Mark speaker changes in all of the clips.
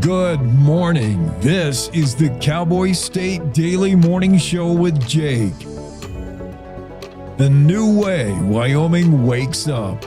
Speaker 1: Good morning. This is the Cowboy State Daily Morning Show with Jake. The new way Wyoming wakes up.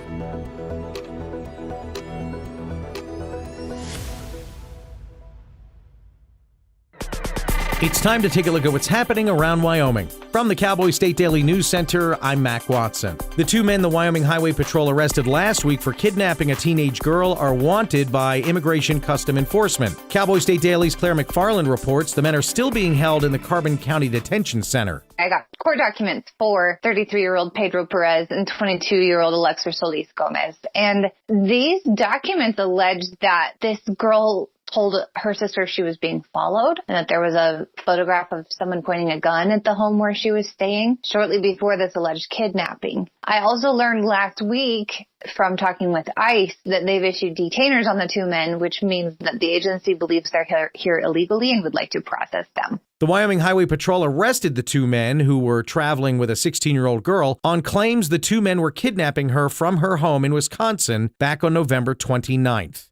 Speaker 2: It's time to take a look at what's happening around Wyoming. From the Cowboy State Daily News Center, I'm Mac Watson. The two men the Wyoming Highway Patrol arrested last week for kidnapping a teenage girl are wanted by Immigration Custom Enforcement. Cowboy State Daily's Claire McFarland reports the men are still being held in the Carbon County Detention Center.
Speaker 3: I got court documents for 33-year-old Pedro Perez and 22-year-old Alexis Solis Gomez. And these documents allege that this girl told her sister she was being followed and that there was a photograph of someone pointing a gun at the home where she was staying shortly before this alleged kidnapping. I also learned last week from talking with ICE that they've issued detainers on the two men, which means that the agency believes they're here illegally and would like to process them.
Speaker 2: The Wyoming Highway Patrol arrested the two men who were traveling with a 16-year-old girl on claims the two men were kidnapping her from her home in Wisconsin back on November 29th.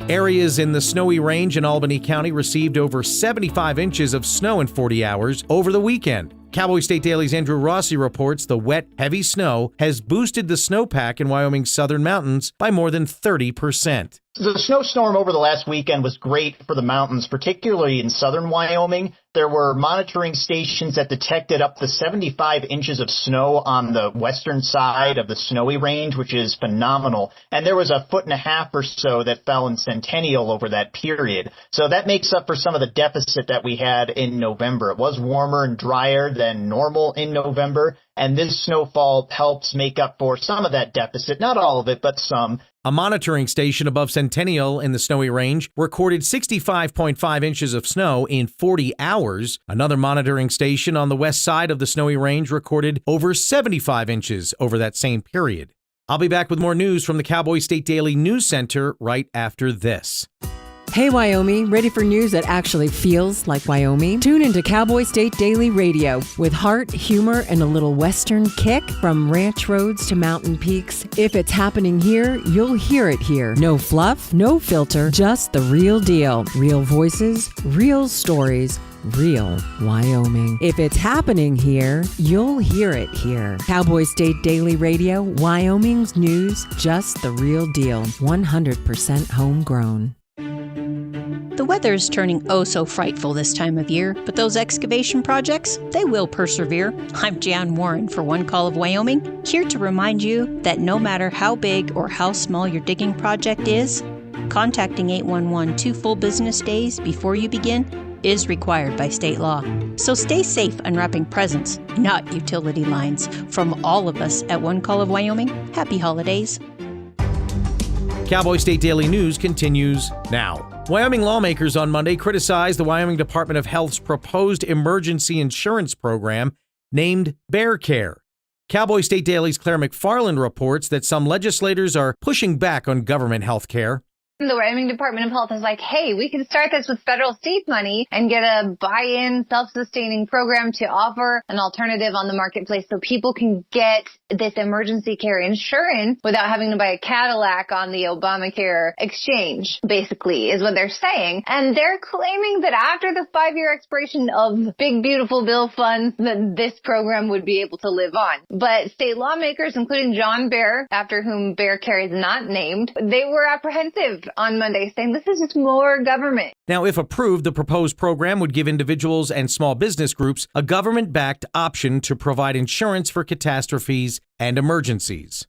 Speaker 2: Areas in the Snowy Range in Albany County received over 75 inches of snow in 40 hours over the weekend. Cowboy State Daily's Andrew Rossi reports the wet, heavy snow has boosted the snowpack in Wyoming's southern mountains by more than 30%.
Speaker 4: The snowstorm over the last weekend was great for the mountains, particularly in southern Wyoming. There were monitoring stations that detected up to 75 inches of snow on the western side of the Snowy Range, which is phenomenal. And there was 1.5 feet or so that fell in Centennial over that period. So that makes up for some of the deficit that we had in November. It was warmer and drier than normal in November, and this snowfall helps make up for some of that deficit. Not all of it, but some.
Speaker 2: A monitoring station above Centennial in the Snowy Range recorded 65.5 inches of snow in 40 hours. Another monitoring station on the west side of the Snowy Range recorded over 75 inches over that same period. I'll be back with more news from the Cowboy State Daily News Center right after this.
Speaker 5: Hey, Wyoming, ready for news that actually feels like Wyoming? Tune into Cowboy State Daily Radio with heart, humor, and a little Western kick. From ranch roads to mountain peaks, if it's happening here, you'll hear it here. No fluff, no filter, just the real deal. Real voices, real stories, real Wyoming. If it's happening here, you'll hear it here. Cowboy State Daily Radio, Wyoming's news, just the real deal. 100% homegrown.
Speaker 6: The weather's turning oh so frightful this time of year, but those excavation projects, they will persevere. I'm Jan Warren for One Call of Wyoming, here to remind you that no matter how big or how small your digging project is, contacting 811 2 full business days before you begin is required by state law. So stay safe unwrapping presents, not utility lines. From all of us at One Call of Wyoming, happy holidays.
Speaker 2: Cowboy State Daily News continues now. Wyoming lawmakers on Monday criticized the Wyoming Department of Health's proposed emergency insurance program named Bear Care. Cowboy State Daily's Claire McFarland reports that some legislators are pushing back on government health care.
Speaker 3: The Wyoming Department of Health is like, hey, we can start this with federal state money and get a buy-in, self-sustaining program to offer an alternative on the marketplace so people can get this emergency care insurance without having to buy a Cadillac on the Obamacare exchange, basically, is what they're saying. And they're claiming that after the 5-year expiration of big, beautiful bill funds, that this program would be able to live on. But state lawmakers, including John Bear, after whom Bear Care is not named, they were apprehensive on Monday, saying this is just more government.
Speaker 2: Now, if approved, the proposed program would give individuals and small business groups a government-backed option to provide insurance for catastrophes and emergencies.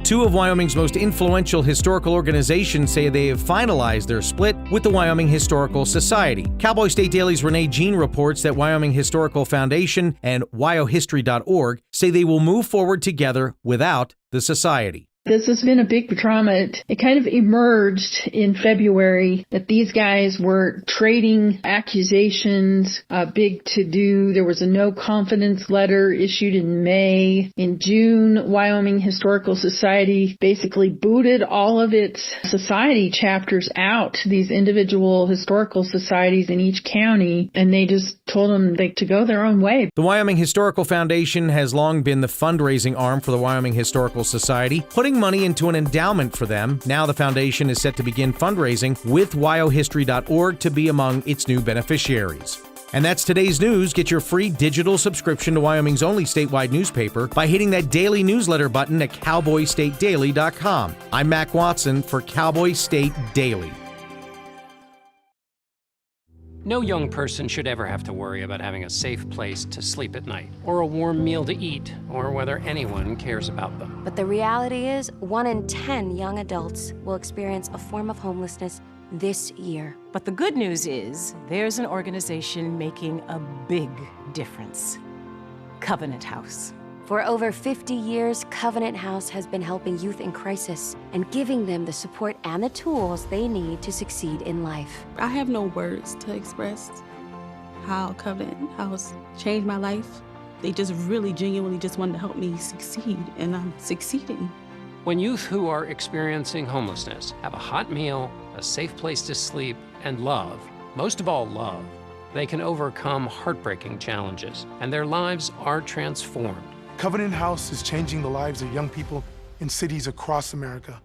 Speaker 2: Two of Wyoming's most influential historical organizations say they have finalized their split with the Wyoming Historical Society. Cowboy State Daily's Renee Jean reports that Wyoming Historical Foundation and wyohistory.org say they will move forward together without the society.
Speaker 7: This has been a big drama. It kind of emerged in February that these guys were trading accusations, a big to-do. There was a no confidence letter issued in May. In June, Wyoming Historical Society basically booted all of its society chapters out, these individual historical societies in each county, and they just told them to go their own way.
Speaker 2: The Wyoming Historical Foundation has long been the fundraising arm for the Wyoming Historical Society, putting money into an endowment for them. Now the foundation is set to begin fundraising with wyohistory.org to be among its new beneficiaries. And that's today's news. Get your free digital subscription to Wyoming's only statewide newspaper by hitting that daily newsletter button at cowboystatedaily.com. I'm Mac Watson for Cowboy State Daily.
Speaker 8: No young person should ever have to worry about having a safe place to sleep at night, or a warm meal to eat, or whether anyone cares about them.
Speaker 9: But the reality is, 1 in 10 young adults will experience a form of homelessness this year.
Speaker 10: But the good news is, there's an organization making a big difference. Covenant House.
Speaker 9: For over 50 years, Covenant House has been helping youth in crisis and giving them the support and the tools they need to succeed in life.
Speaker 11: I have no words to express how Covenant House changed my life. They just really genuinely just wanted to help me succeed, and I'm succeeding.
Speaker 8: When youth who are experiencing homelessness have a hot meal, a safe place to sleep, and love, most of all love, they can overcome heartbreaking challenges, and their lives are transformed.
Speaker 12: Covenant House is changing the lives of young people in cities across America.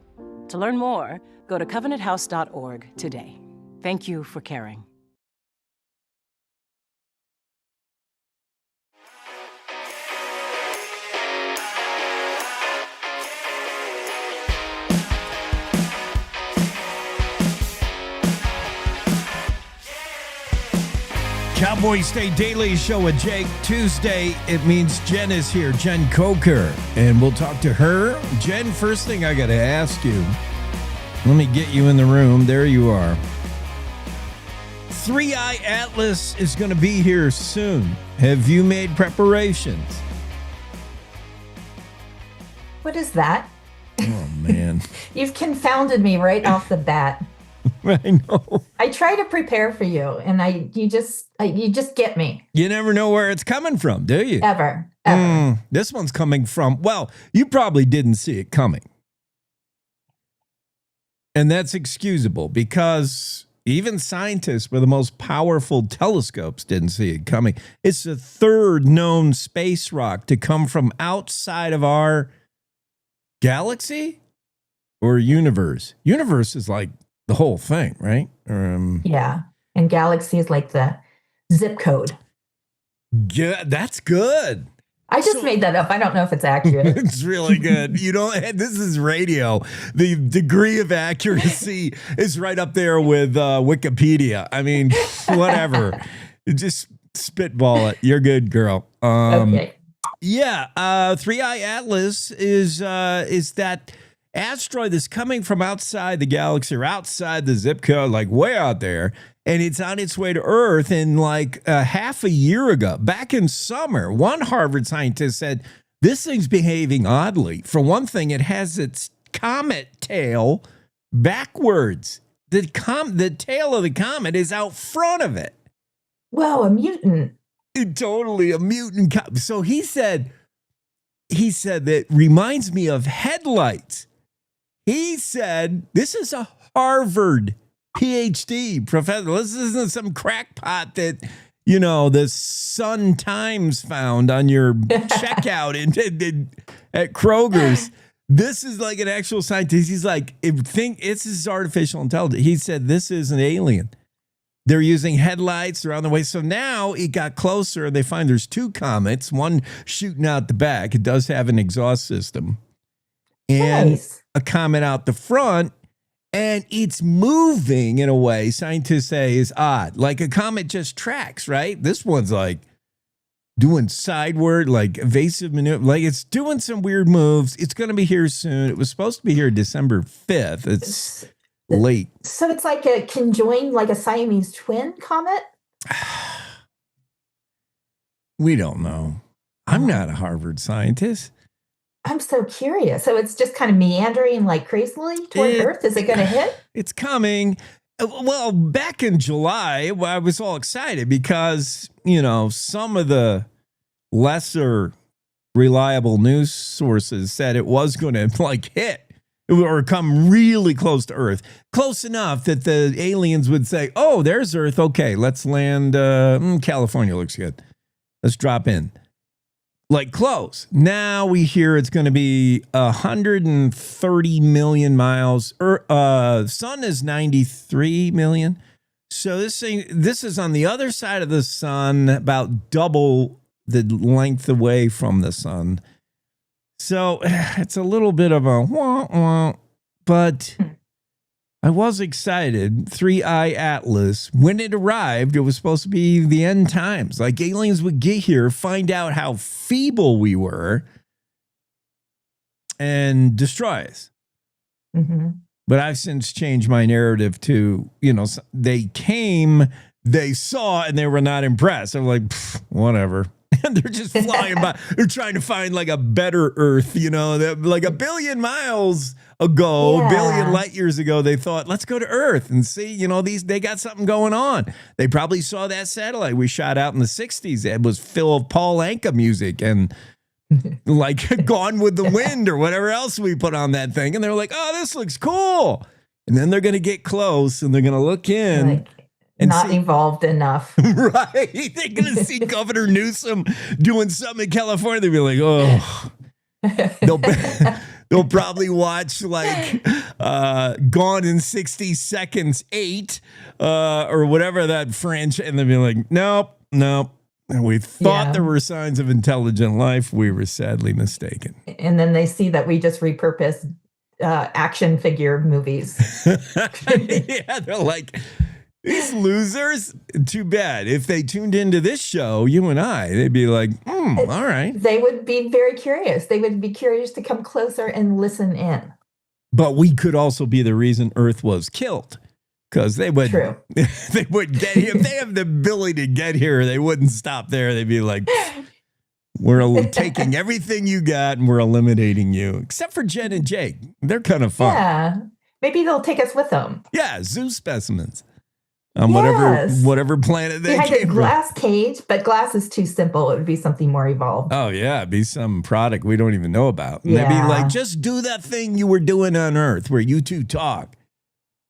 Speaker 10: To learn more, go to covenanthouse.org today. Thank you for caring.
Speaker 1: Cowboy State Daily Show with Jake. Tuesday, it means Jen is here, Jen Coker, and we'll talk to her. Jen, first thing I got to ask you, let me get you in the room. There you are. 3-Eye Atlas is going to be here soon. Have you made preparations?
Speaker 13: What is that?
Speaker 1: Oh, man.
Speaker 13: You've confounded me right off the bat.
Speaker 1: I know.
Speaker 13: I try to prepare for you, and you just get me.
Speaker 1: You never know where it's coming from, do you?
Speaker 13: Ever.
Speaker 1: This one's coming from, well, you probably didn't see it coming. And that's excusable because even scientists with the most powerful telescopes didn't see it coming. It's the third known space rock to come from outside of our galaxy or universe. Universe is like the whole thing, right?
Speaker 13: Yeah. And galaxy is like the zip code.
Speaker 1: Yeah, that's good.
Speaker 13: I just made that up. I don't know if it's accurate.
Speaker 1: It's really good. You don't. This is radio. The degree of accuracy is right up there with Wikipedia. I mean, whatever. Just spitball it. You're good, girl.
Speaker 13: Okay.
Speaker 1: Yeah. 3-Eye Atlas is that asteroid that's coming from outside the galaxy or outside the zip code, like way out there, and it's on its way to Earth. And like half a year ago, back in summer, one Harvard scientist said, this thing's behaving oddly. For one thing, it has its comet tail backwards. The tail of the comet is out front of it.
Speaker 13: Whoa, a mutant.
Speaker 1: Totally a mutant. So he said that reminds me of headlights. He said, this is a Harvard PhD professor. This isn't some crackpot that, the Sun Times found on your checkout at Kroger's. This is like an actual scientist. He's like, this is artificial intelligence. He said, this is an alien. They're using headlights. They're on the way. So now it got closer and they find there's two comets, one shooting out the back. It does have an exhaust system. And nice. A comet out the front, and it's moving in a way scientists say is odd. Like a comet just tracks, right? This one's like doing sideward, like evasive maneuver. Like it's doing some weird moves. It's going to be here soon. It was supposed to be here December 5th. It's late.
Speaker 13: So it's like a conjoined, like a Siamese twin comet?
Speaker 1: We don't know. I'm not a Harvard scientist.
Speaker 13: I'm so curious. So it's just kind of meandering like crazily toward Earth? Is it going to hit?
Speaker 1: It's coming. Well, back in July, I was all excited because, some of the lesser reliable news sources said it was going to hit or come really close to Earth, close enough that the aliens would say, oh, there's Earth. Okay, let's land. California looks good. Let's drop in. Like close. Now we hear it's going to be 130 million miles. Sun is 93 million. So this is on the other side of the sun, about double the length away from the sun. So it's a little bit of a wah-wah, but I was excited. 3i Atlas, when it arrived, it was supposed to be the end times. Like aliens would get here, find out how feeble we were, and destroy us.
Speaker 13: Mm-hmm.
Speaker 1: But I've since changed my narrative to, they came, they saw, and they were not impressed. I'm like, whatever. And they're just flying by. They're trying to find like a better Earth, like a billion miles ago, billion light years ago, they thought, let's go to Earth and see, they got something going on. They probably saw that satellite we shot out in the 60s. It was full of Paul Anka music and like Gone with the Wind or whatever else we put on that thing. And they're like, oh, this looks cool. And then they're going to get close and they're going to look in.
Speaker 13: And not evolved enough.
Speaker 1: Right. They're going to see Governor Newsom doing something in California. They'll be like, oh. They'll probably watch like Gone in 60 Seconds 8 or whatever that French. And they'll be like, nope. We thought there were signs of intelligent life. We were sadly mistaken.
Speaker 13: And then they see that we just repurposed action figure movies.
Speaker 1: Yeah, they're like, these losers, too bad. If they tuned into this show, you and I, they'd be like, all right.
Speaker 13: They would be very curious. They would be curious to come closer and listen in.
Speaker 1: But we could also be the reason Earth was killed. Because they would get here. If they have the ability to get here, they wouldn't stop there. They'd be like, we're taking everything you got and we're eliminating you. Except for Jen and Jake. They're kind of fun.
Speaker 13: Yeah. Maybe they'll take us with them.
Speaker 1: Yeah, zoo specimens. On whatever planet they
Speaker 13: had
Speaker 1: came
Speaker 13: a glass cage, but glass is too simple. It would be something more evolved.
Speaker 1: Oh, yeah. It'd be some product we don't even know about. And they'd be like, just do that thing you were doing on Earth where you two talk.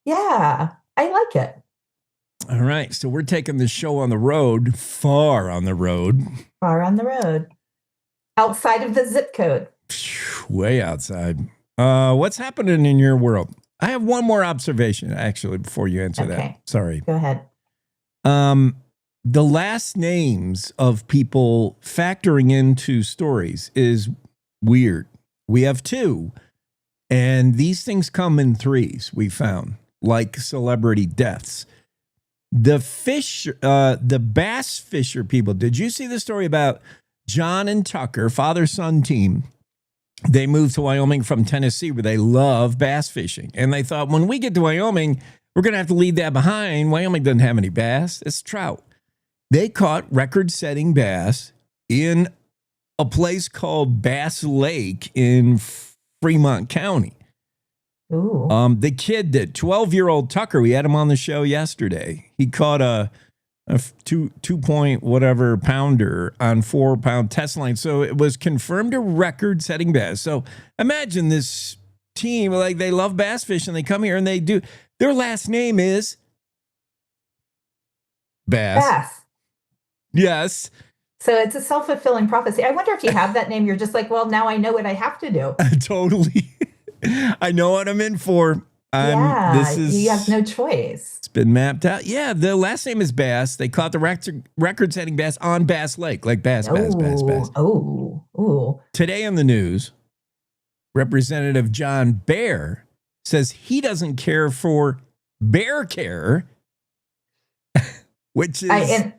Speaker 13: Yeah, I like it.
Speaker 1: All right. So we're taking the show on the road, far on the road.
Speaker 13: Far on the road. Outside of the zip code.
Speaker 1: Way outside. What's happening in your world? I have one more observation, actually, before you answer that. Sorry.
Speaker 13: Go ahead.
Speaker 1: The last names of people factoring into stories is weird. We have two, and these things come in threes, we found, like celebrity deaths. The bass fisher people, did you see the story about John and Tucker, father-son team? They moved to Wyoming from Tennessee where they love bass fishing. And they thought, when we get to Wyoming, we're going to have to leave that behind. Wyoming doesn't have any bass. It's trout. They caught record-setting bass in a place called Bass Lake in Fremont County.
Speaker 13: Ooh.
Speaker 1: The kid did, 12-year-old Tucker, we had him on the show yesterday. He caught a 2-point whatever pounder on 4-pound test line. So it was confirmed a record-setting bass. So imagine this team, like they love bass fishing. They come here and they do. Their last name is Bass.
Speaker 13: Bass.
Speaker 1: Yes.
Speaker 13: So it's a self-fulfilling prophecy. I wonder if you have that name, you're just like, well, now I know what I have to do.
Speaker 1: Totally. I know what I'm in for.
Speaker 13: You have no choice.
Speaker 1: It's been mapped out. Yeah, the last name is Bass. They caught the record-setting bass on Bass Lake, like bass.
Speaker 13: Oh.
Speaker 1: Today in the news, Representative John Bear says he doesn't care for bear care, which is...
Speaker 13: And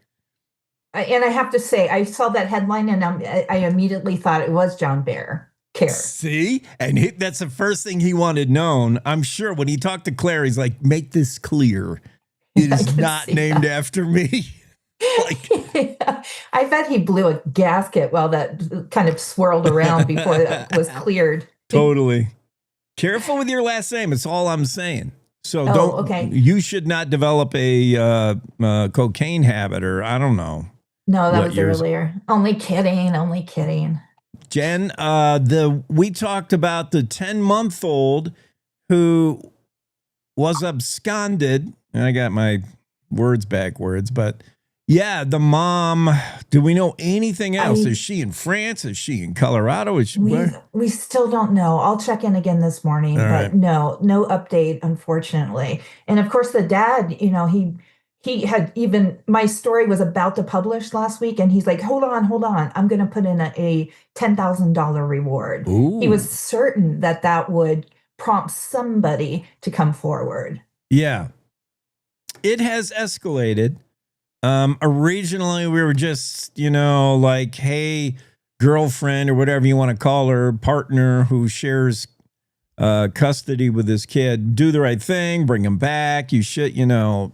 Speaker 13: I have to say, I saw that headline and I immediately thought it was John Bear. Care.
Speaker 1: See? And that's the first thing he wanted known. I'm sure when he talked to Claire, he's like, make this clear. It is not named after me.
Speaker 13: I bet he blew a gasket while that kind of swirled around before it was cleared.
Speaker 1: Totally. Careful with your last name. It's all I'm saying. So you should not develop a cocaine habit or I don't know.
Speaker 13: No, that was earlier. Only kidding.
Speaker 1: Jen, we talked about the 10-month-old who was absconded. And I got my words backwards, but yeah, the mom. Do we know anything else? Is she in France? Is she in Colorado? Is she where?
Speaker 13: We still don't know. I'll check in again this morning, but no update, unfortunately. And of course, the dad, he had even, my story was about to publish last week, and he's like, hold on. I'm going to put in a $10,000 reward.
Speaker 1: Ooh.
Speaker 13: He was certain that would prompt somebody to come forward.
Speaker 1: Yeah. It has escalated. Originally we were just, like, hey, girlfriend or whatever you want to call her, partner who shares custody with this kid, do the right thing, bring him back. You should,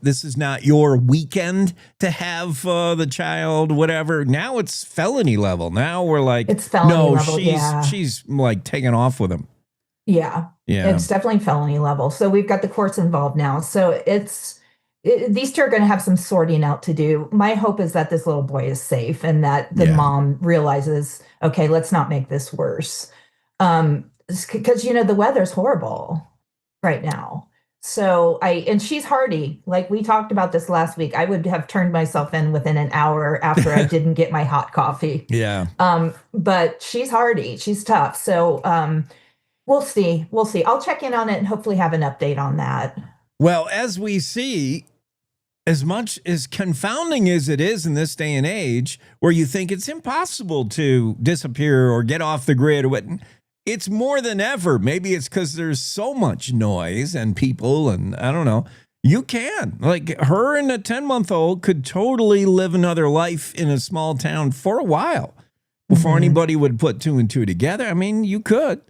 Speaker 1: this is not your weekend to have the child, whatever. Now it's felony level. Now we're like,
Speaker 13: it's felony level.
Speaker 1: She's like taking off with him.
Speaker 13: Yeah. It's definitely felony level. So we've got the courts involved now. So these two are going to have some sorting out to do. My hope is that this little boy is safe and that the mom realizes, okay, let's not make this worse. Because, the weather's horrible right now. So and she's hardy. Like we talked about this last week. I would have turned myself in within an hour after I didn't get my hot coffee.
Speaker 1: Yeah.
Speaker 13: But she's hardy. She's tough. So we'll see. I'll check in on it and hopefully have an update on that.
Speaker 1: Well, as we see, as much as confounding as it is in this day and age, where you think it's impossible to disappear or get off the grid or what, it's more than ever. Maybe it's because there's so much noise and people, and I don't know. You can. Like her and a 10-month-old could totally live another life in a small town for a while before anybody would put two and two together. I mean, you could.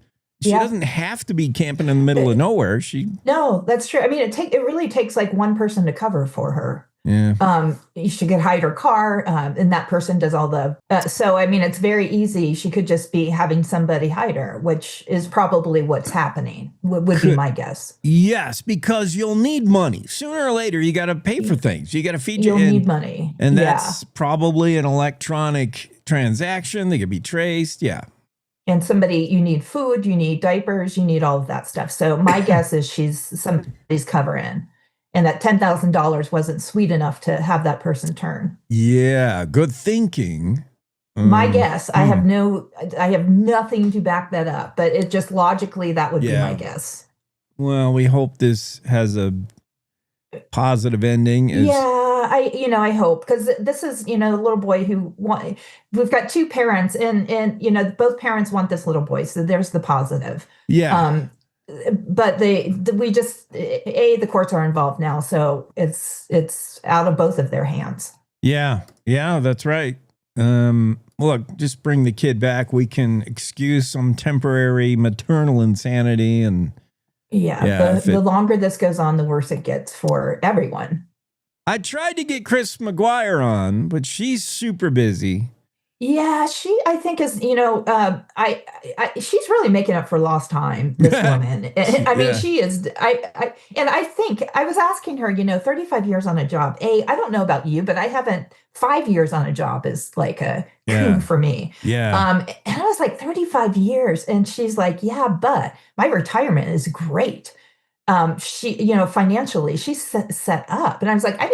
Speaker 1: She doesn't have to be camping in the middle of nowhere.
Speaker 13: No, that's true. I mean, it really takes like one person to cover for her.
Speaker 1: Yeah.
Speaker 13: She could hide her car, and that person does all the. So I mean, it's very easy. She could just be having somebody hide her, which is probably what's happening. Would be my guess.
Speaker 1: Yes, because you'll need money sooner or later. You got to pay for things. You got to feed.
Speaker 13: You'll need money,
Speaker 1: and that's probably an electronic transaction. They could be traced. Yeah.
Speaker 13: And you need food, you need diapers, you need all of that stuff. So my guess is somebody's covering, and that $10,000 wasn't sweet enough to have that person turn.
Speaker 1: Yeah, good thinking.
Speaker 13: My guess. I have nothing to back that up, but it just logically that would be my guess.
Speaker 1: Well, we hope this has a positive ending.
Speaker 13: I hope, because this is, the little boy we've got two parents and both parents want this little boy. So there's the positive.
Speaker 1: Yeah.
Speaker 13: But the courts are involved now. So it's out of both of their hands.
Speaker 1: Yeah. Yeah, that's right. Look, just bring the kid back. We can excuse some temporary maternal insanity and
Speaker 13: the longer this goes on, the worse it gets for everyone.
Speaker 1: I tried to get Chris McGuire on, but she's super busy.
Speaker 13: Yeah, I think is, she's really making up for lost time, this woman. I mean, she is, I think I was asking her, 35 years on a job. I don't know about you, but 5 years on a job is like a coup for me.
Speaker 1: Yeah.
Speaker 13: And I was like, 35 years. And she's like, yeah, but my retirement is great. She, financially, she's set up. And I was like, I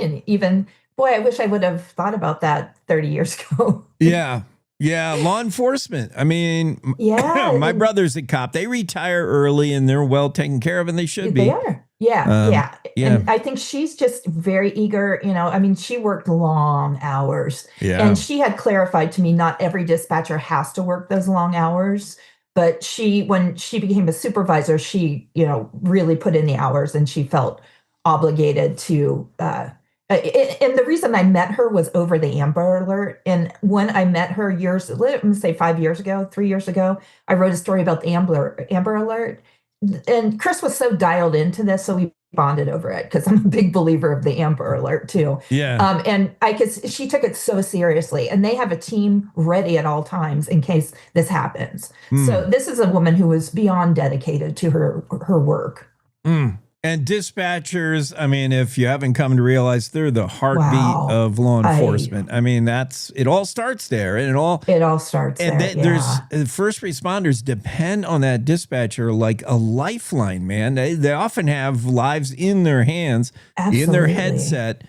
Speaker 13: wish I would have thought about that 30 years ago.
Speaker 1: Yeah. Yeah. Law enforcement. I mean, my brother's a cop. They retire early and they're well taken care of, and they should be.
Speaker 13: They are. Yeah. And I think she's just very eager. She worked long hours.
Speaker 1: Yeah.
Speaker 13: And she had clarified to me, not every dispatcher has to work those long hours. But when she became a supervisor, she, really put in the hours, and she felt obligated to. And the reason I met her was over the Amber Alert. And when I met her 5 years ago, 3 years ago, I wrote a story about the Amber Alert. And Chris was so dialed into this, so we bonded over it, because I'm a big believer of the Amber Alert too.
Speaker 1: Yeah.
Speaker 13: And she took it so seriously, and they have a team ready at all times in case this happens. So this is a woman who is beyond dedicated to her work.
Speaker 1: And dispatchers, I mean, if you haven't come to realize, they're the heartbeat of law enforcement. I mean, it all starts there, and it all starts there. And there's first responders depend on that dispatcher like a lifeline, man. They often have lives in their hands, in their headset,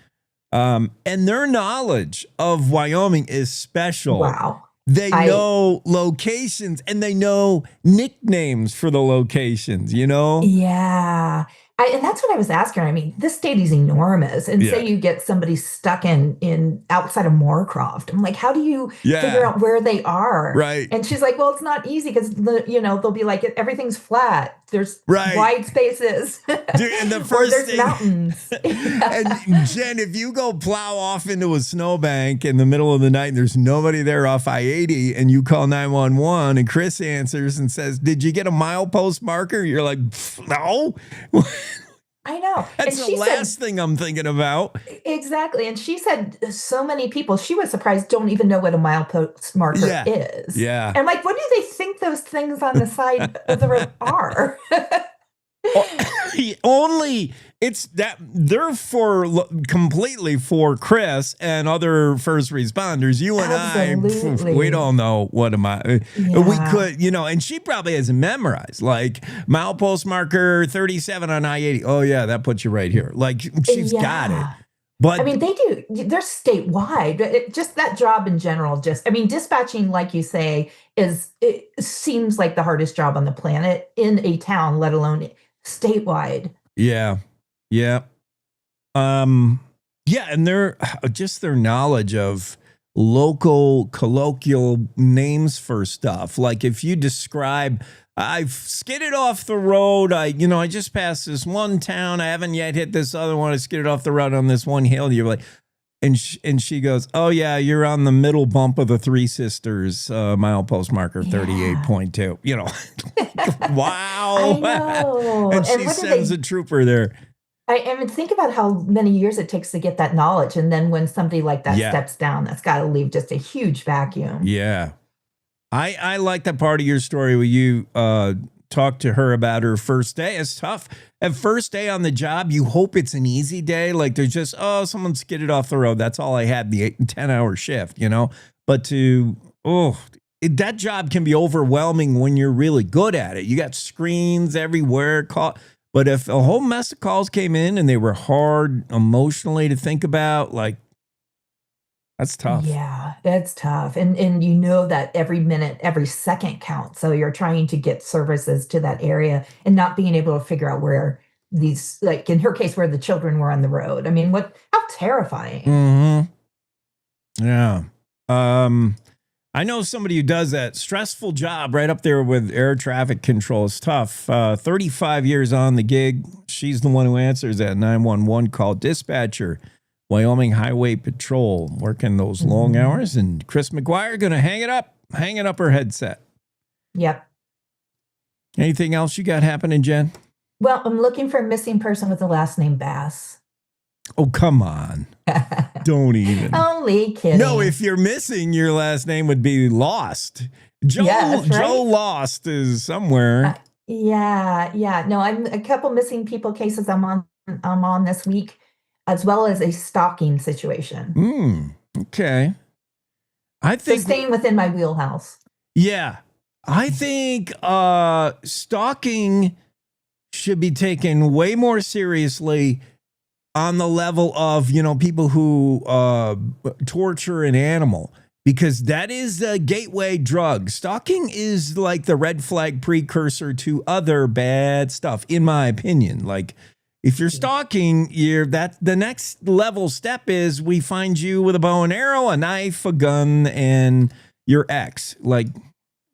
Speaker 1: and their knowledge of Wyoming is special.
Speaker 13: Wow.
Speaker 1: They know locations and they know nicknames for the locations, you know?
Speaker 13: Yeah. And that's what I was asking her. I mean, this state is enormous. And say you get somebody stuck in outside of Moorcroft. I'm like, how do you figure out where they are?
Speaker 1: Right.
Speaker 13: And she's like, well, it's not easy because, they'll be like, everything's flat. There's wide spaces.
Speaker 1: Dude, and the first
Speaker 13: there's mountains.
Speaker 1: And Jen, if you go plow off into a snowbank in the middle of the night and there's nobody there off I-80 and you call 911 and Chris answers and says, did you get a milepost marker? You're like, no.
Speaker 13: I know.
Speaker 1: That's the last thing I'm thinking about.
Speaker 13: Exactly. And she said so many people, she was surprised, don't even know what a milepost marker is.
Speaker 1: Yeah.
Speaker 13: And I'm like, what do they think those things on the side of the road are?
Speaker 1: It's that they're completely for Chris and other first responders. You and I, we don't know what am I. We could, and she probably hasn't memorized like milepost marker 37 on I-80. Oh yeah, that puts you right here. Like she's got it. But
Speaker 13: I mean, they're statewide. Just that job in general. Dispatching, like you say, it seems like the hardest job on the planet in a town, let alone statewide.
Speaker 1: Yeah. And their knowledge of local colloquial names for stuff. Like if you describe, I've skidded off the road. I just passed this one town. I haven't yet hit this other one. I skidded off the road on this one hill. You're like, and she goes, oh yeah, you're on the middle bump of the Three Sisters milepost marker 38.2. Wow.
Speaker 13: I know.
Speaker 1: And she sends a trooper there.
Speaker 13: I mean, think about how many years it takes to get that knowledge. And then when somebody like that steps down, that's got to leave just a huge vacuum.
Speaker 1: Yeah. I like that part of your story where you talked to her about her first day. It's tough. At first day on the job, you hope it's an easy day. Like there's just, someone skidded off the road. That's all I had, the 8 and 10-hour shift, But that job can be overwhelming when you're really good at it. You got screens everywhere. But if a whole mess of calls came in and they were hard emotionally to think about, like, that's tough.
Speaker 13: Yeah, that's tough. And that every minute, every second counts. So you're trying to get services to that area and not being able to figure out where these, like in her case, where the children were on the road. I mean, how terrifying.
Speaker 1: Mm-hmm. Yeah. I know somebody who does that stressful job right up there with air traffic control. It's tough. 35 years on the gig. She's the one who answers that 911 call. Dispatcher, Wyoming Highway Patrol, working those long hours. And Chris McGuire going to hanging up her headset.
Speaker 13: Yep.
Speaker 1: Anything else you got happening, Jen?
Speaker 13: Well, I'm looking for a missing person with the last name Bass.
Speaker 1: Oh, come on. Don't even.
Speaker 13: Only kidding.
Speaker 1: No, if you're missing, your last name would be Lost. Joe Lost is somewhere.
Speaker 13: Yeah. No, I'm a couple missing people cases I'm on this week, as well as a stalking situation.
Speaker 1: Okay. I think
Speaker 13: staying within my wheelhouse.
Speaker 1: Yeah. I think stalking should be taken way more seriously on the level of, people who torture an animal, because that is a gateway drug. Stalking is like the red flag precursor to other bad stuff, in my opinion. Like if you're stalking, the next level step is we find you with a bow and arrow, a knife, a gun, and your ex. Like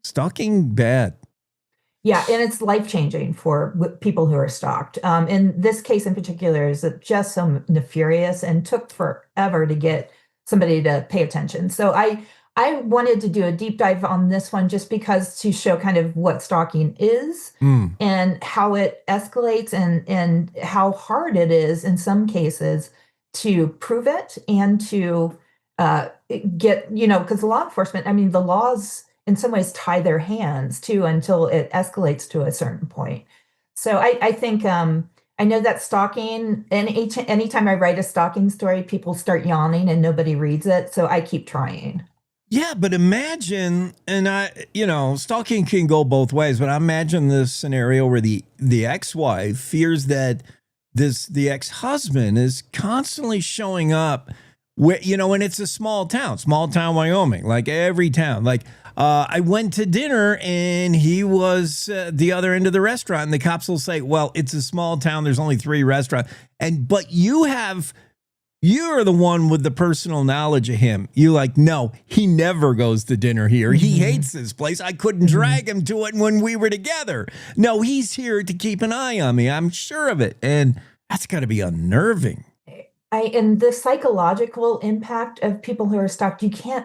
Speaker 1: stalking, bad.
Speaker 13: Yeah, and it's life-changing for people who are stalked. In this case in particular, is just so nefarious and took forever to get somebody to pay attention. So I wanted to do a deep dive on this one just because to show kind of what stalking is and how it escalates and how hard it is in some cases to prove it and to get, because law enforcement, I mean, the laws in some ways tie their hands too until it escalates to a certain point. So I think I know that stalking, and anytime I write a stalking story, people start yawning and nobody reads it. So I keep trying.
Speaker 1: Yeah, but imagine, stalking can go both ways, but I imagine this scenario where the ex-wife fears that the ex-husband is constantly showing up where, and it's a small town, Wyoming, like every town. Like, I went to dinner and he was the other end of the restaurant, and the cops will say, well, it's a small town. There's only 3 restaurants. But you're the one with the personal knowledge of him. You're like, no, he never goes to dinner here. He hates this place. I couldn't drag him to it when we were together. No, he's here to keep an eye on me. I'm sure of it. And that's got to be unnerving.
Speaker 13: And the psychological impact of people who are stalked, you can't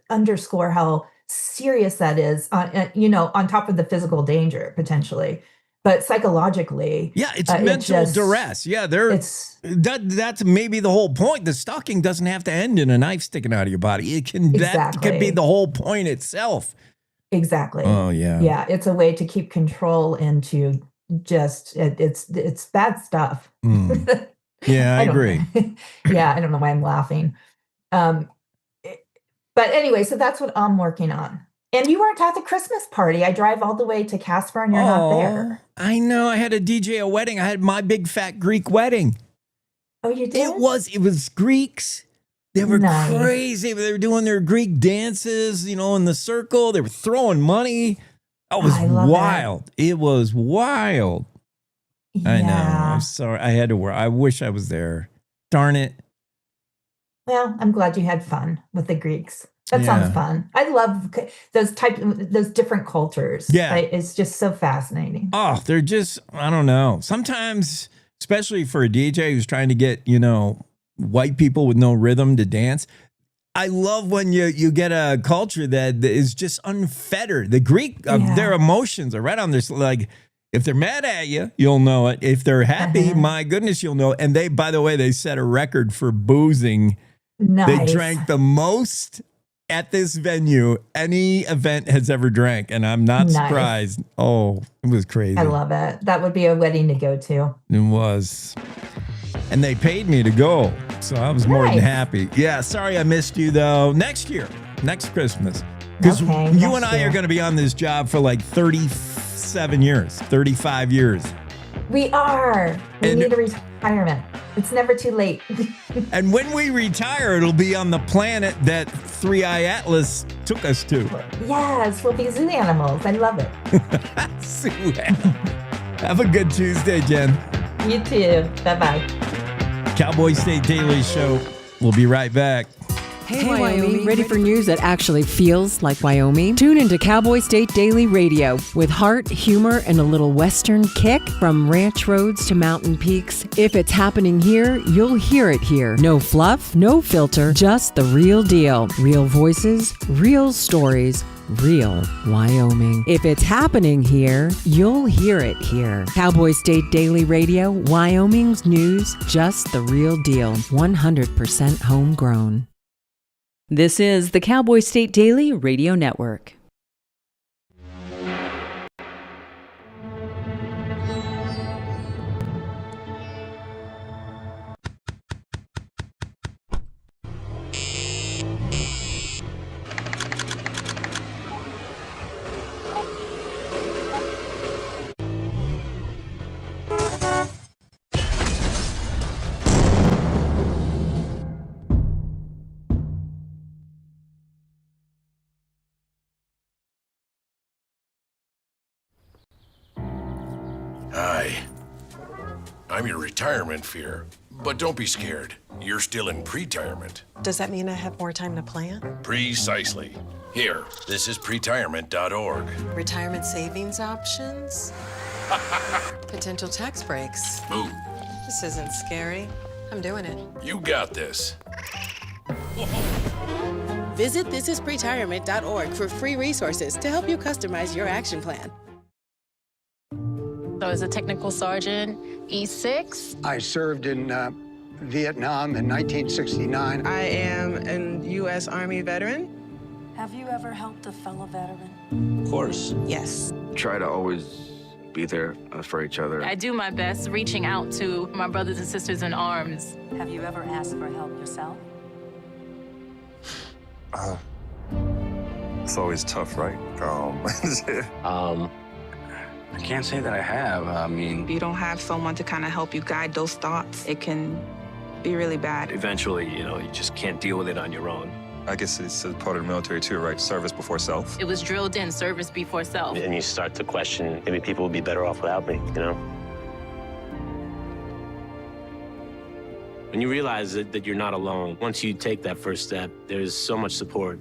Speaker 13: underscore how serious that is, on top of the physical danger potentially. But psychologically,
Speaker 1: yeah, it's mental duress. Yeah, that's maybe the whole point. The stalking doesn't have to end in a knife sticking out of your body. That could be the whole point itself.
Speaker 13: Exactly.
Speaker 1: Oh yeah.
Speaker 13: Yeah, it's a way to keep control and to just it's bad stuff.
Speaker 1: Yeah, I agree.
Speaker 13: Yeah, I don't know why I'm laughing. But anyway, so that's what I'm working on. And you weren't at the Christmas party. I drive all the way to Casper and you're not there.
Speaker 1: I know. I had a DJ a wedding. I had my big fat Greek wedding.
Speaker 13: Oh, you did?
Speaker 1: It was Greeks. They were crazy. They were doing their Greek dances, in the circle. They were throwing money. It was wild. It was wild. Yeah. I know. I'm sorry. I had to work. I wish I was there. Darn it.
Speaker 13: Well, I'm glad you had fun with the Greeks. That sounds fun. I love those different cultures.
Speaker 1: Yeah.
Speaker 13: It's just so fascinating.
Speaker 1: Oh, they're just, I don't know. Sometimes, especially for a DJ who's trying to get, white people with no rhythm to dance. I love when you get a culture that is just unfettered. The Greek, their emotions are right on this, like, if they're mad at you, you'll know it. If they're happy, my goodness, you'll know it. And they, by the way, they set a record for boozing.
Speaker 13: Nice.
Speaker 1: They drank the most at this venue any event has ever drank, and I'm not surprised. Oh, it was crazy.
Speaker 13: I love it. That would be a wedding to go to.
Speaker 1: It was. And they paid me to go, so I was more than happy. Yeah, sorry I missed you, though. Next Christmas. Because you and I are going to be on this job for like 37 years, 35 years.
Speaker 13: We are. We need a retirement. It's never too late.
Speaker 1: And when we retire, it'll be on the planet that 3i Atlas took us to.
Speaker 13: Yes, we'll be zoo animals. I love it.
Speaker 1: Zoo animals. Have a good Tuesday, Jen.
Speaker 13: You too. Bye-bye.
Speaker 1: Cowboy State Daily Show. We'll be right back.
Speaker 5: Hey, Wyoming, ready for news that actually feels like Wyoming? Tune into Cowboy State Daily Radio with heart, humor, and a little Western kick from ranch roads to mountain peaks. If it's happening here, you'll hear it here. No fluff, no filter, just the real deal. Real voices, real stories, real Wyoming. If it's happening here, you'll hear it here. Cowboy State Daily Radio, Wyoming's news, just the real deal. 100% homegrown.
Speaker 14: This is the Cowboy State Daily Radio Network.
Speaker 15: Hi. I'm your retirement fear, but don't be scared. You're still in pre-retirement.
Speaker 16: Does that mean I have more time to plan?
Speaker 15: Precisely. Here, this is pretirement.org.
Speaker 16: Retirement savings options? Potential tax breaks.
Speaker 15: Ooh.
Speaker 16: This isn't scary. I'm doing it.
Speaker 15: You got this.
Speaker 17: Visit thisispretirement.org for free resources to help you customize your action plan.
Speaker 18: So as a technical sergeant, E6.
Speaker 19: I served in Vietnam in 1969.
Speaker 20: I am a U.S. Army veteran.
Speaker 21: Have you ever helped a fellow veteran?
Speaker 22: Of course.
Speaker 16: Yes.
Speaker 22: Try to always
Speaker 21: be there for each other.
Speaker 18: I do my best reaching out to my brothers and sisters in arms.
Speaker 22: Have you ever asked for help yourself?
Speaker 21: It's always tough, right? I can't say that I have. I mean,
Speaker 23: If you don't have someone to kind of help you guide those thoughts, it can be really bad.
Speaker 21: eventually, you just can't deal with it on your own. I guess it's a part of the military too, right? Service before self.
Speaker 18: It was drilled in, service before self.
Speaker 24: And you start to question, maybe people would be better off without me, When you realize that you're not alone, once you take that first step, there's so much support.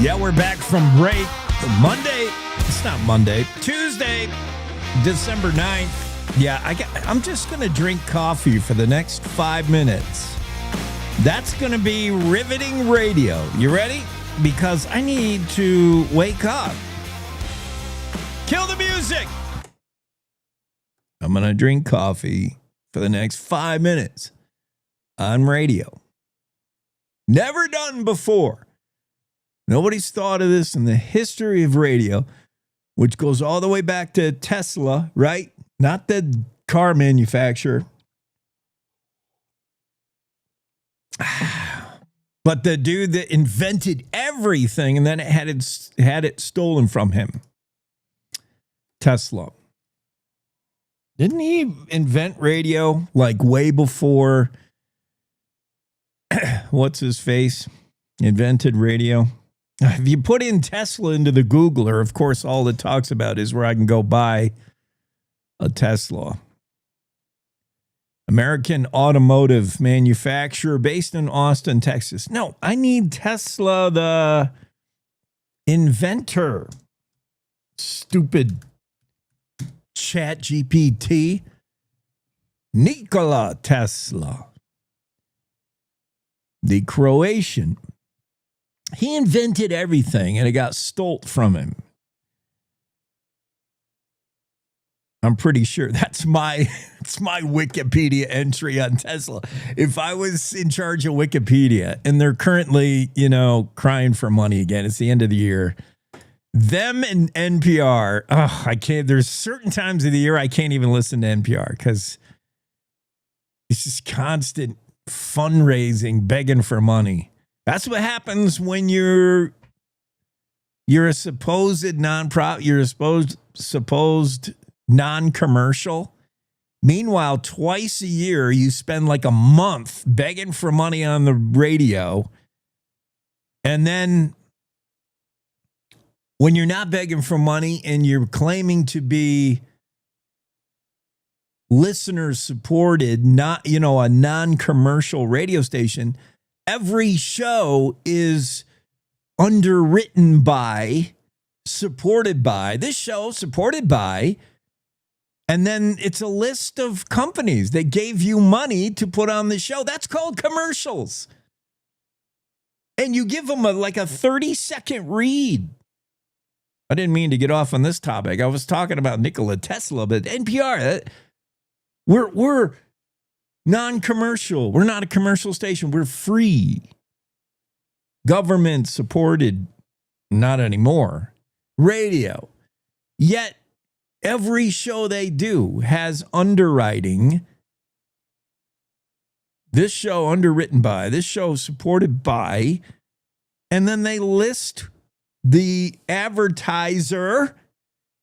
Speaker 1: Yeah, we're back from break. Monday. It's not Monday. Tuesday, December 9th. Yeah, I'm just going to drink coffee for the next 5 minutes. That's going to be riveting radio. You ready? Because I need to wake up. Kill the music. I'm going to drink coffee for the next 5 minutes on radio. Never done before. Nobody's thought of this in the history of radio, which goes all the way back to Tesla, right? Not the car manufacturer. But the dude that invented everything and then it had it stolen from him. Tesla. Didn't he invent radio like way before what's his face invented radio? If you put in Tesla into the Googler, of course, all it talks about is where I can go buy a Tesla. American automotive manufacturer based in Austin, Texas. No, I need Tesla, the inventor. Stupid Chat GPT. Nikola Tesla. The Croatian. He invented everything, and it got stolen from him. I'm pretty sure that's my Wikipedia entry on Tesla. If I was in charge of Wikipedia, and they're currently, crying for money again, it's the end of the year. Them and NPR, I can't. There's certain times of the year I can't even listen to NPR because it's just constant fundraising, begging for money. That's what happens when you're a supposed nonprofit, you're a supposed non-commercial. Meanwhile, twice a year, you spend like a month begging for money on the radio. And then when you're not begging for money and you're claiming to be listener supported, not, a non-commercial radio station, every show is underwritten by, supported by, this show supported by, and then it's a list of companies that gave you money to put on the show. That's called commercials. And you give them a 30-second read. I didn't mean to get off on this topic. I was talking about Nikola Tesla, but NPR, we're non-commercial. We're not a commercial station. We're free. Government supported, not anymore. Radio. Yet every show they do has underwriting. This show underwritten by, this show supported by, and then they list the advertiser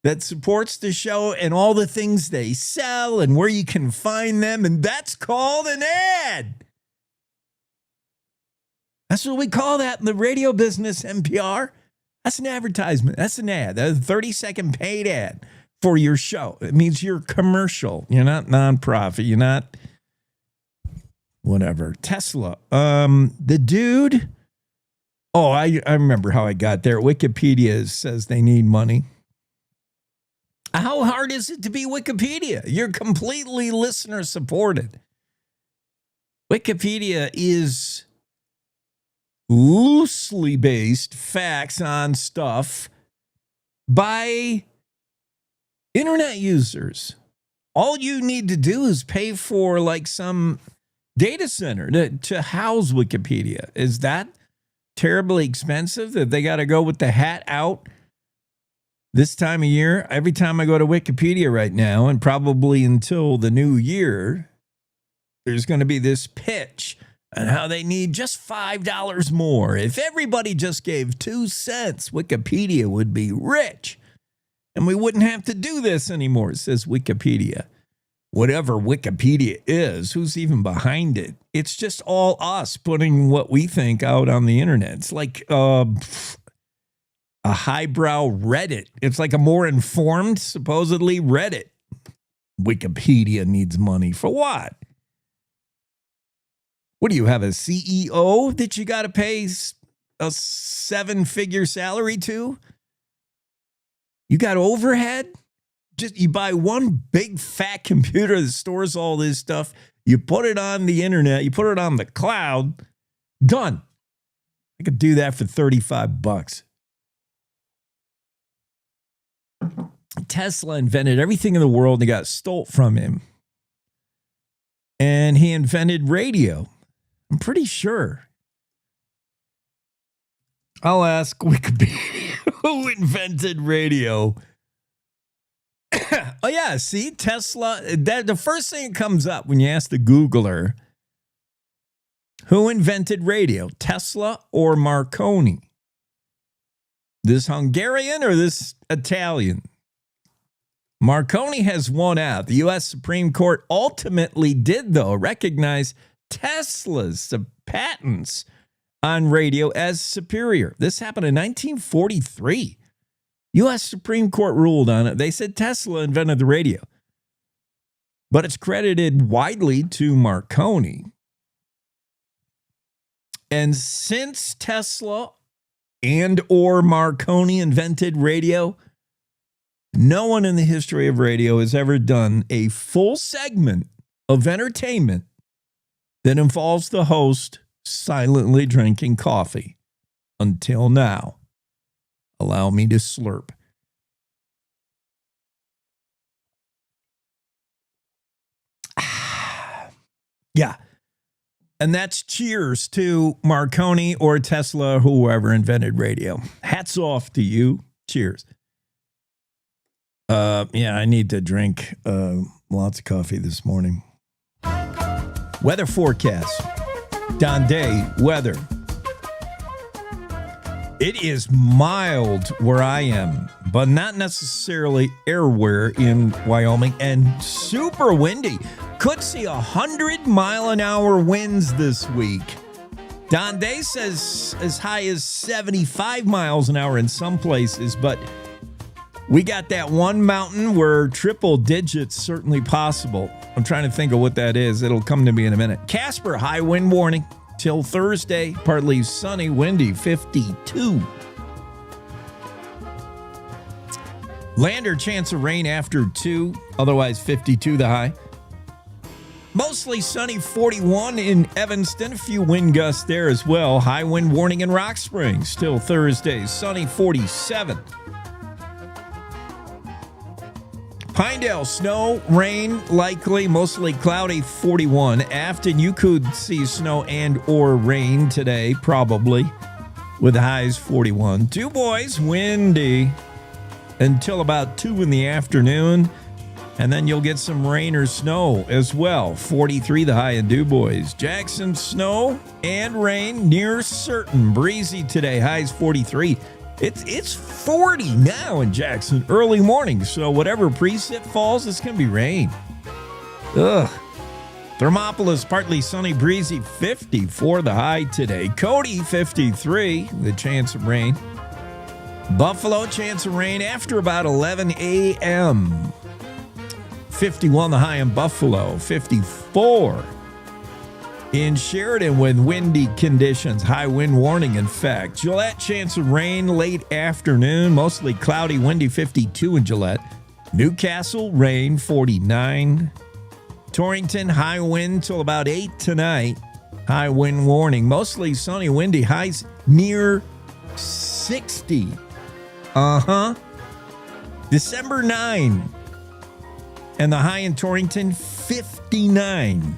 Speaker 1: that supports the show and all the things they sell and where you can find them. And that's called an ad. That's what we call that in the radio business, NPR. That's an advertisement. That's an ad. That's a 30-second paid ad for your show. It means you're commercial. You're not nonprofit. You're not whatever. Tesla. The dude. Oh, I remember how I got there. Wikipedia says they need money. How hard is it to be Wikipedia? You're completely listener supported. Wikipedia is loosely based facts on stuff by internet users. All you need to do is pay for like some data center to house Wikipedia. Is that terribly expensive that they got to go with the hat out this time of year? Every time I go to Wikipedia right now, and probably until the new year, there's going to be this pitch on how they need just $5 more. If everybody just gave 2 cents, Wikipedia would be rich. And we wouldn't have to do this anymore, says Wikipedia. Whatever Wikipedia is, who's even behind it? It's just all us putting what we think out on the internet. It's like a highbrow Reddit. It's like a more informed, supposedly, Reddit. Wikipedia needs money for what? What do you have, a CEO that you got to pay a 7-figure salary to? You got overhead? Just you buy one big fat computer that stores all this stuff. You put it on the internet. You put it on the cloud. Done. I could do that for $35. Tesla invented everything in the world and got stole from him. And he invented radio. I'm pretty sure. I'll ask Wikipedia who invented radio. Oh, yeah. See, Tesla. The first thing that comes up when you ask the Googler, who invented radio, Tesla or Marconi? This Hungarian or this Italian? Marconi has won out. The U.S. Supreme Court ultimately did, though, recognize Tesla's patents on radio as superior. This happened in 1943. U.S. Supreme Court ruled on it. They said Tesla invented the radio. But it's credited widely to Marconi. And since Tesla and or Marconi invented radio, no one in the history of radio has ever done a full segment of entertainment that involves the host silently drinking coffee until now. Allow me to slurp. Yeah. And that's cheers to Marconi or Tesla, or whoever invented radio. Hats off to you. Cheers. Yeah, I need to drink lots of coffee this morning. Weather forecast. Don Day weather. It is mild where I am, but not necessarily everywhere in Wyoming, and super windy. Could see 100-mile-an-hour winds this week. Don Day says as high as 75 miles an hour in some places, but we got that one mountain where triple digits certainly possible. I'm trying to think of what that is. It'll come to me in a minute. Casper, high wind warning till Thursday. Partly sunny, windy, 52. Lander, chance of rain after 2, otherwise 52 the high. Mostly sunny, 41 in Evanston. A few wind gusts there as well. High wind warning in Rock Springs till Thursday. Sunny, 47. Pinedale, snow, rain, likely, mostly cloudy, 41. Afton, you could see snow and or rain today, probably, with highs 41. Du Bois, windy until about 2 in the afternoon, and then you'll get some rain or snow as well. 43 the high in Du Bois. Jackson, snow and rain near certain. Breezy today, highs 43. It's 40 now in Jackson, early morning. So whatever precip falls, it's going to be rain. Ugh. Thermopolis, partly sunny, breezy, 54 the high today. Cody, 53, the chance of rain. Buffalo, chance of rain after about 11 a.m. 51 the high in Buffalo. 54 in Sheridan with windy conditions, high wind warning, in fact. Gillette, chance of rain late afternoon, mostly cloudy, windy, 52 in Gillette. Newcastle, rain, 49. Torrington, high wind till about 8 tonight. High wind warning. Mostly sunny, windy. Highs near 60. December 9. And the high in Torrington, 59.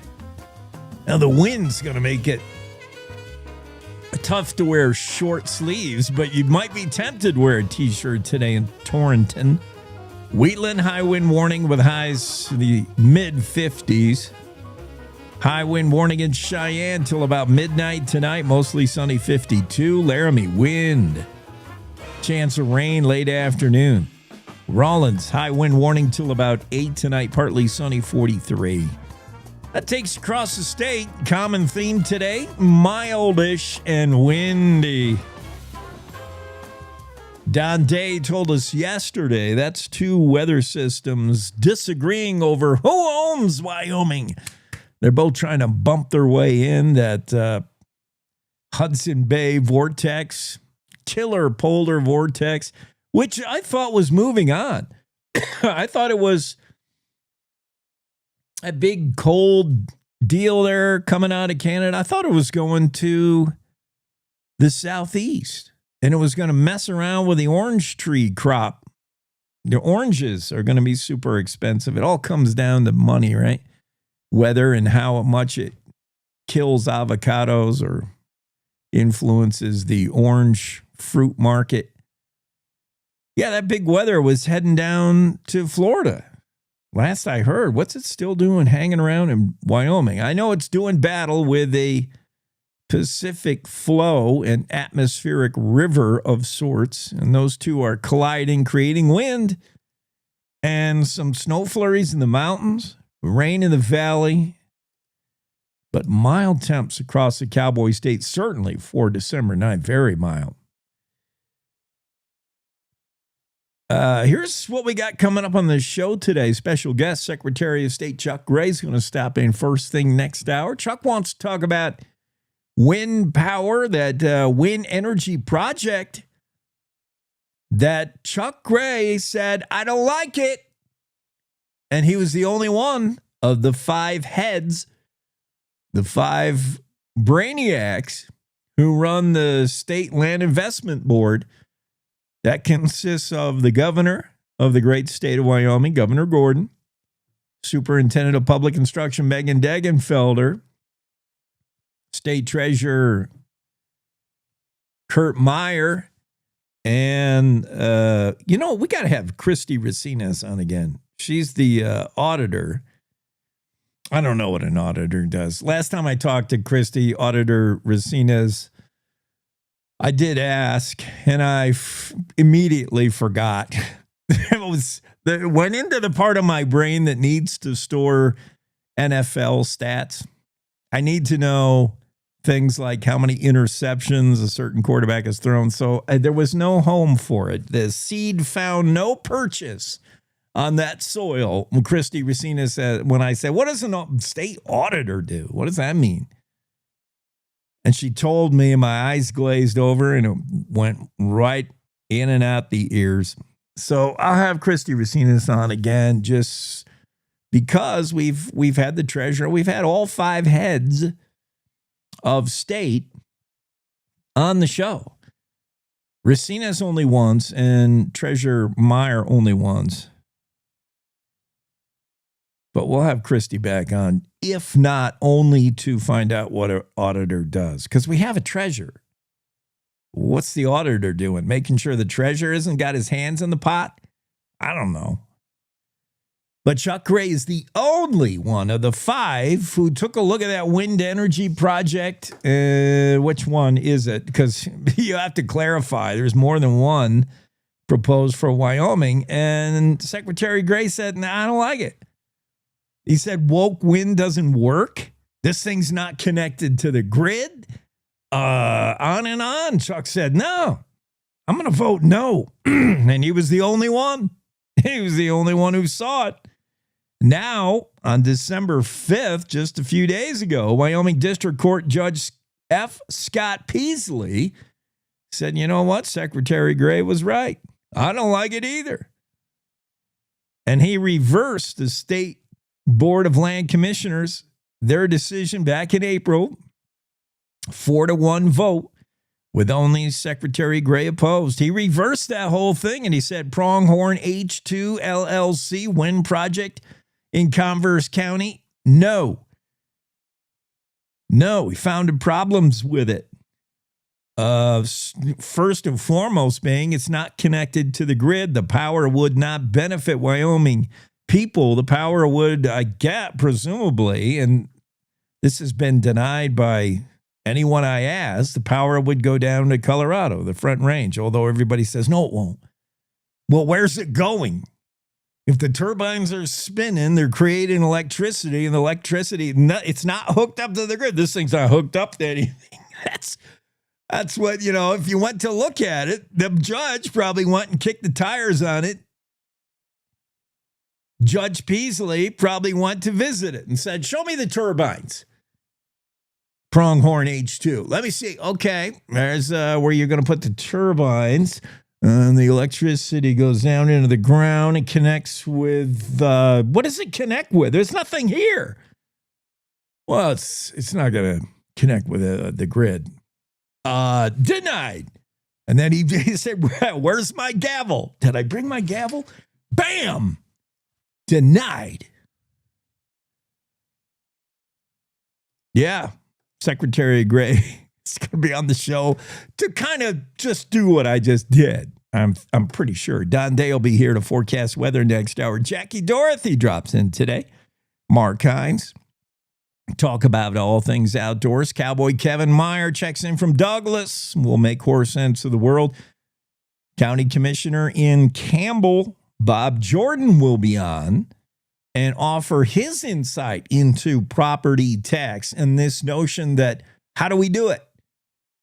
Speaker 1: Now, the wind's going to make it tough to wear short sleeves, but you might be tempted to wear a t-shirt today in Torrington. Wheatland, high wind warning with highs in the mid-50s. High wind warning in Cheyenne till about midnight tonight. Mostly sunny, 52. Laramie, wind. Chance of rain late afternoon. Rawlins, high wind warning till about 8 tonight. Partly sunny, 43. That takes you across the state. Common theme today, mildish and windy. Don Day told us yesterday that's two weather systems disagreeing over who owns Wyoming. They're both trying to bump their way in. That Hudson Bay vortex, killer polar vortex, which I thought was moving on. I thought it was a big cold deal there coming out of Canada. I thought it was going to the southeast, and it was going to mess around with the orange tree crop. The oranges are going to be super expensive. It all comes down to money, right? Weather and how much it kills avocados or influences the orange fruit market. Yeah, that big weather was heading down to Florida. Last I heard, what's it still doing hanging around in Wyoming? I know it's doing battle with a Pacific flow, an atmospheric river of sorts, and those two are colliding, creating wind and some snow flurries in the mountains, rain in the valley, but mild temps across the Cowboy State, certainly for December 9th, very mild. Here's what we got coming up on the show today. Special guest, Secretary of State Chuck Gray is going to stop in first thing next hour. Chuck wants to talk about wind power, that wind energy project that Chuck Gray said, I don't like it. And he was the only one of the 5 heads, the 5 brainiacs who run the State Land Investment Board. That consists of the governor of the great state of Wyoming, Governor Gordon, Superintendent of Public Instruction, Megan Degenfelder, State Treasurer, Kurt Meyer, and, we got to have Christy Racines on again. She's the auditor. I don't know what an auditor does. Last time I talked to Christy, Auditor Racines, I did ask, and I immediately forgot. It went into the part of my brain that needs to store NFL stats. I need to know things like how many interceptions a certain quarterback has thrown. So there was no home for it. The seed found no purchase on that soil. When Christy Racines said, when I said, what does a state auditor do? What does that mean? And she told me, and my eyes glazed over, and it went right in and out the ears. So I'll have Christy Racines on again, just because we've had the treasurer, we've had all 5 heads of state on the show. Racines only once, and Treasurer Meyer only once. But we'll have Christy back on, if not only to find out what an auditor does. Because we have a treasurer. What's the auditor doing? Making sure the treasurer hasn't got his hands in the pot? I don't know. But Chuck Gray is the only one of the 5 who took a look at that wind energy project. Which one is it? Because you have to clarify. There's more than one proposed for Wyoming. And Secretary Gray said, nah, I don't like it. He said, woke wind doesn't work. This thing's not connected to the grid. On and on. Chuck said, no, I'm going to vote no. And he was the only one. He was the only one who saw it. Now, on December 5th, just a few days ago, Wyoming District Court Judge F. Scott Peasley said, you know what? Secretary Gray was right. I don't like it either. And he reversed the state Board of Land Commissioners, their decision back in April, 4-1 vote, with only Secretary Gray opposed. He reversed that whole thing, and he said Pronghorn H2 LLC wind project in Converse County, no. He found problems with it. First and foremost being it's not connected to the grid. The power would not benefit Wyoming people. The power would, I get, presumably, and this has been denied by anyone I asked, the power would go down to Colorado, the Front Range, although everybody says, no, it won't. Well, where's it going? If the turbines are spinning, they're creating electricity, and the electricity, it's not hooked up to the grid. This thing's not hooked up to anything. That's what, if you went to look at it, the judge probably went and kicked the tires on it. Judge Peasley probably went to visit it and said, show me the turbines. Pronghorn H2. Let me see. Okay, there's where you're going to put the turbines. And the electricity goes down into the ground and connects with, what does it connect with? There's nothing here. Well, it's not going to connect with the grid. Denied. And then he said, where's my gavel? Did I bring my gavel? Bam! Denied. Yeah. Secretary Gray is going to be on the show to kind of just do what I just did. I'm pretty sure. Don Day will be here to forecast weather next hour. Jackie Dorothy drops in today. Mark Hines. Talk about all things outdoors. Cowboy Kevin Meyer checks in from Douglas. We'll make horse sense of the world. County Commissioner in Campbell, Bob Jordan, will be on and offer his insight into property tax and this notion that, how do we do it?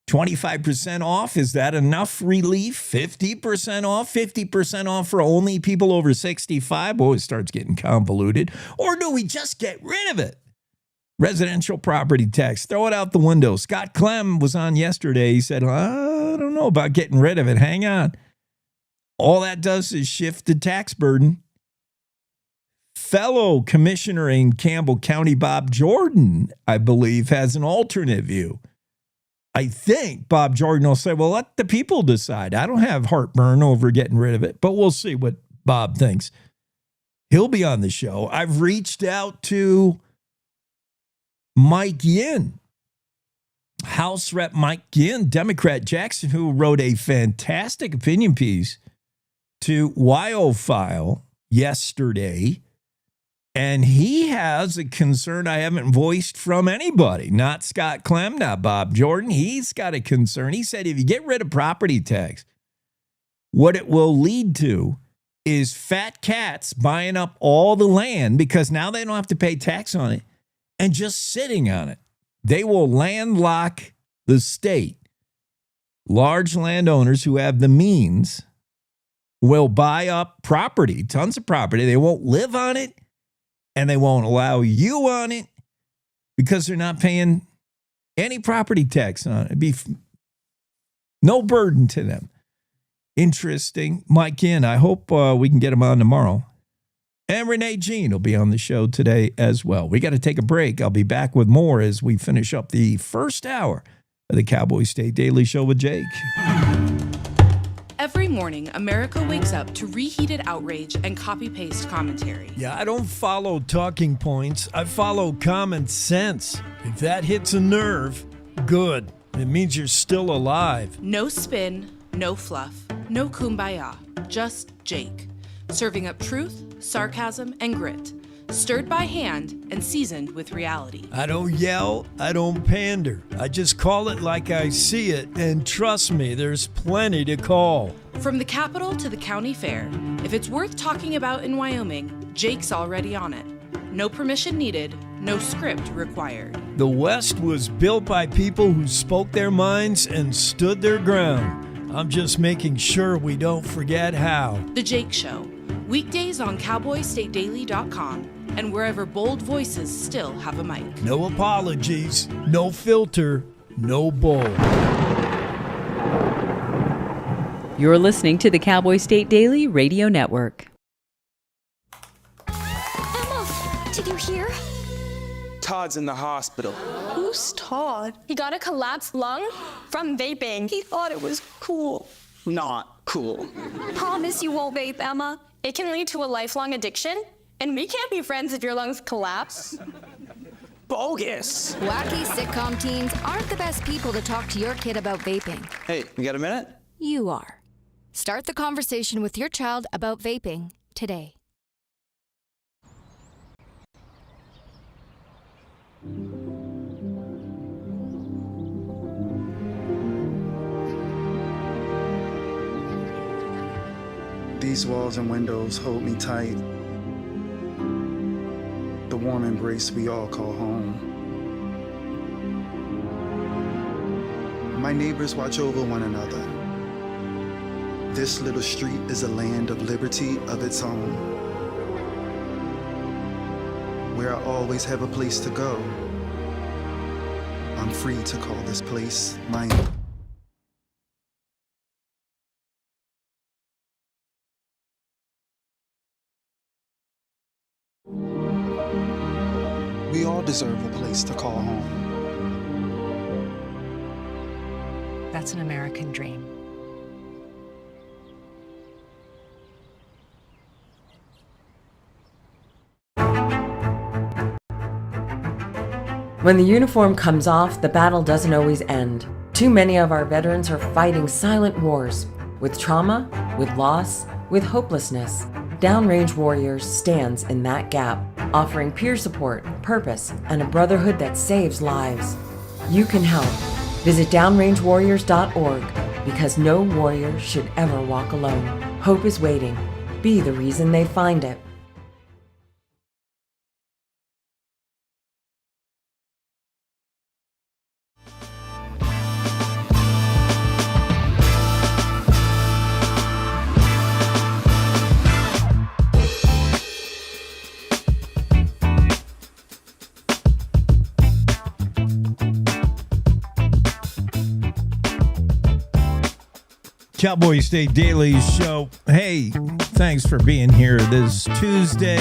Speaker 1: 25% off, is that enough relief? 50% off, 50% off for only people over 65? Boy, it starts getting convoluted. Or do we just get rid of it? Residential property tax, throw it out the window. Scott Clem was on yesterday. He said, I don't know about getting rid of it. Hang on. All that does is shift the tax burden. Fellow commissioner in Campbell County, Bob Jordan, I believe, has an alternate view. I think Bob Jordan will say, well, let the people decide. I don't have heartburn over getting rid of it, but we'll see what Bob thinks. He'll be on the show. I've reached out to Mike Yin, House Rep Mike Yin, Democrat Jackson, who wrote a fantastic opinion piece to WyoFile yesterday. And he has a concern I haven't voiced from anybody, not Scott Clem, not Bob Jordan. He's got a concern. He said if you get rid of property tax, what it will lead to is fat cats buying up all the land because now they don't have to pay tax on it and just sitting on it. They will landlock the state. Large landowners who have the means will buy up property, tons of property. They won't live on it. And they won't allow you on it because they're not paying any property tax on it. It'd be no burden to them. Interesting. Mike in. I hope we can get him on tomorrow. And Renee Jean will be on the show today as well. We got to take a break. I'll be back with more as we finish up the first hour of the Cowboy State Daily Show with Jake.
Speaker 3: Every morning, America wakes up to reheated outrage and copy-paste commentary.
Speaker 1: Yeah, I don't follow talking points. I follow common sense. If that hits a nerve, good. It means you're still alive.
Speaker 3: No spin, no fluff, no kumbaya, just Jake. Serving up truth, sarcasm, and grit. Stirred by hand and seasoned with reality.
Speaker 1: I don't yell, I don't pander. I just call it like I see it, and trust me, there's plenty to call.
Speaker 3: From the Capitol to the county fair, if it's worth talking about in Wyoming, Jake's already on it. No permission needed, no script required.
Speaker 1: The West was built by people who spoke their minds and stood their ground. I'm just making sure we don't forget how.
Speaker 3: The Jake Show. Weekdays on CowboyStateDaily.com and wherever bold voices still have a mic.
Speaker 1: No apologies, no filter, no bull.
Speaker 14: You're listening to the Cowboy State Daily Radio Network.
Speaker 2: here?
Speaker 20: Todd's in the hospital.
Speaker 2: Who's Todd? He got a collapsed lung from vaping. He thought it was cool.
Speaker 20: Not cool.
Speaker 2: Promise you won't vape, Emma. It can lead to a lifelong addiction, and we can't be friends if your lungs collapse.
Speaker 20: Bogus.
Speaker 4: Wacky sitcom teens aren't the best people to talk to your kid about vaping.
Speaker 20: Hey, you got a minute?
Speaker 4: You are. Start the conversation with your child about vaping today.
Speaker 6: These walls and windows hold me tight. The warm embrace we all call home. My neighbors watch over one another. This little street is a land of liberty of its own, where I always have a place to go. I'm free to call this place my own. We all deserve a place to call home.
Speaker 22: That's an American dream.
Speaker 5: When the uniform comes off, the battle doesn't always end. Too many of our veterans are fighting silent wars, with trauma, with loss, with hopelessness. Downrange Warriors stands in that gap, offering peer support, purpose, and a brotherhood that saves lives. You can help. Visit downrangewarriors.org, because no warrior should ever walk alone. Hope is waiting. Be the reason they find it.
Speaker 1: Cowboy State Daily Show. Hey, thanks for being here this Tuesday.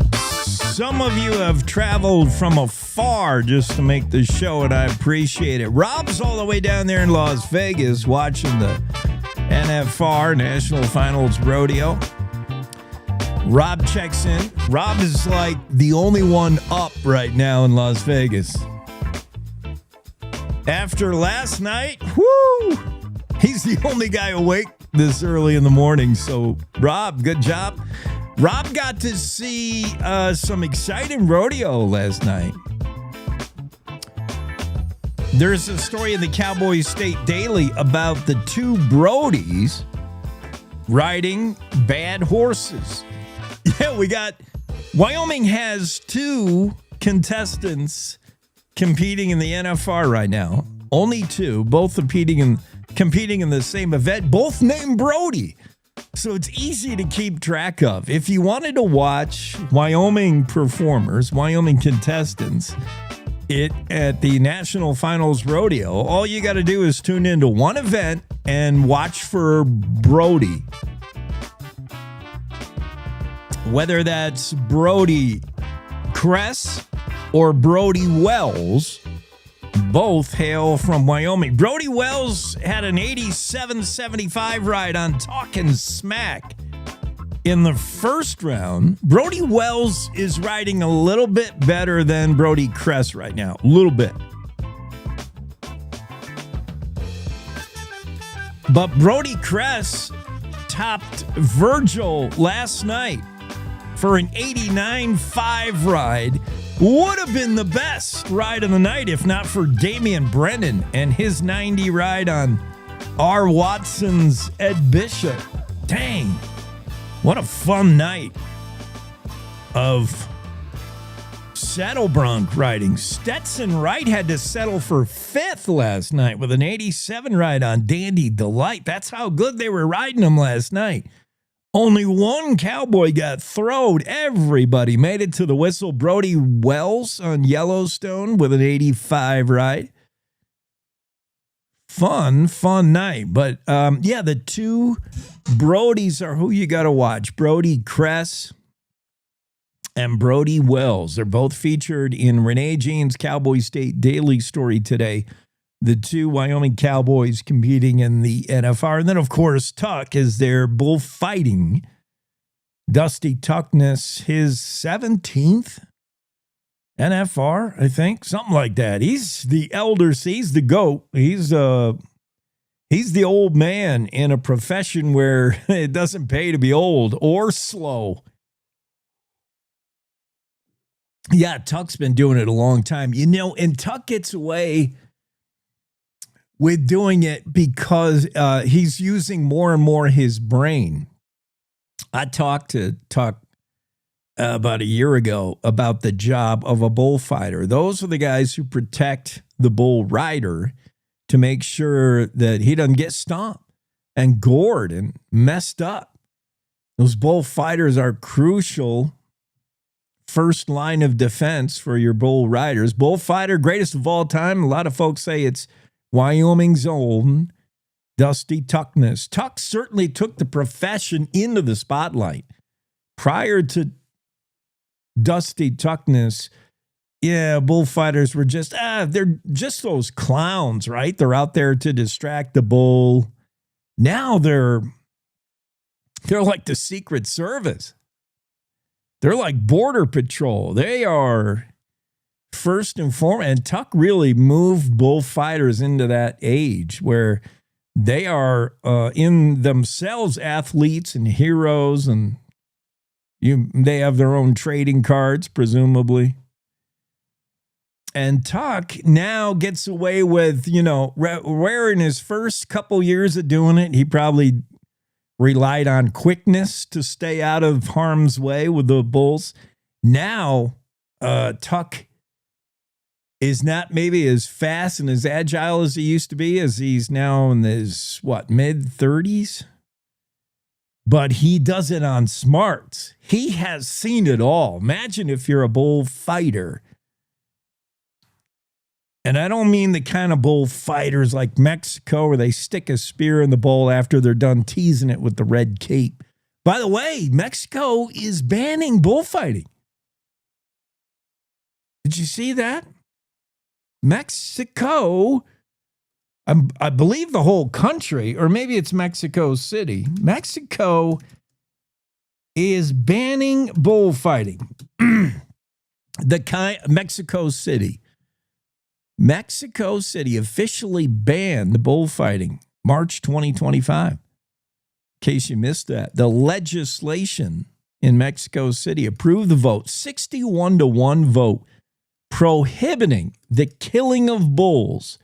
Speaker 1: Some of you have traveled from afar just to make the show, and I appreciate it. Rob's all the way down there in Las Vegas watching the NFR, National Finals Rodeo. Rob checks in. Rob is like the only one up right now in Las Vegas. After last night, whoo! He's the only guy awake this early in the morning. So, Rob, good job. Rob got to see some exciting rodeo last night. There's a story in the Cowboy State Daily about the two Brodies riding bad horses. Yeah, Wyoming has two contestants competing in the NFR right now. Only two, both competing in the same event, both named Brody. So it's easy to keep track of. If you wanted to watch Wyoming performers, Wyoming contestants, at the National Finals Rodeo, all you got to do is tune into one event and watch for Brody. Whether that's Brody Cress or Brody Wells, both hail from Wyoming. Brody Wells had an 87.75 ride on Talkin' Smack in the first round. Brody Wells is riding a little bit better than Brody Cress right now. A little bit. But Brody Cress topped Virgil last night for an 89.5 ride. Would have been the best ride of the night if not for Damian Brennan and his 90 ride on R. Watson's Ed Bishop. Dang, what a fun night of saddle bronc riding. Stetson Wright had to settle for fifth last night with an 87 ride on Dandy Delight. That's how good they were riding him last night. Only one cowboy got throwed. Everybody made it to the whistle. Brody Wells on Yellowstone with an 85 ride. Fun night. But, the two Brodies are who you got to watch. Brody Cress and Brody Wells. They're both featured in Renee Jean's Cowboy State Daily story today. The two Wyoming Cowboys competing in the NFR. And then, of course, Tuck is there bullfighting. Dusty Tuckness, his 17th NFR, I think, something like that. He's the elder, he's the GOAT. He's the old man in a profession where it doesn't pay to be old or slow. Yeah, Tuck's been doing it a long time. You know, and Tuck gets away with doing it because he's using more and more his brain. I talked to Tuck about a year ago about the job of a bullfighter. Those are the guys who protect the bull rider to make sure that he doesn't get stomped and gored and messed up. Those bullfighters are crucial first line of defense for your bull riders. Bullfighter, greatest of all time. A lot of folks say it's Wyoming's own Dusty Tuckness. Tuck certainly took the profession into the spotlight. Prior to Dusty Tuckness, yeah, bullfighters were just, they're just those clowns, right? They're out there to distract the bull. Now they're like the Secret Service. They're like Border Patrol. They are first and foremost, and Tuck really moved bullfighters into that age where they are in themselves athletes and heroes, and they have their own trading cards, presumably. And Tuck now gets away with, where in his first couple years of doing it, he probably relied on quickness to stay out of harm's way with the bulls. Now, Tuck is not maybe as fast and as agile as he used to be, as he's now in his, mid-30s? But he does it on smarts. He has seen it all. Imagine if you're a bullfighter. And I don't mean the kind of bullfighters like Mexico where they stick a spear in the bull after they're done teasing it with the red cape. By the way, Mexico is banning bullfighting. Did you see that? Mexico, I believe the whole country, or maybe it's Mexico City. Mexico is banning bullfighting. Mexico City officially banned bullfighting March 2025. In case you missed that, the legislation in Mexico City approved the vote, 61-1 vote, prohibiting the killing of bulls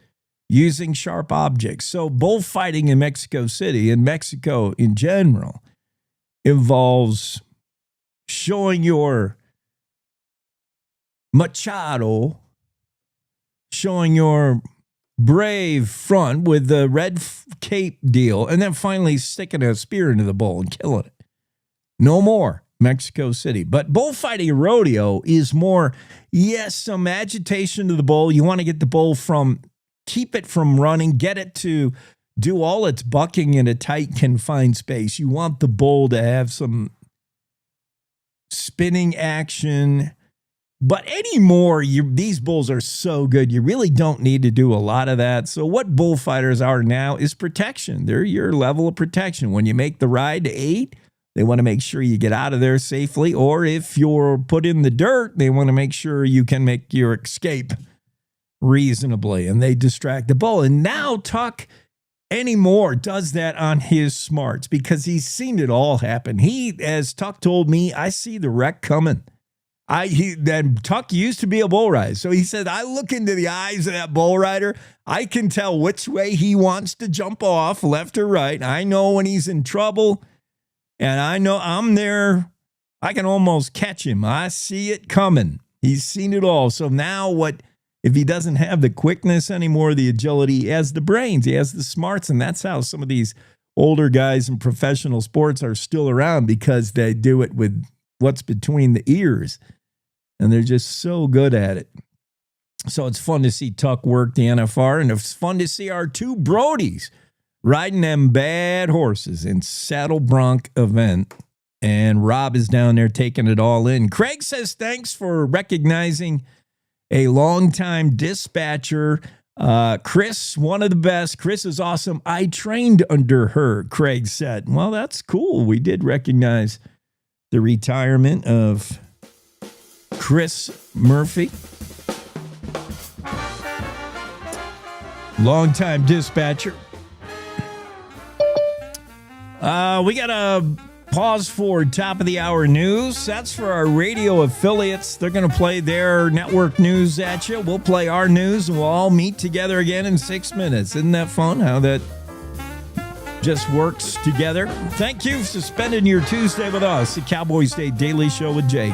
Speaker 1: using sharp objects. So bullfighting in Mexico City and Mexico in general involves showing your machado, showing your brave front with the red cape deal, and then finally sticking a spear into the bull and killing it. No more Mexico City. But bullfighting rodeo is more, yes, some agitation to the bull. You want to get the bull keep it from running, get it to do all its bucking in a tight, confined space. You want the bull to have some spinning action. But anymore, these bulls are so good, you really don't need to do a lot of that. So what bullfighters are now is protection. They're your level of protection. When you make the ride to 8, they want to make sure you get out of there safely. Or if you're put in the dirt, they want to make sure you can make your escape reasonably. And they distract the bull. And now Tuck anymore does that on his smarts because he's seen it all happen. As Tuck told me, I see the wreck coming. Tuck used to be a bull rider. So he said, I look into the eyes of that bull rider. I can tell which way he wants to jump off, left or right. I know when he's in trouble. And I know I'm there. I can almost catch him. I see it coming. He's seen it all. So now if he doesn't have the quickness anymore, the agility, he has the brains, he has the smarts. And that's how some of these older guys in professional sports are still around, because they do it with what's between the ears. And they're just so good at it. So it's fun to see Tuck work the NFR, and it's fun to see our two Brodies riding them bad horses in Saddle Bronc event And Rob is down there taking it all in. Craig says thanks for recognizing a longtime dispatcher. Chris, one of the best. Chris is awesome. I trained under her, Craig said. Well, that's cool. We did recognize the retirement of Chris Murphy. Longtime dispatcher. We got a pause for top of the hour news. That's for our radio affiliates. They're going to play their network news at you. We'll play our news, and we'll all meet together again in 6 minutes. Isn't that fun how that just works together? Thank you for spending your Tuesday with us. The Cowboy State Daily Show with Jake.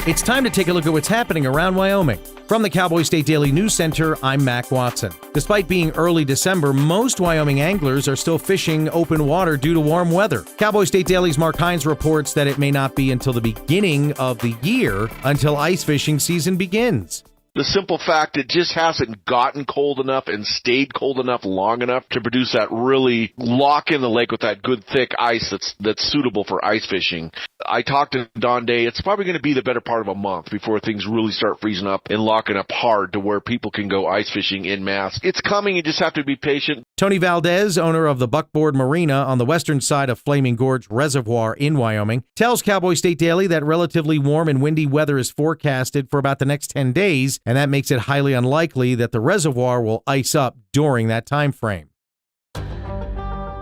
Speaker 7: It's time to take a look at what's happening around Wyoming. From the Cowboy State Daily News Center, I'm Mac Watson. Despite being early December, most Wyoming anglers are still fishing open water due to warm weather. Cowboy State Daily's Mark Hines reports that it may not be until the beginning of the year until ice fishing season begins.
Speaker 8: The simple fact it just hasn't gotten cold enough and stayed cold enough long enough to produce that really lock in the lake with that good thick ice that's suitable for ice fishing. I talked to Don Day. It's probably going to be the better part of a month before things really start freezing up and locking up hard to where people can go ice fishing en masse. It's coming. You just have to be patient.
Speaker 7: Tony Valdez, owner of the Buckboard Marina on the western side of Flaming Gorge Reservoir in Wyoming, tells Cowboy State Daily that relatively warm and windy weather is forecasted for about the next 10 days, and that makes it highly unlikely that the reservoir will ice up during that time frame.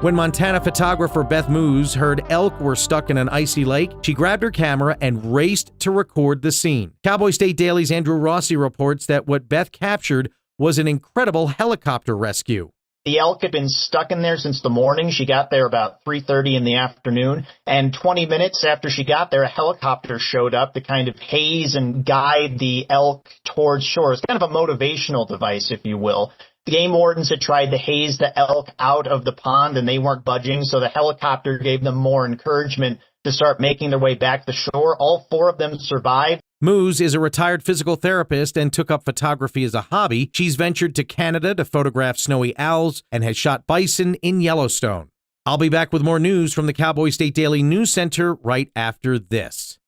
Speaker 7: When Montana photographer Beth Moose heard elk were stuck in an icy lake, she grabbed her camera and raced to record the scene. Cowboy State Daily's Andrew Rossi reports that what Beth captured was an incredible helicopter rescue.
Speaker 9: The elk had been stuck in there since the morning. She got there about 3:30 in the afternoon, and 20 minutes after she got there, a helicopter showed up to kind of haze and guide the elk towards shore. It's kind of a motivational device, if you will. The game wardens had tried to haze the elk out of the pond, and they weren't budging, so the helicopter gave them more encouragement to start making their way back to shore. All 4 of them survived.
Speaker 7: Moose is a retired physical therapist and took up photography as a hobby. She's ventured to Canada to photograph snowy owls and has shot bison in Yellowstone. I'll be back with more news from the Cowboy State Daily News Center right after this.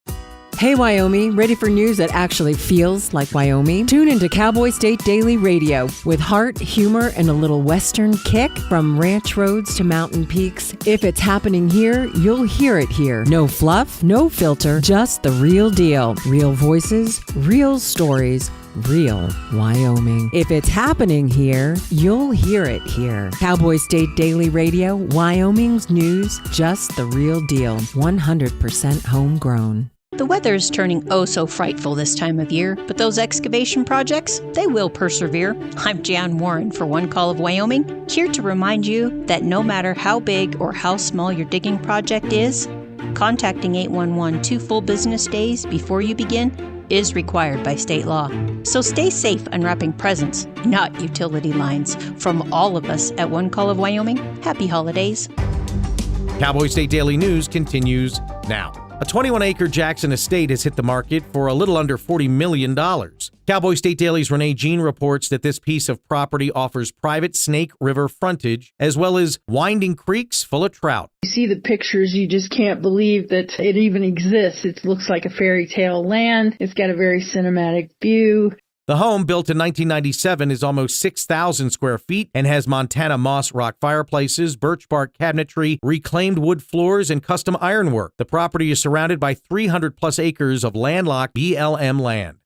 Speaker 5: Hey, Wyoming, ready for news that actually feels like Wyoming? Tune into Cowboy State Daily Radio with heart, humor, and a little Western kick from ranch roads to mountain peaks. If it's happening here, you'll hear it here. No fluff, no filter, just the real deal. Real voices, real stories, real Wyoming. If it's happening here, you'll hear it here. Cowboy State Daily Radio, Wyoming's news, just the real deal. 100% homegrown.
Speaker 11: The weather's turning oh so frightful this time of year, but those excavation projects, they will persevere. I'm Jan Warren for One Call of Wyoming, here to remind you that no matter how big or how small your digging project is, contacting 811 2 full business days before you begin is required by state law. So stay safe unwrapping presents, not utility lines. From all of us at One Call of Wyoming, happy holidays.
Speaker 7: Cowboy State Daily News continues now. A 21-acre Jackson estate has hit the market for a little under $40 million. Cowboy State Daily's Renee Jean reports that this piece of property offers private Snake River frontage, as well as winding creeks full of trout.
Speaker 25: You see the pictures, you just can't believe that it even exists. It looks like a fairy tale land. It's got a very cinematic view.
Speaker 7: The home, built in 1997, is almost 6,000 square feet and has Montana moss rock fireplaces, birch bark cabinetry, reclaimed wood floors, and custom ironwork. The property is surrounded by 300-plus acres of landlocked BLM land.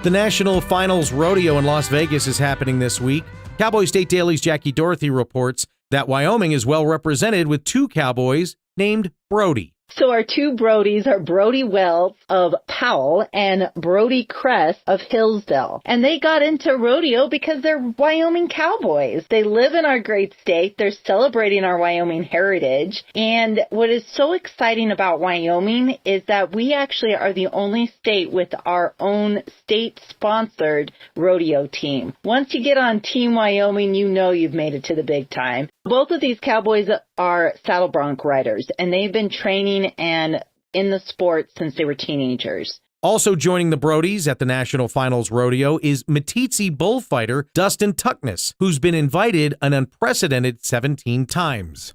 Speaker 7: The National Finals Rodeo in Las Vegas is happening this week. Cowboy State Daily's Jackie Dorothy reports that Wyoming is well represented with 2 cowboys named Brody.
Speaker 26: So our 2 Brodies are Brody Wells of Powell and Brody Kress of Hillsdale. And they got into rodeo because they're Wyoming cowboys. They live in our great state. They're celebrating our Wyoming heritage. And what is so exciting about Wyoming is that we actually are the only state with our own state-sponsored rodeo team. Once you get on Team Wyoming, you know you've made it to the big time. Both of these cowboys are saddle bronc riders, and they've been training and in the sport since they were teenagers.
Speaker 7: Also joining the Brodies at the National Finals Rodeo is Meeteetse bullfighter Dustin Tuckness, who's been invited an unprecedented 17 times.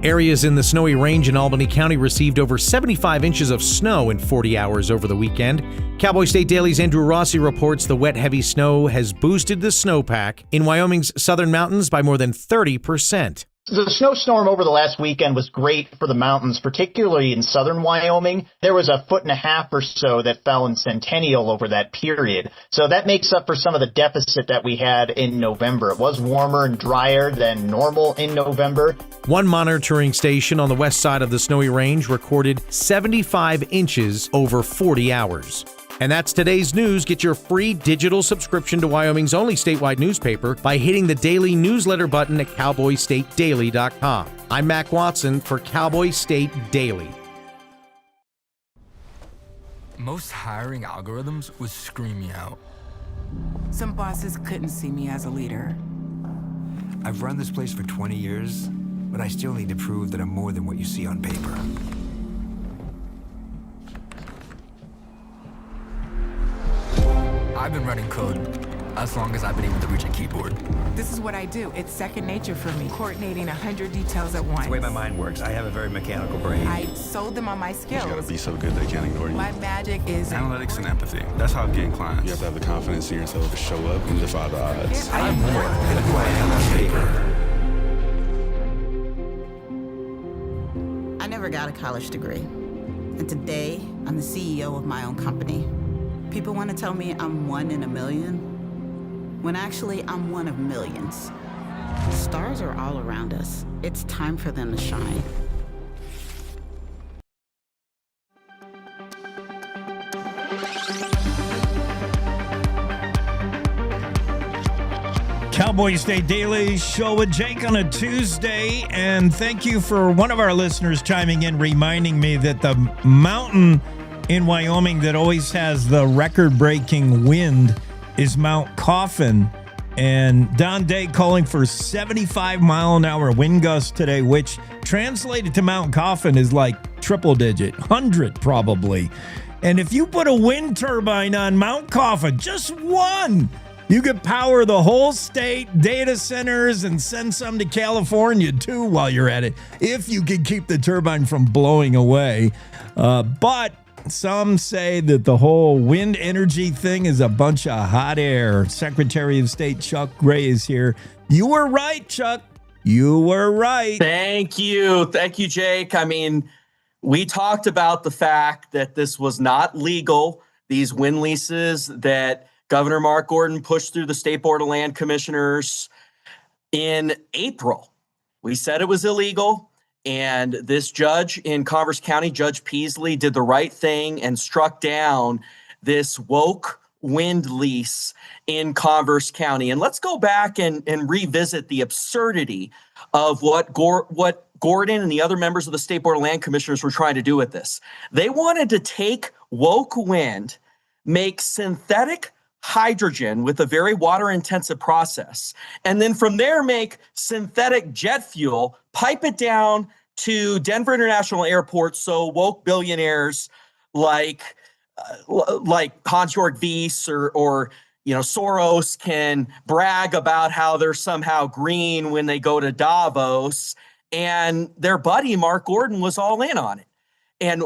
Speaker 7: Areas in the Snowy Range in Albany County received over 75 inches of snow in 40 hours over the weekend. Cowboy State Daily's Andrew Rossi reports the wet, heavy snow has boosted the snowpack in Wyoming's southern mountains by more than 30%.
Speaker 9: The snowstorm over the last weekend was great for the mountains, particularly in southern Wyoming. There was 1.5 feet or so that fell in Centennial over that period. So that makes up for some of the deficit that we had in November. It was warmer and drier than normal in November.
Speaker 7: One monitoring station on the west side of the Snowy Range recorded 75 inches over 40 hours. And that's today's news. Get your free digital subscription to Wyoming's only statewide newspaper by hitting the daily newsletter button at cowboystatedaily.com. I'm Mac Watson for Cowboy State Daily.
Speaker 10: Most hiring algorithms would scream me out.
Speaker 12: Some bosses couldn't see me as a leader.
Speaker 13: I've run this place for 20 years, but I still need to prove that I'm more than what you see on paper.
Speaker 10: I've been running code as long as I've been able to reach a keyboard.
Speaker 12: This is what I do. It's second nature for me, coordinating 100 details at once.
Speaker 13: It's the way my mind works. I have a very mechanical brain.
Speaker 12: I sold them on my skills.
Speaker 15: You gotta be so good they can't ignore you.
Speaker 12: My magic is
Speaker 15: analytics and empathy. That's how I'm getting clients. You have to have the confidence in yourself to show up and defy the odds.
Speaker 13: I am more than who I am on paper.
Speaker 17: I never got a college degree. And today, I'm the CEO of my own company. People want to tell me I'm one in a million, when actually I'm one of millions. Stars are all around us. It's time for them to shine.
Speaker 1: Cowboy State Daily Show with Jake on a Tuesday, and thank you for one of our listeners chiming in, reminding me that the mountain in Wyoming that always has the record-breaking wind is Mount Coffin. And Don Day calling for 75-mile-an-hour wind gusts today, which translated to Mount Coffin is like triple-digit, 100 probably. And if you put a wind turbine on Mount Coffin, just one, you could power the whole state, data centers, and send some to California, too, while you're at it, if you could keep the turbine from blowing away. But some say that the whole wind energy thing is a bunch of hot air. Secretary of State Chuck Gray is here. You were right, Chuck. You were right.
Speaker 19: Thank you. Thank you, Jake. I mean, we talked about the fact that this was not legal, these wind leases that Governor Mark Gordon pushed through the State Board of Land Commissioners in April. We said it was illegal. And this judge in Converse County, Judge Peasley, did the right thing and struck down this woke wind lease in Converse County. And let's go back and revisit the absurdity of what Gordon and the other members of the State Board of Land Commissioners were trying to do with this. They wanted to take woke wind, make synthetic hydrogen with a very water-intensive process, and then from there make synthetic jet fuel, pipe it down to Denver International Airport so woke billionaires like Hans-Jörg Wyss or Soros can brag about how they're somehow green when they go to Davos, and their buddy Mark Gordon was all in on it. And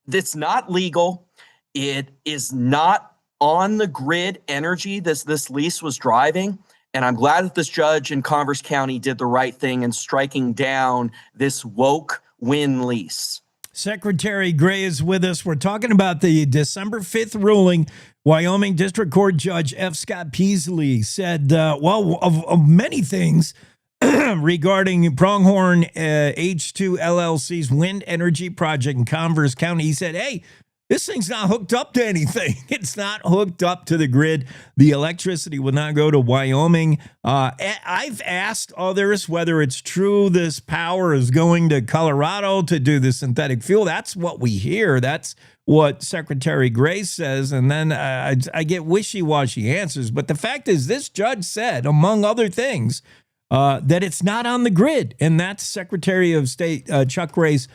Speaker 19: it's not legal. It is not on the grid energy this lease was driving. And I'm glad that this judge in Converse County did the right thing in striking down this woke wind lease.
Speaker 1: Secretary Gray is with us. We're talking about the December 5th ruling. Wyoming District Court Judge F. Scott Peasley said, of many things regarding Pronghorn H2 LLC's wind energy project in Converse County. He said, hey, this thing's not hooked up to anything. It's not hooked up to the grid. The electricity will not go to Wyoming. I've asked others whether it's true this power is going to Colorado to do the synthetic fuel. That's what we hear. That's what Secretary Gray says. And then I get wishy-washy answers. But the fact is, this judge said, among other things, that it's not on the grid. And that's Secretary of State Chuck Gray's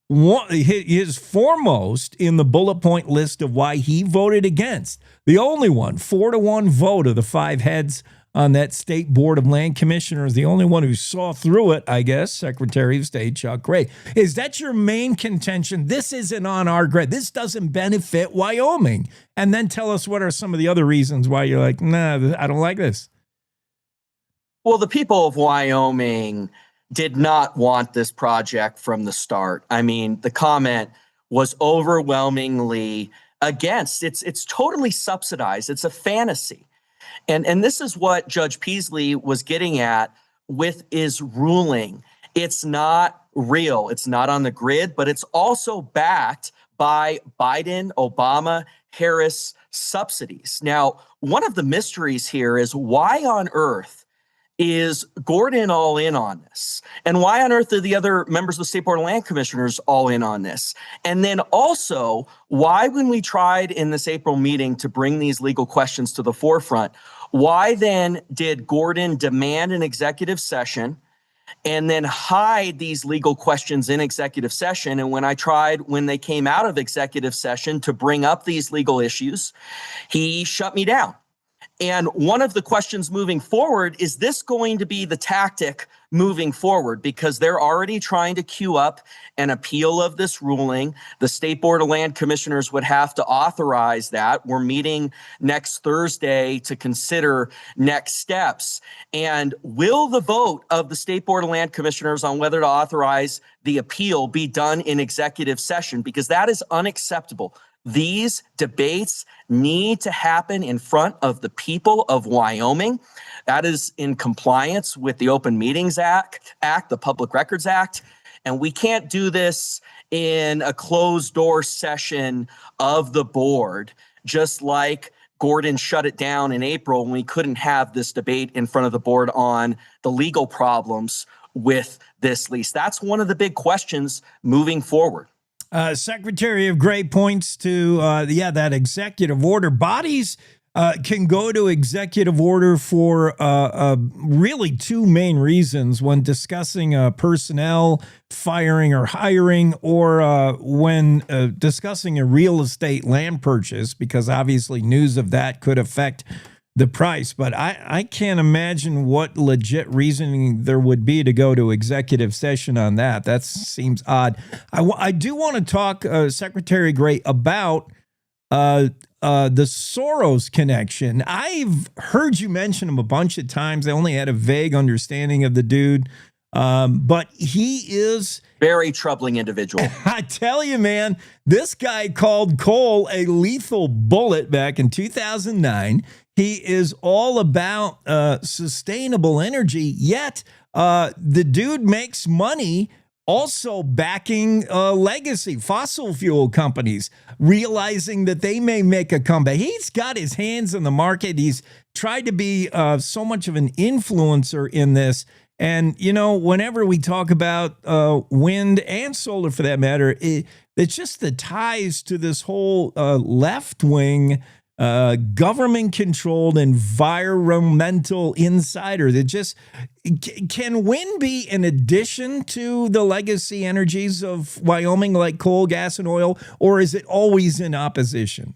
Speaker 1: his foremost in the bullet point list of why he voted against. The only one, 4-1 vote of the 5 heads on that state board of land commissioners, the only one who saw through it, I guess, Secretary of State Chuck Gray. Is that your main contention? This isn't on our grid. This doesn't benefit Wyoming. And then tell us what are some of the other reasons why you're like, nah, I don't like this.
Speaker 19: Well, the people of Wyoming did not want this project from the start. I mean, the comment was overwhelmingly against. It's totally subsidized. It's a fantasy. And this is what Judge Peasley was getting at with his ruling. It's not real. It's not on the grid, but it's also backed by Biden, Obama, Harris subsidies. Now, one of the mysteries here is why on earth is Gordon all in on this? And why on earth are the other members of the State Board of Land Commissioners all in on this? And then also, why when we tried in this April meeting to bring these legal questions to the forefront, why then did Gordon demand an executive session and then hide these legal questions in executive session? And when they came out of executive session to bring up these legal issues, he shut me down. And one of the questions moving forward, is this going to be the tactic moving forward? Because they're already trying to queue up an appeal of this ruling. The State Board of Land Commissioners would have to authorize that. We're meeting next Thursday to consider next steps. And will the vote of the State Board of Land Commissioners on whether to authorize the appeal be done in executive session? Because that is unacceptable. These debates need to happen in front of the people of Wyoming. That is in compliance with the Open Meetings Act, the Public Records Act. And we can't do this in a closed door session of the board, just like Gordon shut it down in April when we couldn't have this debate in front of the board on the legal problems with this lease. That's one of the big questions moving forward.
Speaker 1: Secretary of Gray points to, that executive order. Bodies can go to executive order for really 2 main reasons: when discussing personnel, firing or hiring, or when discussing a real estate land purchase, because obviously news of that could affect the price. But I can't imagine what legit reasoning there would be to go to executive session on that. That seems odd. I do want to talk, Secretary Gray, about the Soros connection. I've heard you mention him a bunch of times. I only had a vague understanding of the dude. But he is
Speaker 19: very troubling individual.
Speaker 1: I tell you, man, this guy called coal a lethal bullet back in 2009. He is all about sustainable energy, yet the dude makes money also backing legacy fossil fuel companies, realizing that they may make a comeback. He's got his hands in the market. He's tried to be so much of an influencer in this. And, you know, whenever we talk about wind and solar, for that matter, it's just the ties to this whole left-wing government-controlled environmental insider that just can wind be an addition to the legacy energies of Wyoming, like coal, gas, and oil, or is it always in opposition?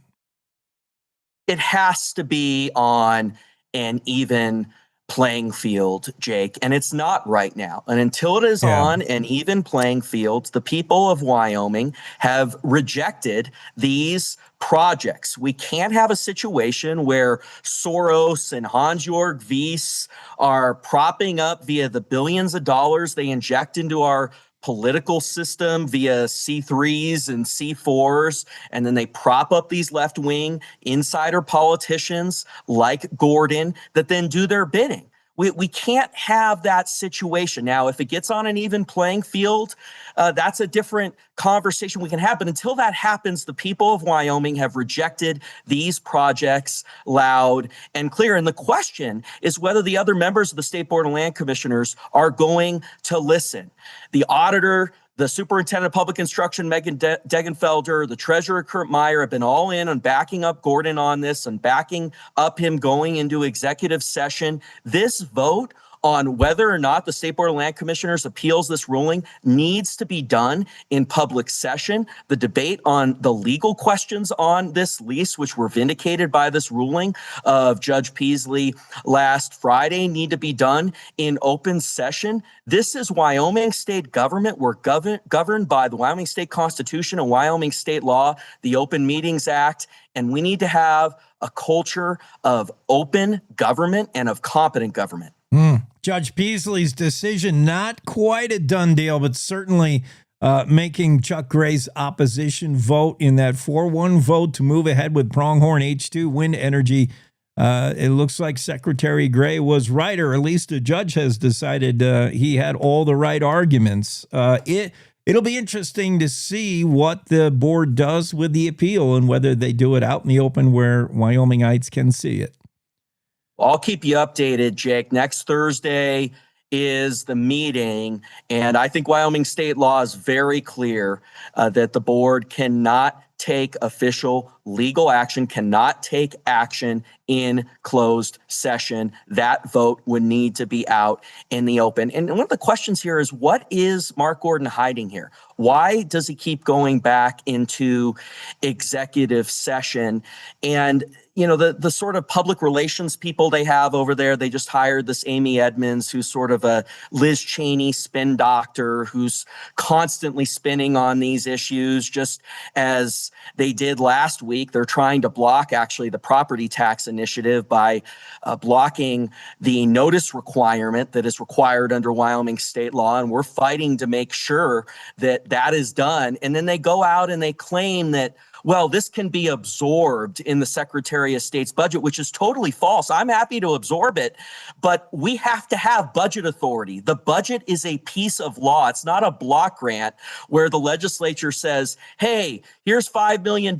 Speaker 19: It has to be on an even playing field, Jake, and it's not right now. And until it is on an even playing field, the people of Wyoming have rejected these projects. We can't have a situation where Soros and Hans-Jörg Wyss are propping up via the billions of dollars they inject into our political system via C3s and C4s, and then they prop up these left-wing insider politicians like Gordon that then do their bidding. We can't have that situation. Now, if it gets on an even playing field, that's a different conversation we can have. But until that happens, the people of Wyoming have rejected these projects loud and clear. And the question is whether the other members of the State Board of Land Commissioners are going to listen. The auditor, the superintendent of public instruction, Megan Degenfelder, the treasurer, Kurt Meyer, have been all in on backing up Gordon on this and backing up him going into executive session. This vote on whether or not the State Board of Land Commissioners appeals this ruling needs to be done in public session. The debate on the legal questions on this lease, which were vindicated by this ruling of Judge Peasley last Friday, need to be done in open session. This is Wyoming state government. We're governed by the Wyoming State Constitution and Wyoming state law, the Open Meetings Act, and we need to have a culture of open government and of competent government.
Speaker 1: Judge Peasley's decision, not quite a done deal, but certainly making Chuck Gray's opposition vote in that 4-1 vote to move ahead with Pronghorn H2 wind energy. It looks like Secretary Gray was right, or at least the judge has decided he had all the right arguments. It'll be interesting to see what the board does with the appeal and whether they do it out in the open where Wyomingites can see it.
Speaker 19: I'll keep you updated, Jake. Next Thursday is the meeting, and I think Wyoming state law is very clear that the board cannot take official legal action, cannot take action in closed session. That vote would need to be out in the open. And one of the questions here is, what is Mark Gordon hiding here? Why does he keep going back into executive session? And you know, the sort of public relations people they have over there, they just hired this Amy Edmonds, who's sort of a Liz Cheney spin doctor, who's constantly spinning on these issues, just as they did last week. They're trying to block, actually, the property tax initiative by blocking the notice requirement that is required under Wyoming state law. And we're fighting to make sure that that is done. And then they go out and they claim that, well, this can be absorbed in the Secretary of State's budget, which is totally false. I'm happy to absorb it, but we have to have budget authority. The budget is a piece of law. It's not a block grant where the legislature says, hey, here's $5 million,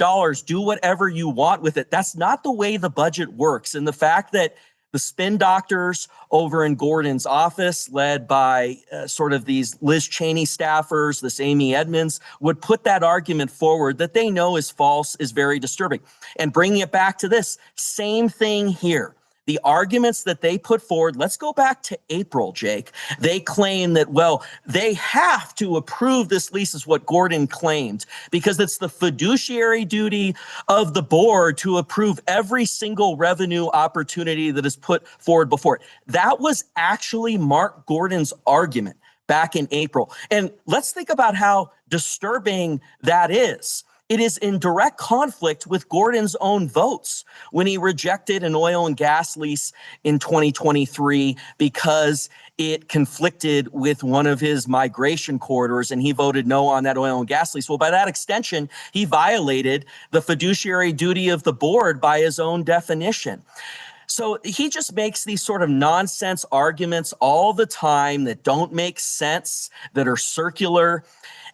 Speaker 19: do whatever you want with it. That's not the way the budget works. And the fact that the spin doctors over in Gordon's office, led by sort of these Liz Cheney staffers, this Amy Edmonds, would put that argument forward that they know is false is very disturbing. And bringing it back to this, same thing here. The arguments that they put forward, let's go back to April, Jake. They claim that, well, they have to approve this lease is what Gordon claimed, because it's the fiduciary duty of the board to approve every single revenue opportunity that is put forward before it. That was actually Mark Gordon's argument back in April. And let's think about how disturbing that is. It is in direct conflict with Gordon's own votes when he rejected an oil and gas lease in 2023 because it conflicted with one of his migration corridors, and he voted no on that oil and gas lease. Well, by that extension, he violated the fiduciary duty of the board by his own definition. So he just makes these sort of nonsense arguments all the time that don't make sense, that are circular.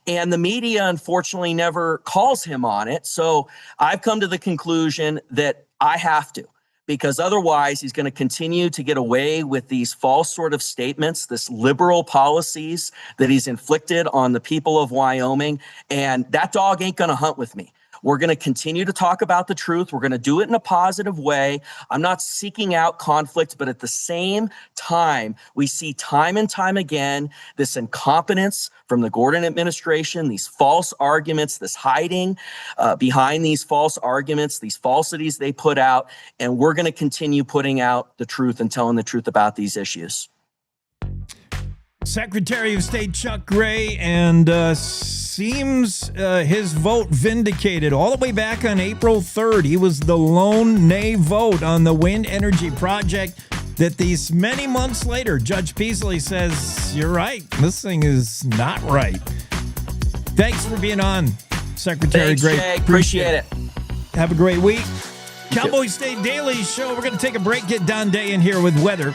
Speaker 19: And the media, unfortunately, never calls him on it. So I've come to the conclusion that I have to, because otherwise he's going to continue to get away with these false sort of statements, this liberal policies that he's inflicted on the people of Wyoming. And that dog ain't going to hunt with me. We're going to continue to talk about the truth. We're going to do it in a positive way. I'm not seeking out conflict, but at the same time, we see time and time again this incompetence from the Gordon administration, these false arguments, this hiding behind these false arguments, these falsities they put out, and we're going to continue putting out the truth and telling the truth about these issues.
Speaker 1: Secretary of State Chuck Gray, and seems his vote vindicated all the way back on April 3rd. He was the lone nay vote on the wind energy project that these many months later, Judge Peasley says, you're right, this thing is not right. Thanks for being on, Secretary Gray.
Speaker 19: Jake. Appreciate it.
Speaker 1: Have a great week. Cowboy State Daily Show. We're going to take a break, get Don Day in here with weather.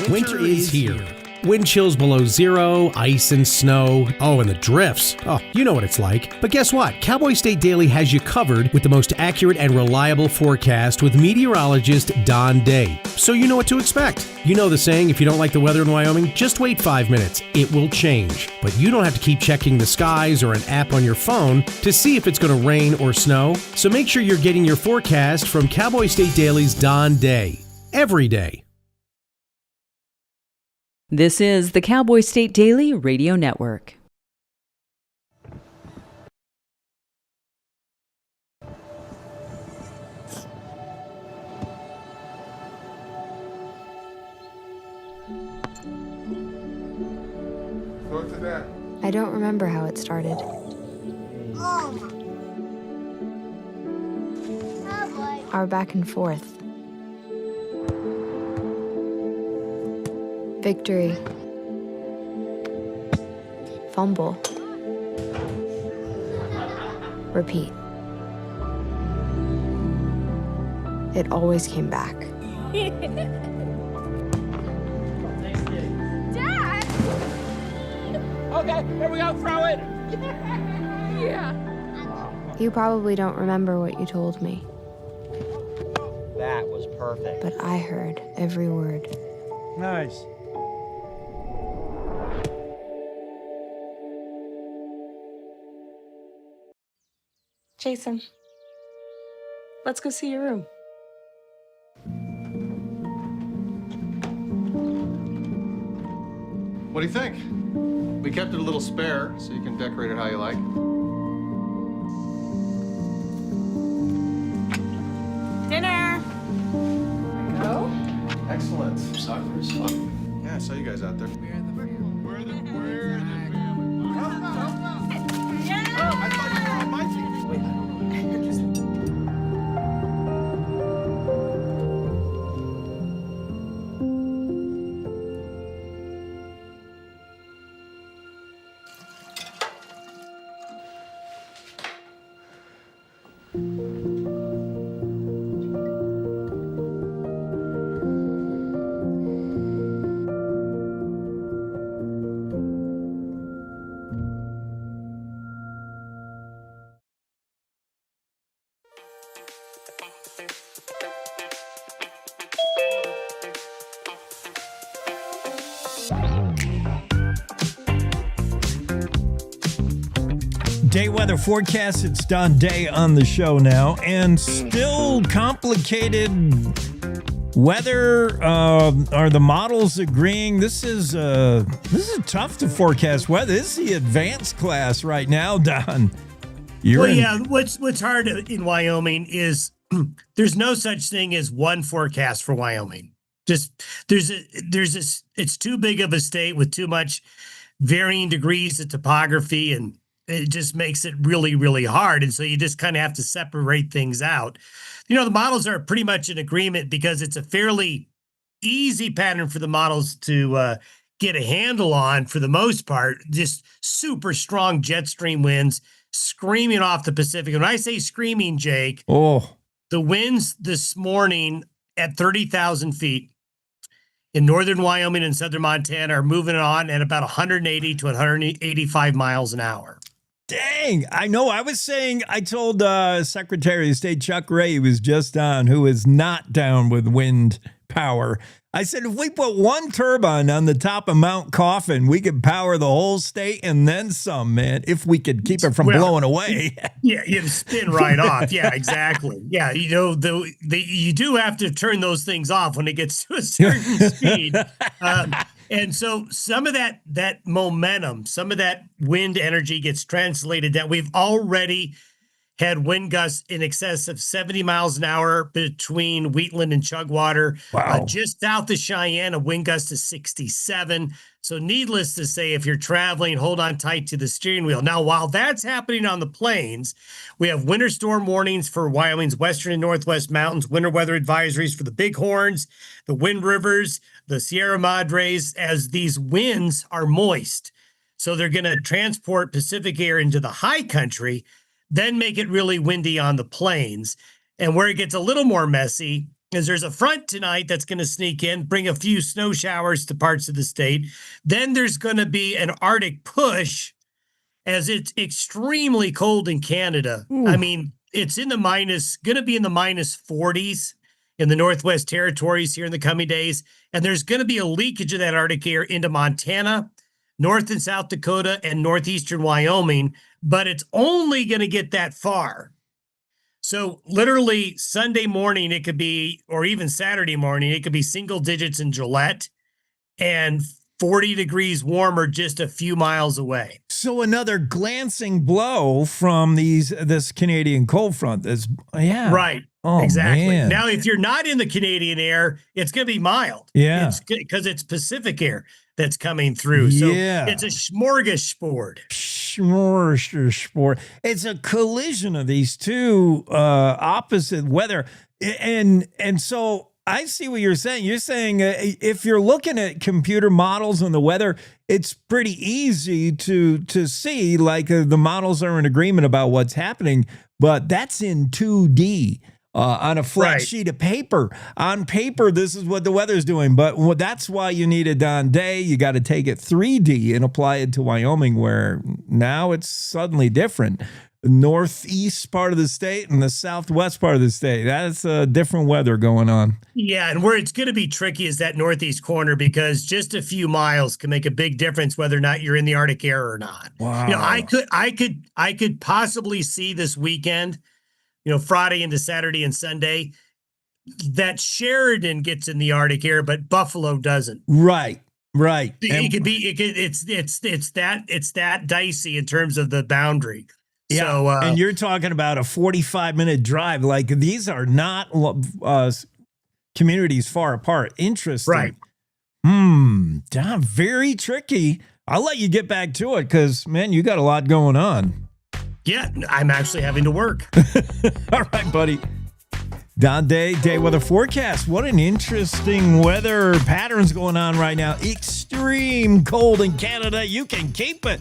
Speaker 7: Winter is here. Wind chills below zero, ice and snow. Oh, and the drifts. Oh, you know what it's like. But guess what? Cowboy State Daily has you covered with the most accurate and reliable forecast with meteorologist Don Day. So you know what to expect. You know the saying, if you don't like the weather in Wyoming, just wait 5 minutes. It will change. But you don't have to keep checking the skies or an app on your phone to see if it's going to rain or snow. So make sure you're getting your forecast from Cowboy State Daily's Don Day. Every day.
Speaker 14: This is the Cowboy State Daily Radio Network.
Speaker 3: I don't remember how it started. Our back and forth. Victory. Fumble. Repeat. It always came back.
Speaker 16: Dad! Okay, here we go, throw it! Yeah.
Speaker 3: You probably don't remember what you told me,
Speaker 18: That was perfect.
Speaker 3: but I heard every word.
Speaker 18: Nice.
Speaker 2: Jason, let's go see your room.
Speaker 21: What do you think? We kept it a little spare, so you can decorate it how you like.
Speaker 2: Dinner!
Speaker 21: Go. Excellent. Soccer is fun. Yeah, I saw you guys out there. We're the I thought you were on my team.
Speaker 1: Day weather forecast. It's Don Day on the show now, and still complicated weather. Are the models agreeing? This is tough to forecast weather. This is the advanced class right now, Don.
Speaker 23: What's hard in Wyoming is there's no such thing as one forecast for Wyoming. Just it's too big of a state with too much varying degrees of topography, and it just makes it really, really hard. And so you just kind of have to separate things out. The models are pretty much in agreement because it's a fairly easy pattern for the models to get a handle on for the most part. Just super strong jet stream winds screaming off the Pacific. And when I say screaming, Jake, the winds this morning at 30,000 feet in northern Wyoming and southern Montana are moving on at about 180 to 185 miles an hour.
Speaker 1: Dang, I know. I told Secretary of State Chuck Ray, who was just on, who is not down with wind power. I said, if we put one turbine on the top of Mount Coffin, we could power the whole state and then some, man, if we could keep it from blowing away.
Speaker 23: Yeah, you'd spin right off. Yeah, exactly. Yeah, you do have to turn those things off when it gets to a certain speed. And so some of that momentum, some of that wind energy gets translated that we've already had wind gusts in excess of 70 miles an hour between Wheatland and Chugwater.
Speaker 1: Wow.
Speaker 23: Just south of Cheyenne, a wind gust is 67. So needless to say, if you're traveling, hold on tight to the steering wheel. Now, while that's happening on the plains, we have winter storm warnings for Wyoming's western and northwest mountains, winter weather advisories for the Bighorns, the Wind Rivers, the Sierra Madres, as these winds are moist. So they're going to transport Pacific air into the high country, then make it really windy on the plains. And where it gets a little more messy is there's a front tonight that's going to sneak in, bring a few snow showers to parts of the state. Then there's going to be an Arctic push as it's extremely cold in Canada.
Speaker 1: Ooh.
Speaker 23: I mean, it's going to be in the minus 40s in the Northwest Territories here in the coming days. And there's going to be a leakage of that Arctic air into Montana, North and South Dakota, and northeastern Wyoming, but it's only going to get that far. So literally Sunday morning, it could be, or even Saturday morning, it could be single digits in Gillette and 40 degrees warmer just a few miles away.
Speaker 1: So another glancing blow from this Canadian cold front.
Speaker 23: Right.
Speaker 1: Oh,
Speaker 23: exactly.
Speaker 1: man.
Speaker 23: Now, if you're not in the Canadian air, it's going to be mild.
Speaker 1: Yeah.
Speaker 23: Because it's Pacific air that's coming through. So it's a smorgasbord.
Speaker 1: Smorgasbord. It's a collision of these two opposite weather. And so I see what you're saying. You're saying if you're looking at computer models on the weather, it's pretty easy to see like the models are in agreement about what's happening, but that's in 2D. On a flat sheet of paper. On paper, this is what the weather's doing. But that's why you need a Don Day. You got to take it 3D and apply it to Wyoming, where now it's suddenly different. The northeast part of the state and the southwest part of the state. That's a different weather going on.
Speaker 23: Yeah, and where it's going to be tricky is that northeast corner, because just a few miles can make a big difference whether or not you're in the Arctic air or not.
Speaker 1: Wow.
Speaker 23: You know, I could possibly see this weekend, Friday into Saturday and Sunday, that Sheridan gets in the Arctic air, but Buffalo doesn't.
Speaker 1: Right.
Speaker 23: It's that dicey in terms of the boundary.
Speaker 1: Yeah, so, and you're talking about a 45-minute drive. Like, these are not communities far apart. Interesting. Right. Very tricky. I'll let you get back to it because, man, you got a lot going on.
Speaker 23: Yeah, I'm actually having to work.
Speaker 1: All right, buddy. Don Day weather forecast. What an interesting weather patterns going on right now. Extreme cold in Canada. You can keep it.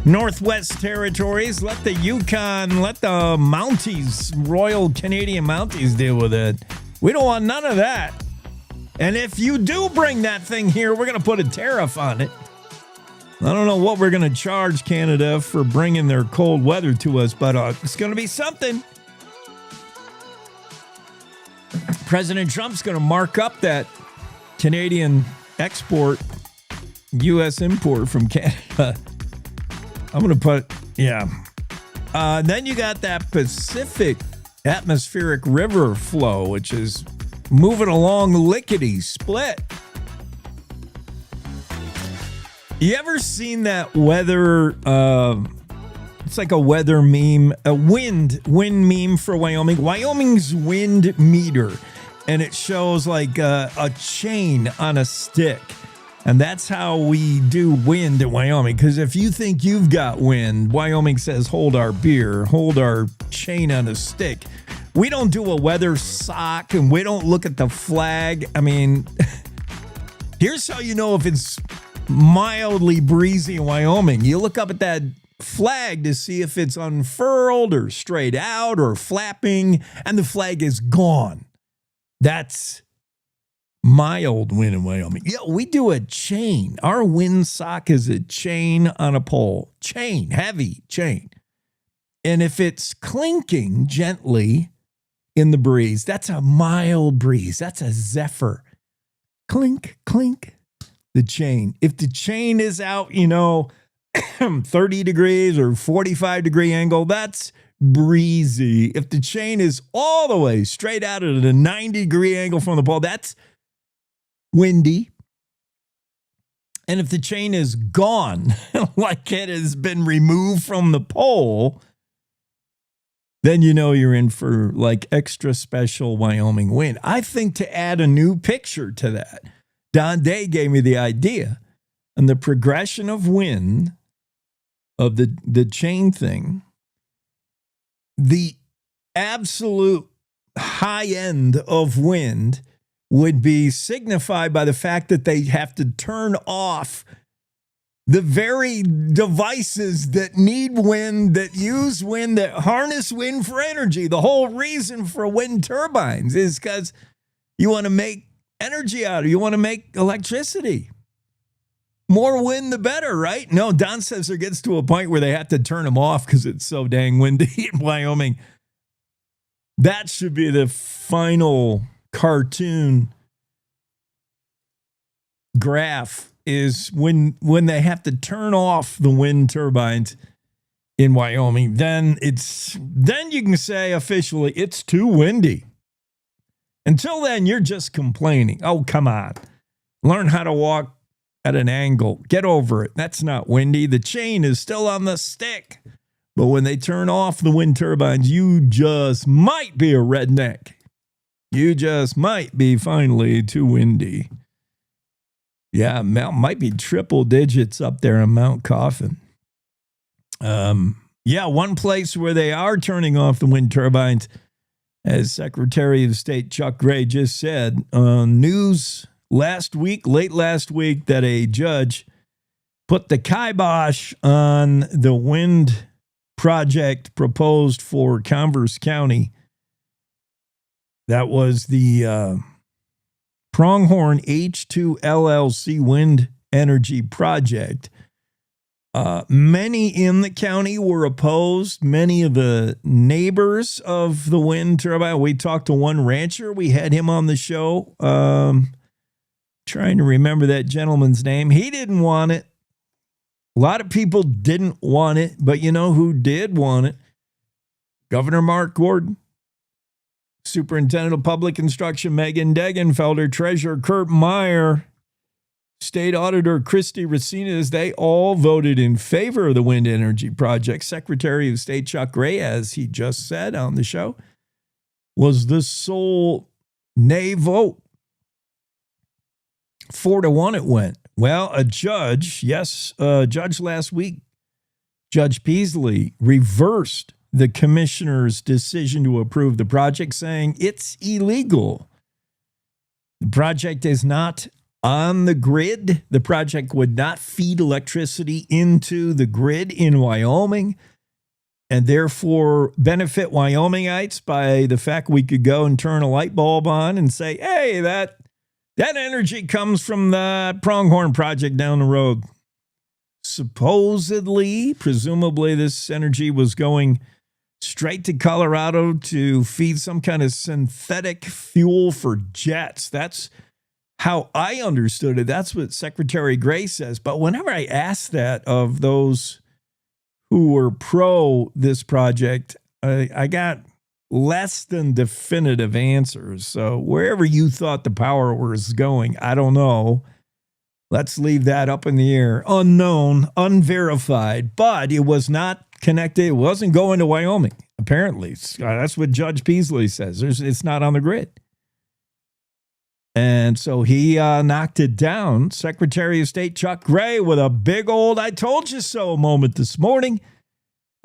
Speaker 1: Northwest Territories. Let the Yukon, let the Mounties, Royal Canadian Mounties deal with it. We don't want none of that. And if you do bring that thing here, we're going to put a tariff on it. I don't know what we're going to charge Canada for bringing their cold weather to us, but it's going to be something. President Trump's going to mark up that Canadian export, U.S. import from Canada. I'm going to put, then you got that Pacific atmospheric river flow, which is moving along lickety-split. You ever seen that weather? It's like a weather meme, a wind meme for Wyoming. Wyoming's wind meter, and it shows like a chain on a stick, and that's how we do wind in Wyoming. Because if you think you've got wind, Wyoming says, "Hold our beer, hold our chain on a stick." We don't do a weather sock, and we don't look at the flag. I mean, here's how you know if it's mildly breezy in Wyoming. You look up at that flag to see if it's unfurled or straight out or flapping, and the flag is gone. That's mild wind in Wyoming. Yeah, we do a chain. Our wind sock is a chain on a pole. Chain, heavy chain. And if it's clinking gently in the breeze, that's a mild breeze. That's a zephyr. Clink, clink. The chain. If the chain is out, 30 degrees or 45 degree angle, that's breezy. If the chain is all the way straight out at a 90 degree angle from the pole, that's windy. And if the chain is gone, like it has been removed from the pole, then you know you're in for like extra special Wyoming wind. I think to add a new picture to that, Don Day gave me the idea, and the progression of wind of the chain thing, the absolute high end of wind would be signified by the fact that they have to turn off the very devices that need wind, that use wind, that harness wind for energy. The whole reason for wind turbines is because you want to make energy out of it. You want to make electricity. More wind, the better, right? No, Don says there gets to a point where they have to turn them off because it's so dang windy in Wyoming. That should be the final cartoon graph, is when they have to turn off the wind turbines in Wyoming, then you can say officially it's too windy. Until then, you're just complaining. Oh, come on. Learn how to walk at an angle. Get over it. That's not windy. The chain is still on the stick. But when they turn off the wind turbines, you just might be a redneck. You just might be finally too windy. Yeah, might be triple digits up there on Mount Coffin. Yeah, one place where they are turning off the wind turbines, as Secretary of State Chuck Gray just said, news late last week, that a judge put the kibosh on the wind project proposed for Converse County. That was the Pronghorn H2 LLC wind energy project. Many in the county were opposed. Many of the neighbors of the wind turbine. We talked to one rancher. We had him on the show. Trying to remember that gentleman's name. He didn't want it. A lot of people didn't want it, but you know who did want it? Governor Mark Gordon, Superintendent of Public Instruction Megan Degenfelder, Treasurer Kurt Meyer, State Auditor Christy Racinas. They all voted in favor of the wind energy project. Secretary of State Chuck Gray, as he just said on the show, was the sole nay vote. 4-1 it went. Well, a judge last week, Judge Peasley, reversed the commissioner's decision to approve the project, saying it's illegal. The project is not on the grid. The project would not feed electricity into the grid in Wyoming, and therefore benefit Wyomingites by the fact we could go and turn a light bulb on and say, hey, that energy comes from the Pronghorn project down the road. Presumably, this energy was going straight to Colorado to feed some kind of synthetic fuel for jets. That's how I understood it. That's what Secretary Gray says. But whenever I ask that of those who were pro this project, I got less than definitive answers. So wherever you thought the power was going, I don't know. Let's leave that up in the air. Unknown, unverified, but it was not connected. It wasn't going to Wyoming, apparently. That's what Judge Peasley says. It's not on the grid. And so he knocked it down. Secretary of State Chuck Gray with a big old I told you so moment this morning.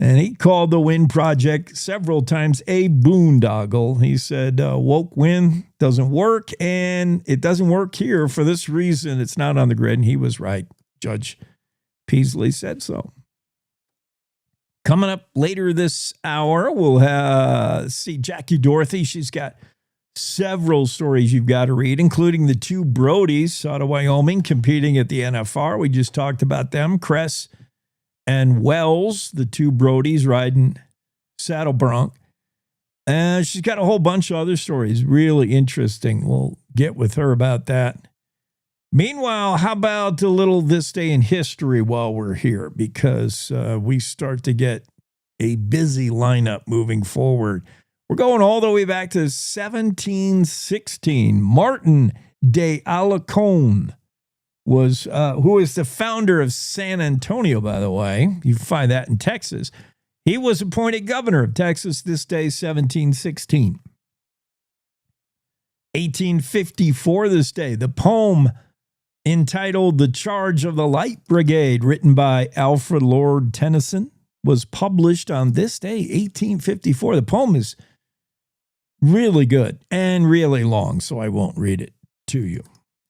Speaker 1: And he called the wind project several times a boondoggle. He said, woke wind doesn't work, and it doesn't work here for this reason. It's not on the grid, and he was right. Judge Peasley said so. Coming up later this hour, we'll see Jackie Dorothy. She's got several stories you've got to read, including the two Brodies out of Wyoming competing at the NFR. We just talked about them. Kress and Wells, the two Brodies riding saddle bronc. And she's got a whole bunch of other stories. Really interesting. We'll get with her about that. Meanwhile, how about a little This Day in History while we're here? Because we start to get a busy lineup moving forward. We're going all the way back to 1716. Martin de Alarcón was who is the founder of San Antonio, by the way. You find that in Texas. He was appointed governor of Texas this day, 1716. 1854 this day, the poem entitled The Charge of the Light Brigade, written by Alfred Lord Tennyson, was published on this day, 1854. The poem is really good and really long, so I won't read it to you.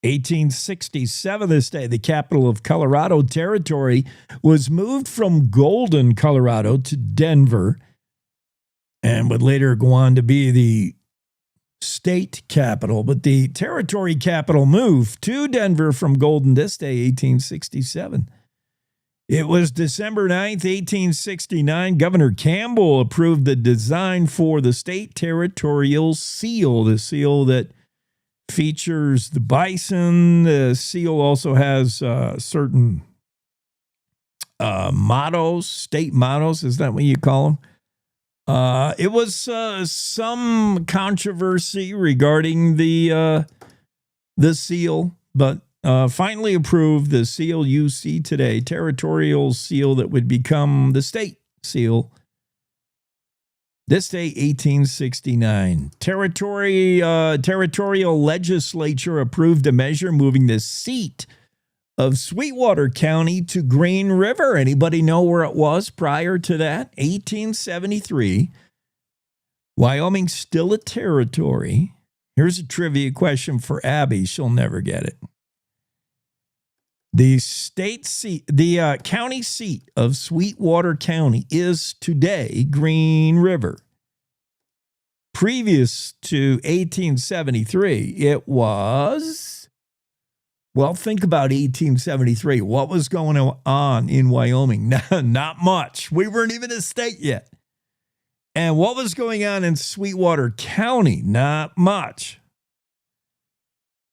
Speaker 1: 1867 this day, the capital of Colorado Territory was moved from Golden, Colorado to Denver, and would later go on to be the state capital. But the territory capital moved to Denver from Golden this day, 1867. It was December 9th, 1869. Governor Campbell approved the design for the state territorial seal, the seal that features the bison. The seal also has certain mottos, state mottos. Is that what you call them? It was some controversy regarding the seal, but finally approved the seal you see today, territorial seal that would become the state seal. This day, 1869. Territorial legislature approved a measure moving the seat of Sweetwater County to Green River. Anybody know where it was prior to that? 1873. Wyoming's still a territory. Here's a trivia question for Abby. She'll never get it. The county seat of Sweetwater County is today Green River. Previous to 1873, it was, well, think about 1873. What was going on in Wyoming? Not much. We weren't even a state yet. And what was going on in Sweetwater County? Not much.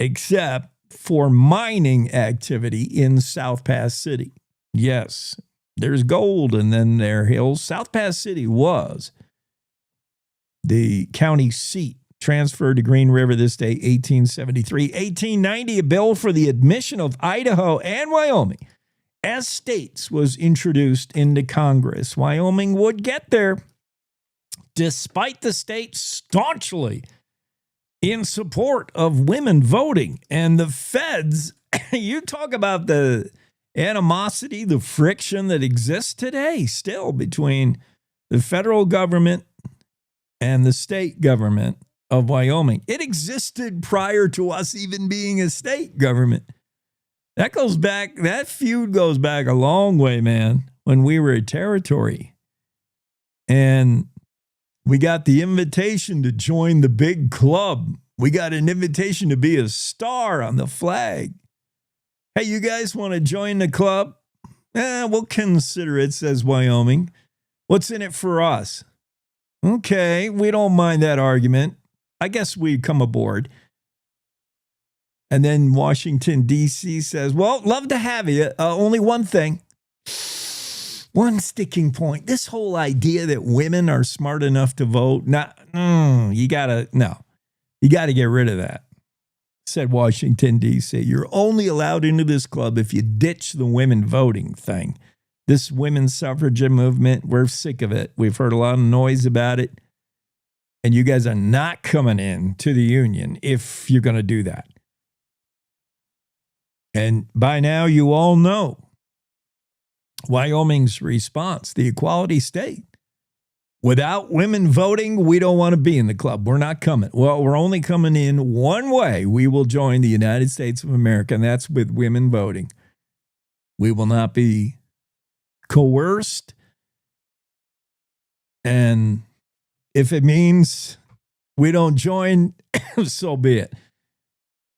Speaker 1: Except for mining activity in South Pass City. Yes, there's gold and then there are hills. South Pass City was the county seat, transferred to Green River this day, 1873. 1890, a bill for the admission of Idaho and Wyoming as states was introduced into Congress. Wyoming would get there, despite the state staunchly in support of women voting. And the feds, you talk about the animosity, the friction that exists today still between the federal government and the state government of Wyoming. It existed prior to us even being a state government. That goes back, that feud goes back a long way, man, when we were a territory. And we got the invitation to join the big club. We got an invitation to be a star on the flag. Hey, you guys want to join the club? We'll consider it, says Wyoming. What's in it for us? Okay, we don't mind that argument. I guess we come aboard. And then Washington, D.C. says, well, love to have you. Only one thing. One sticking point. This whole idea that women are smart enough to vote. You got to get rid of that, said Washington, D.C. You're only allowed into this club if you ditch the women voting thing. This women's suffrage movement, we're sick of it. We've heard a lot of noise about it. And you guys are not coming in to the union if you're going to do that. And by now, you all know Wyoming's response, the equality state. Without women voting, we don't want to be in the club. We're not coming. Well, we're only coming in one way. We will join the United States of America, and that's with women voting. We will not be coerced. And if it means we don't join, so be it.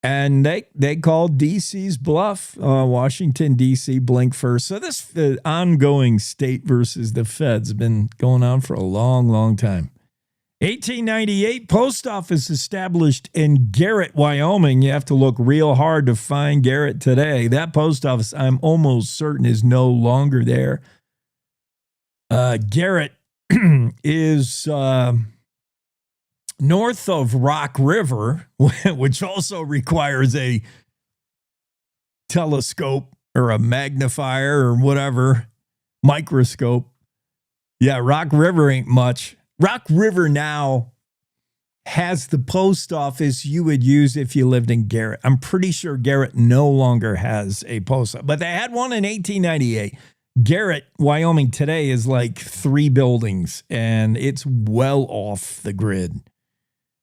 Speaker 1: And they called D.C.'s bluff. Washington, D.C. blinked first. So this ongoing state versus the feds has been going on for a long, long time. 1898, post office established in Garrett, Wyoming. You have to look real hard to find Garrett today. That post office, I'm almost certain, is no longer there. Garrett is north of Rock River, which also requires a telescope or a magnifier or whatever, microscope. Yeah, Rock River ain't much. Rock River now has the post office you would use if you lived in Garrett. I'm pretty sure Garrett no longer has a post office, but they had one in 1898. Garrett, Wyoming today is like 3 buildings, and it's well off the grid.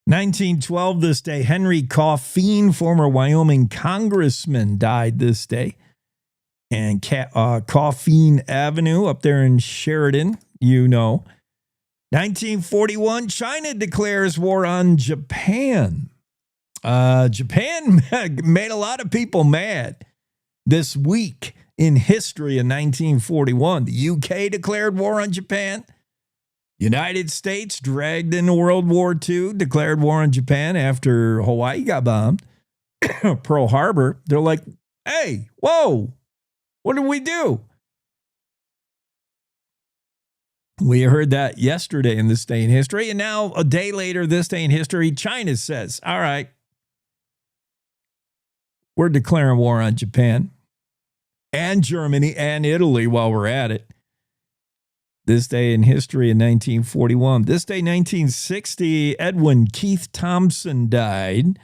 Speaker 1: 1912 this day, Henry Coffeen, former Wyoming congressman, died this day. And Coffeen Avenue up there in Sheridan, you know. 1941, China declares war on Japan. Japan made a lot of people mad this week in history in 1941. The UK declared war on Japan. United States, dragged into World War II, declared war on Japan after Hawaii got bombed. Pearl Harbor, they're like, hey, whoa, what did we do? We heard that yesterday in This Day in History, and now a day later, This Day in History, China says, all right, we're declaring war on Japan and Germany and Italy while we're at it. This day in history in 1941. This day, 1960, Edwin Keith Thompson died.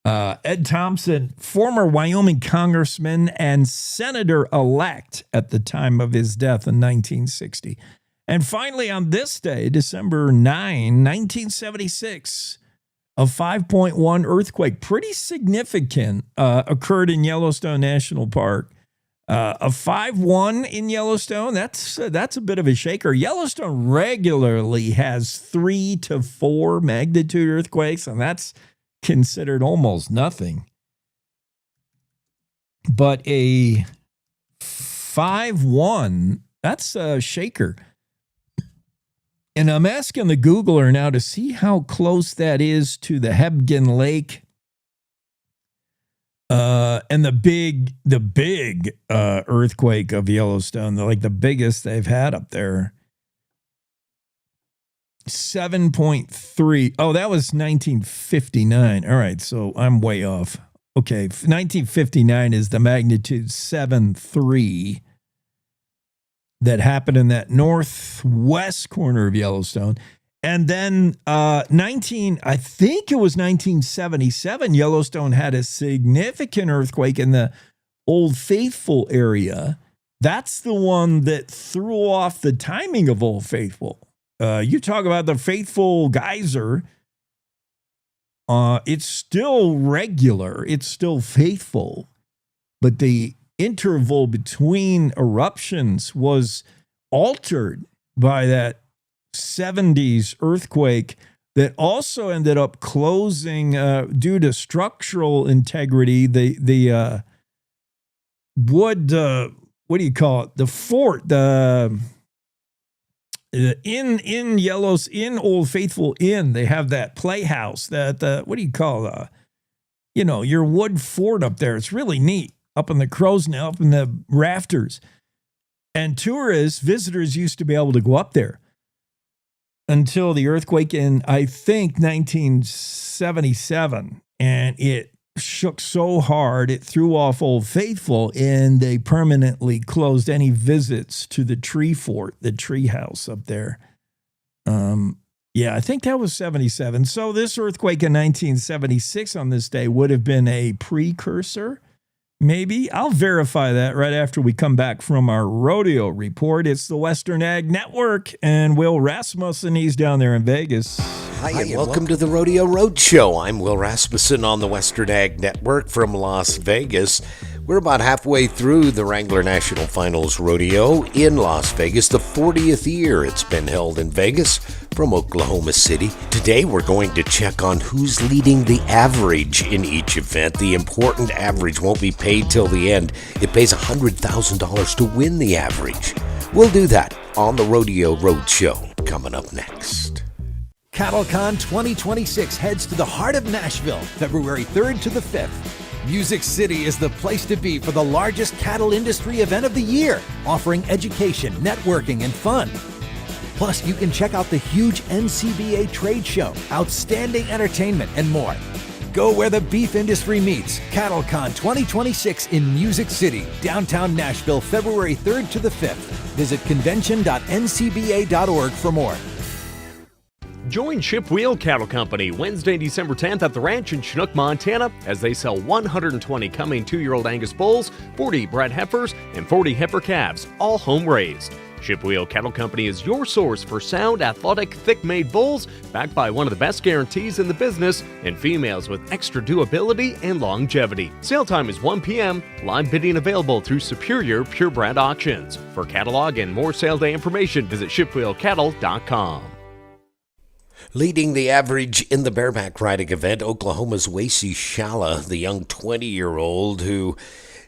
Speaker 1: Ed Thompson, former Wyoming congressman and senator-elect at the time of his death in 1960. And finally, on this day, December 9, 1976, a 5.1 earthquake, pretty significant, occurred in Yellowstone National Park. A 5.1 in Yellowstone, that's a bit of a shaker. Yellowstone regularly has 3 to 4 magnitude earthquakes, and that's considered almost nothing. But a 5.1, that's a shaker. And I'm asking the Googler now to see how close that is to the Hebgen Lake and the big earthquake of Yellowstone, like the biggest they've had up there. 7.3. Oh, that was 1959. All right, so I'm way off. Okay, 1959 is the magnitude 7.3 that happened in that northwest corner of Yellowstone. And then I think it was 1977, Yellowstone had a significant earthquake in the Old Faithful area. That's the one that threw off the timing of Old Faithful. You talk about the Faithful geyser. It's still regular. It's still faithful. But the interval between eruptions was altered by that 70s earthquake that also ended up closing due to structural integrity. The wood, what do you call it? The fort, in Old Faithful Inn, they have that playhouse that what do you call your wood fort up there. It's really neat up in the crow's nest, up in the rafters, and visitors used to be able to go up there until the earthquake in, I think, 1977. And it shook so hard, it threw off Old Faithful, and they permanently closed any visits to the tree fort, the tree house up there. Yeah, I think that was 77. So this earthquake in 1976 on this day would have been a precursor. Maybe. I'll verify that right after we come back from our rodeo report. It's the Western Ag Network and Will Rasmussen. He's down there in Vegas.
Speaker 4: Hi, and welcome to the Rodeo Roadshow. I'm Will Rasmussen on the Western Ag Network from Las Vegas. We're about halfway through the Wrangler National Finals Rodeo in Las Vegas, the 40th year it's been held in Vegas from Oklahoma City. Today we're going to check on who's leading the average in each event. The important average won't be paid till the end. It pays $100,000 to win the average. We'll do that on the Rodeo Roadshow coming up next.
Speaker 6: CattleCon 2026 heads to the heart of Nashville, February 3rd to the 5th. Music City is the place to be for the largest cattle industry event of the year, offering education, networking, and fun. Plus, you can check out the huge NCBA trade show, outstanding entertainment, and more. Go where the beef industry meets. CattleCon 2026 in Music City, downtown Nashville, February 3rd to the 5th. Visit convention.ncba.org for more.
Speaker 18: Join Chip Wheel Cattle Company Wednesday, December 10th at the ranch in Chinook, Montana, as they sell 120 coming 2-year-old Angus bulls, 40 bred heifers, and 40 heifer calves, all home-raised. Chip Wheel Cattle Company is your source for sound, athletic, thick-made bulls, backed by one of the best guarantees in the business, and females with extra durability and longevity. Sale time is 1 p.m. Live bidding available through Superior Purebred Auctions. For catalog and more sale day information, visit shipwheelcattle.com.
Speaker 4: Leading the average in the bareback riding event, Oklahoma's Wacy Shala, the young 20-year-old who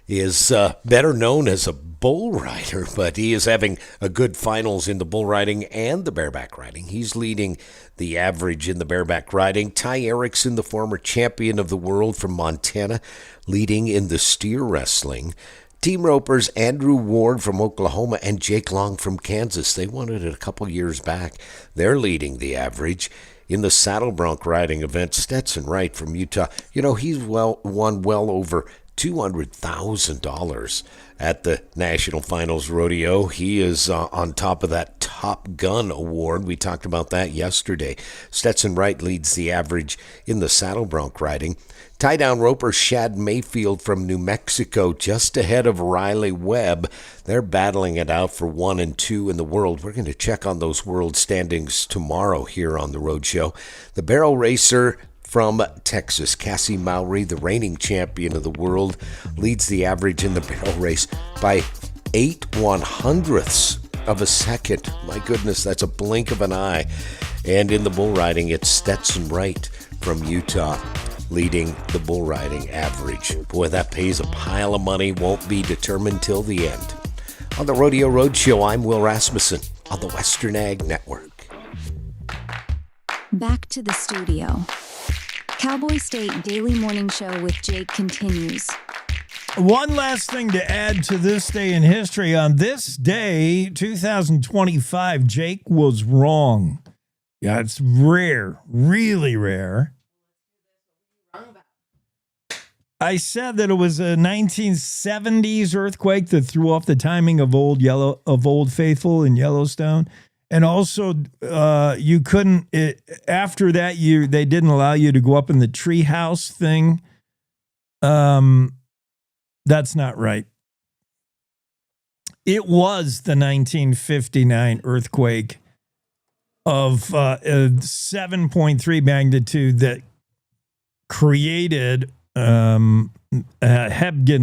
Speaker 4: is better known as a bull rider, but he is having a good finals in the bull riding and the bareback riding. He's leading the average in the bareback riding. Ty Erickson, the former champion of the world from Montana, leading in the steer wrestling. Team ropers Andrew Ward from Oklahoma and Jake Long from Kansas. They won it a couple years back. They're leading the average. in the saddle bronc riding event. Stetson Wright from Utah, he's won well over $200,000 at the National Finals Rodeo. He is on top of that Top Gun award. We talked about that yesterday. Stetson Wright leads the average in the saddle bronc riding. Tie-down roper Shad Mayfield from New Mexico, just ahead of Riley Webb. They're battling it out for 1 and 2 in the world. We're going to check on those world standings tomorrow here on the Road Show. The barrel racer from Texas, Cassie Mowry, the reigning champion of the world, leads the average in the barrel race by 8/100ths of a second. My goodness, that's a blink of an eye. And in the bull riding, it's Stetson Wright from Utah leading the bull riding average. Boy, that pays a pile of money, won't be determined till the end. On the Rodeo Roadshow, I'm Will Rasmussen on the Western Ag Network.
Speaker 5: Back to the studio. Cowboy State Daily Morning Show with Jake continues.
Speaker 1: One last thing to add to this day in history. On this day, 2025, Jake was wrong. Yeah, it's rare, really rare. I said that it was a 1970s earthquake that threw off the timing of Old Faithful in Yellowstone. And also, you couldn't, after that year, they didn't allow you to go up in the treehouse thing. That's not right. It was the 1959 earthquake of 7.3 magnitude that created Hebgen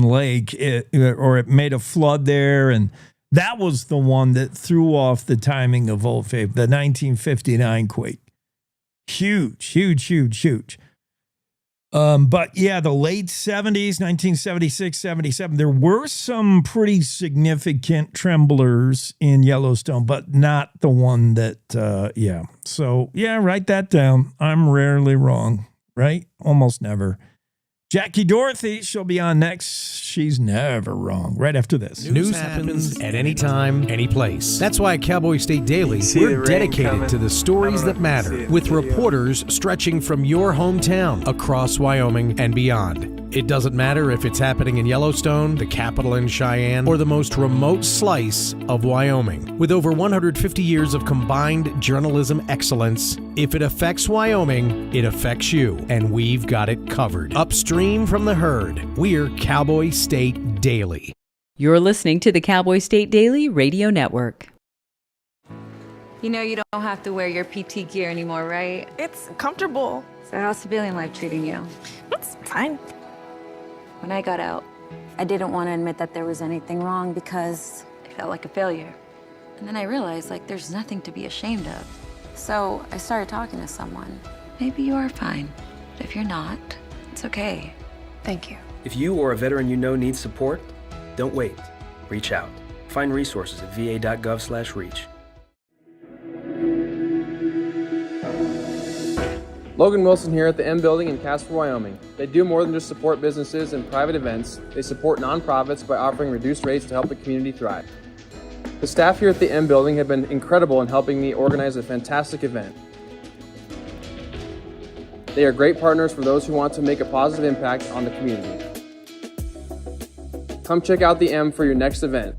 Speaker 1: Lake, or it made a flood there, and that was the one that threw off the timing of Old Faithful, the 1959 quake. Huge. But yeah, the late 70s, 1976, 77, there were some pretty significant tremblers in Yellowstone, but not the one that, yeah. So yeah, write that down. I'm rarely wrong, right? Almost never. Jackie Dorothy, she'll be on next. She's never wrong. Right after this.
Speaker 7: News happens at any time, any place. That's why at Cowboy State Daily, we're dedicated to the stories that matter, with reporters stretching from your hometown across Wyoming and beyond. It doesn't matter if it's happening in Yellowstone, the capital in Cheyenne, or the most remote slice of Wyoming. With over 150 years of combined journalism excellence, if it affects Wyoming, it affects you, and we've got it covered. Upstream from the herd, we're Cowboy State Daily.
Speaker 14: You're listening to the Cowboy State Daily Radio Network.
Speaker 8: You know you don't have to wear your PT gear anymore, right?
Speaker 12: It's comfortable.
Speaker 8: So how's civilian life treating you?
Speaker 12: It's fine.
Speaker 8: When I got out, I didn't want to admit that there was anything wrong because I felt like a failure. And then I realized, there's nothing to be ashamed of. So I started talking to someone. Maybe you are fine, but if you're not, it's okay. Thank you.
Speaker 11: If you or a veteran you know needs support, don't wait. Reach out. Find resources at va.gov/reach.
Speaker 20: Logan Wilson here at the M Building in Casper, Wyoming. They do more than just support businesses and private events. They support nonprofits by offering reduced rates to help the community thrive. The staff here at the M Building have been incredible in helping me organize a fantastic event. They are great partners for those who want to make a positive impact on the community. Come check out the M for your next event.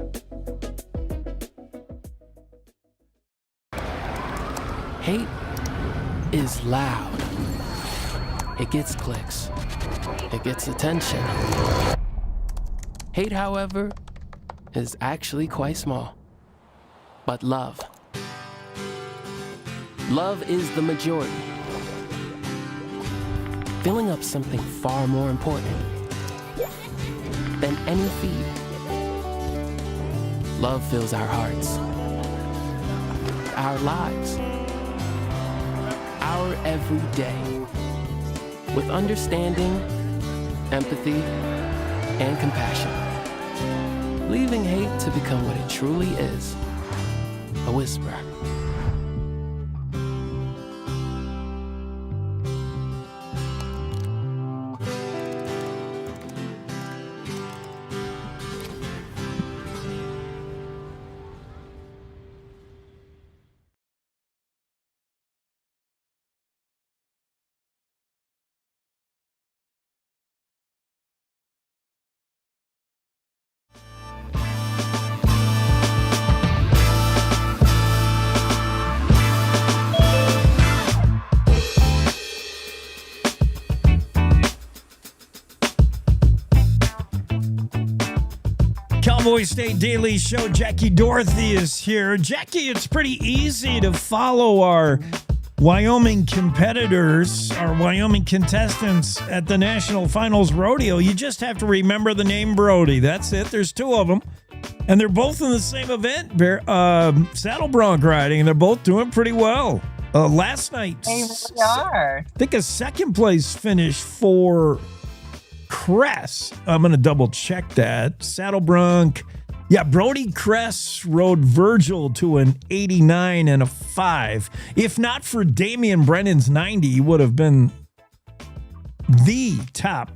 Speaker 22: Hate is loud. It gets clicks. It gets attention. Hate, however, is actually quite small. But love is the majority. Filling up something far more important than any feed. Love fills our hearts, our lives, our every day with understanding, empathy, and compassion. Leaving hate to become what it truly is, a whisper.
Speaker 1: Cowboy State Daily Show. Jackie Dorothy is here. Jackie, it's pretty easy to follow our Wyoming competitors, our Wyoming contestants at the National Finals Rodeo. You just have to remember the name Brody. That's it. There's two of them. And they're both in the same event, saddle bronc riding, and they're both doing pretty well. Last night,
Speaker 9: they really are.
Speaker 1: I think a second place finish for Kress. I'm going to double check that. Saddle bronc. Yeah, Brody Kress rode Virgil to an 89 and a 5. If not for Damian Brennan's 90, he would have been the top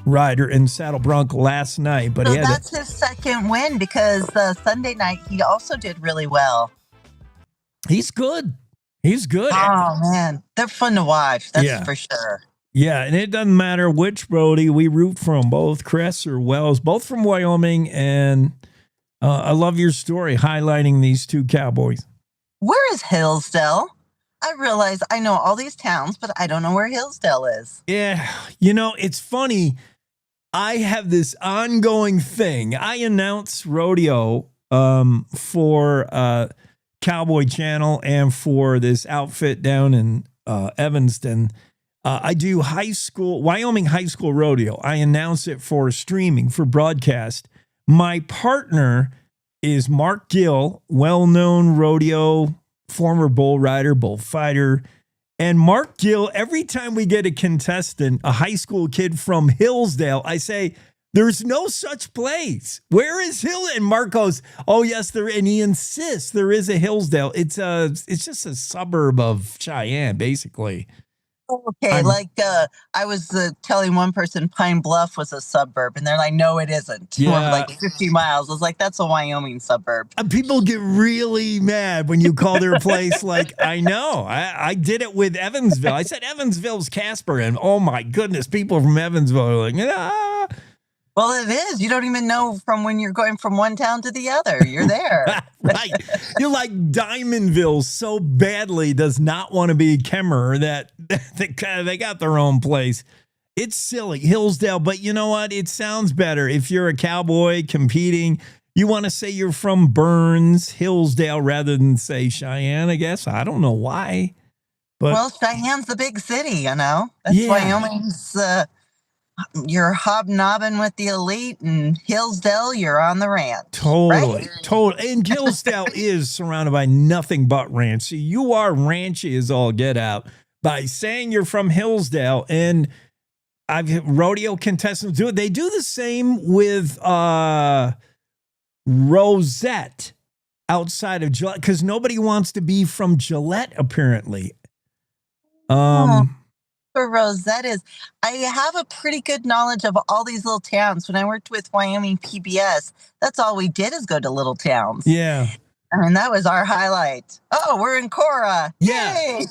Speaker 1: rider in saddle bronc last night. But
Speaker 9: so that's his second win, because the Sunday night he also did really well.
Speaker 1: He's good. He's good.
Speaker 9: Oh, man. They're fun to watch. That's for sure.
Speaker 1: Yeah, and it doesn't matter which Brody. We root for them, both Kress or Wells, both from Wyoming. And I love your story highlighting these two cowboys.
Speaker 9: Where is Hillsdale? I realize I know all these towns, but I don't know where Hillsdale is.
Speaker 1: Yeah, you know, it's funny. I have this ongoing thing. I announce rodeo for Cowboy Channel and for this outfit down in Evanston. I do Wyoming high school rodeo. I announce it for streaming, for broadcast. My partner is Mark Gill, well-known rodeo, former bull rider, bullfighter. And Mark Gill, every time we get a contestant, a high school kid from Hillsdale, I say, there's no such place. Where is Hill? And Mark goes, oh, yes, there. And he insists there is a Hillsdale. It's just a suburb of Cheyenne, basically.
Speaker 9: Okay, I was telling one person Pine Bluff was a suburb, and they're like, no, it isn't.
Speaker 1: Yeah.
Speaker 9: Like 50 miles. I was like, that's a Wyoming suburb.
Speaker 1: People get really mad when you call their place like, I know. I did it with Evansville. I said Evansville's Casper, and oh my goodness, people from Evansville are like, ah.
Speaker 9: Well, it is. You don't even know from when you're going from one town to the other. You're there.
Speaker 1: Right. You're like Diamondville so badly does not want to be Kemmer that they got their own place. It's silly. Hillsdale, but you know what? It sounds better. If you're a cowboy competing, you want to say you're from Burns, Hillsdale, rather than say Cheyenne, I guess. I don't know why. But
Speaker 9: well, Cheyenne's the big city, you know. That's Wyoming's... you're hobnobbing with the elite, and Hillsdale, you're on the ranch.
Speaker 1: Totally. And Hillsdale is surrounded by nothing but ranch. So you are ranchy as all get out by saying you're from Hillsdale. And I've rodeo contestants do it. They do the same with Rosette outside of Gillette, because nobody wants to be from Gillette, apparently.
Speaker 9: For Rosette is, I have a pretty good knowledge of all these little towns. When I worked with Wyoming PBS, that's all we did is go to little towns.
Speaker 1: Yeah.
Speaker 9: And that was our highlight. Oh, we're in Cora.
Speaker 1: Yeah.
Speaker 9: Yay!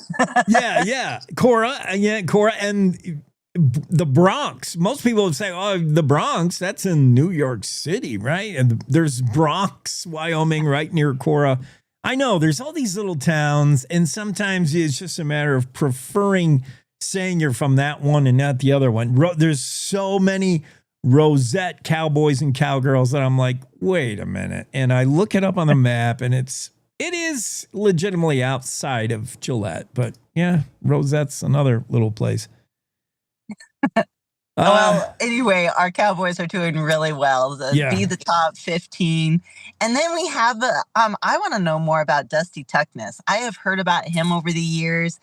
Speaker 1: Yeah. Cora. And the Bronx. Most people would say, oh, the Bronx, that's in New York City, right? And there's Bronx, Wyoming, right near Cora. I know, there's all these little towns, and sometimes it's just a matter of preferring saying you're from that one and not the other one. There's so many Rosette cowboys and cowgirls that I'm like, wait a minute. And I look it up on the map, and it is legitimately outside of Gillette. But yeah, Rosette's another little place.
Speaker 9: Well, anyway, our Cowboys are doing really well. Be the top 15. And then we have, I want to know more about Dusty Tuckness. I have heard about him over the years.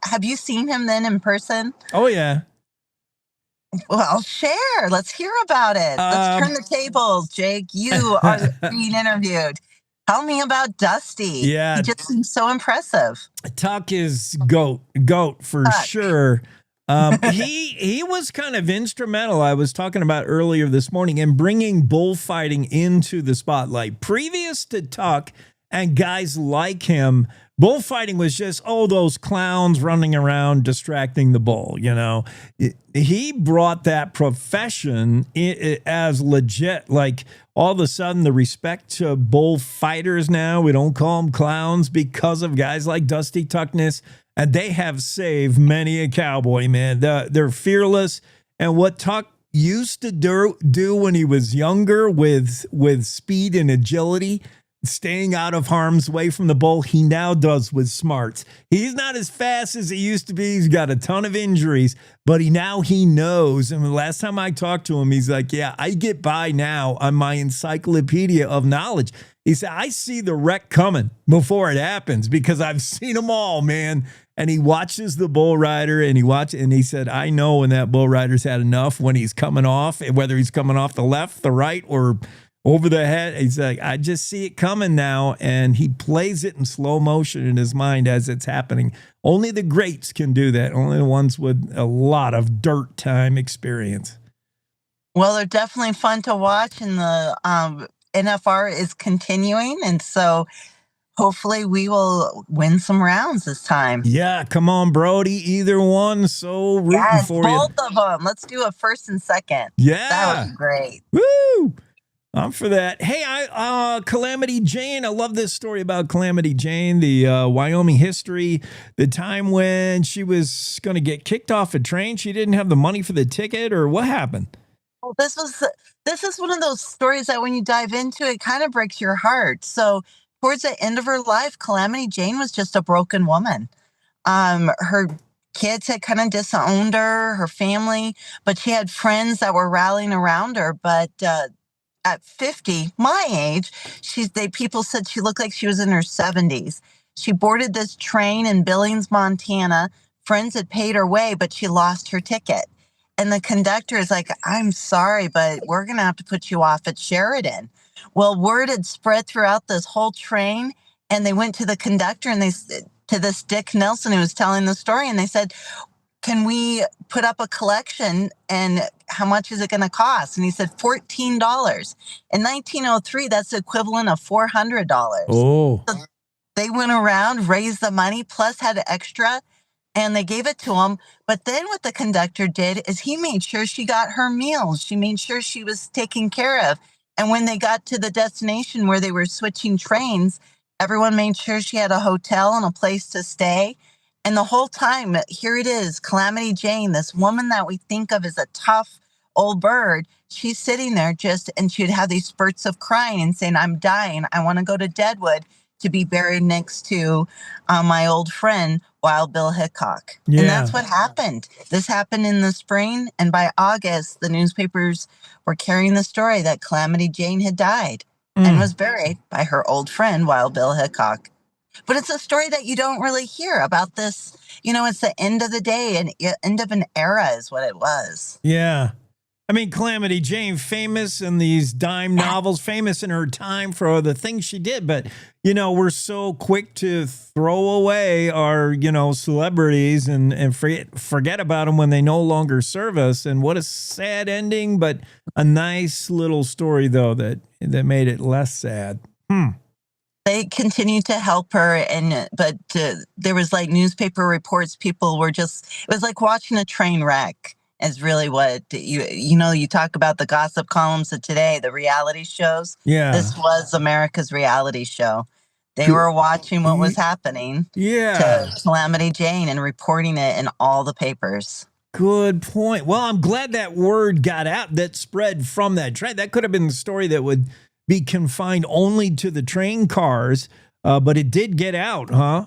Speaker 9: Have you seen him then in person?
Speaker 1: Oh, yeah.
Speaker 9: Well, share. Let's hear about it. Let's turn the tables, Jake. You are being interviewed. Tell me about Dusty.
Speaker 1: Yeah.
Speaker 9: He just seems so impressive.
Speaker 1: Tuck is goat for sure. He was kind of instrumental, I was talking about earlier this morning, in bringing bullfighting into the spotlight. Previous to Tuck and guys like him, bullfighting was just, those clowns running around distracting the bull, you know. He brought that profession as legit. Like, all of a sudden, the respect to bullfighters now, we don't call them clowns because of guys like Dusty Tuckness. And they have saved many a cowboy, man. They're fearless. And what Tuck used to do when he was younger with speed and agility, staying out of harm's way from the bull, he now does with smarts. He's not as fast as he used to be. He's got a ton of injuries, but he knows. And the last time I talked to him, he's like, yeah, I get by now on my encyclopedia of knowledge. He said, I see the wreck coming before it happens because I've seen them all, man. And he watches the bull rider and he said, I know when that bull rider's had enough, when he's coming off, whether he's coming off the left, the right, or over the head. He's like, I just see it coming now. And he plays it in slow motion in his mind as it's happening. Only the greats can do that. Only the ones with a lot of dirt time experience.
Speaker 9: Well, they're definitely fun to watch, and the NFR is continuing. And so hopefully we will win some rounds this time.
Speaker 1: Yeah, come on, Brody. Either one. So rooting for you.
Speaker 9: Both of them. Let's do a first and second.
Speaker 1: Yeah.
Speaker 9: That would be great.
Speaker 1: Woo! I'm for that. Hey, Calamity Jane. I love this story about Calamity Jane, the Wyoming history, the time when she was going to get kicked off a train. She didn't have the money for the ticket, or what happened?
Speaker 9: Well, this is one of those stories that when you dive into it, kind of breaks your heart. So towards the end of her life, Calamity Jane was just a broken woman. Her kids had kind of disowned her family, but she had friends that were rallying around her. But at 50, my age, people said she looked like she was in her 70s. She boarded this train in Billings, Montana. Friends had paid her way, but she lost her ticket. And the conductor is like, I'm sorry, but we're going to have to put you off at Sheridan. Well, word had spread throughout this whole train, and they went to the conductor and to this Dick Nelson who was telling the story, and they said, can we put up a collection, and how much is it going to cost? And he said $14. In 1903, that's the equivalent of $400.
Speaker 1: Oh.
Speaker 9: So they went around, raised the money, plus had extra, and they gave it to him. But then what the conductor did is he made sure she got her meals. She made sure she was taken care of. And when they got to the destination where they were switching trains, everyone made sure she had a hotel and a place to stay. And the whole time, here it is, Calamity Jane, this woman that we think of as a tough old bird, she's sitting there and she'd have these spurts of crying and saying, I'm dying. I want to go to Deadwood to be buried next to my old friend, Wild Bill Hickok.
Speaker 1: Yeah.
Speaker 9: And that's what happened. This happened in the spring. And by August, the newspapers were carrying the story that Calamity Jane had died and was buried by her old friend, Wild Bill Hickok. But it's a story that you don't really hear about this. You know, it's the end of the day and end of an era is what it was.
Speaker 1: Yeah. I mean, Calamity Jane, famous in these dime novels, famous in her time for the things she did. But, you know, we're so quick to throw away our, celebrities and forget about them when they no longer serve us. And what a sad ending, but a nice little story, though, that made it less sad.
Speaker 9: They continued to help her, but there was like newspaper reports. People were it was like watching a train wreck. Is really what you talk about the gossip columns of today, the reality shows.
Speaker 1: Yeah.
Speaker 9: This was America's reality show. They were watching what was happening to Calamity Jane and reporting it in all the papers.
Speaker 1: Good point. Well, I'm glad that word got out, that spread from that train. That could have been the story that would be confined only to the train cars. But it did get out, huh?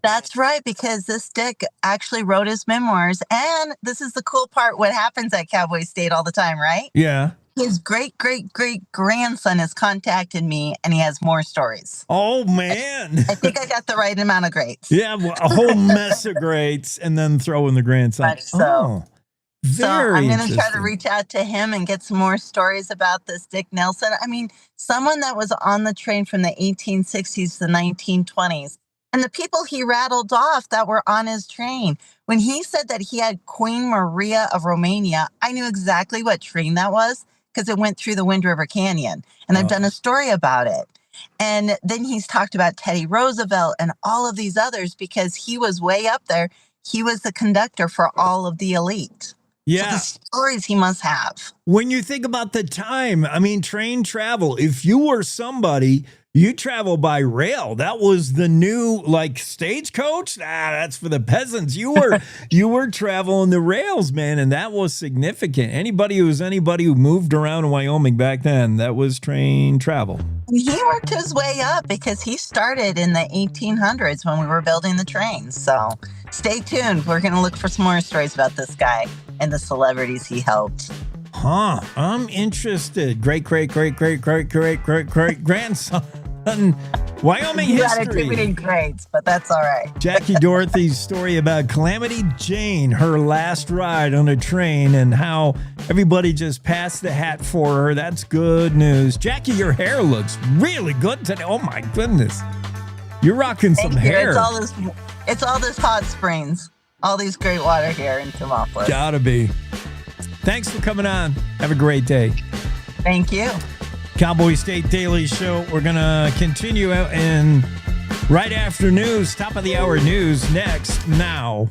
Speaker 9: That's right, because this Dick actually wrote his memoirs. And this is the cool part, what happens at Cowboy State all the time, right?
Speaker 1: Yeah.
Speaker 9: His great-great-great-grandson has contacted me, and he has more stories.
Speaker 1: Oh, man.
Speaker 9: I think I got the right amount of greats.
Speaker 1: Yeah, well, a whole mess of greats, and then throw in the grandson.
Speaker 9: Much so. So I'm going to try to
Speaker 1: interesting.
Speaker 9: reach out to him and get some more stories about this Dick Nelson. I mean, someone that was on the train from the 1860s to the 1920s. And the people he rattled off that were on his train. When he said that he had Queen Maria of Romania, I knew exactly what train that was because it went through the Wind River Canyon. And I've done a story about it. And then he's talked about Teddy Roosevelt and all of these others because he was way up there. He was the conductor for all of the elite.
Speaker 1: Yeah.
Speaker 9: So the stories he must have.
Speaker 1: When you think about the time, I mean, train travel, if you were somebody, You travel by rail. That was the new stagecoach. That's for the peasants. You were traveling the rails, man, and that was significant. Anybody who moved around in Wyoming back then, that was train travel.
Speaker 9: He worked his way up because he started in the 1800s when we were building the trains. So stay tuned. We're going to look for some more stories about this guy and the celebrities he helped.
Speaker 1: Huh. I'm interested. Great grandson. Wyoming
Speaker 9: you
Speaker 1: history.
Speaker 9: You got too many grades, but that's all right.
Speaker 1: Jackie Dorothy's story about Calamity Jane, her last ride on a train, and how everybody just passed the hat for her. That's good news. Jackie, your hair looks really good today. Oh my goodness. You're rocking some hair.
Speaker 9: It's all this hot springs. All these great water here in Thermopolis.
Speaker 1: Gotta be. Thanks for coming on. Have a great day.
Speaker 9: Thank you.
Speaker 1: Cowboy State Daily Show. We're going to continue out in right after news, top of the hour news next now.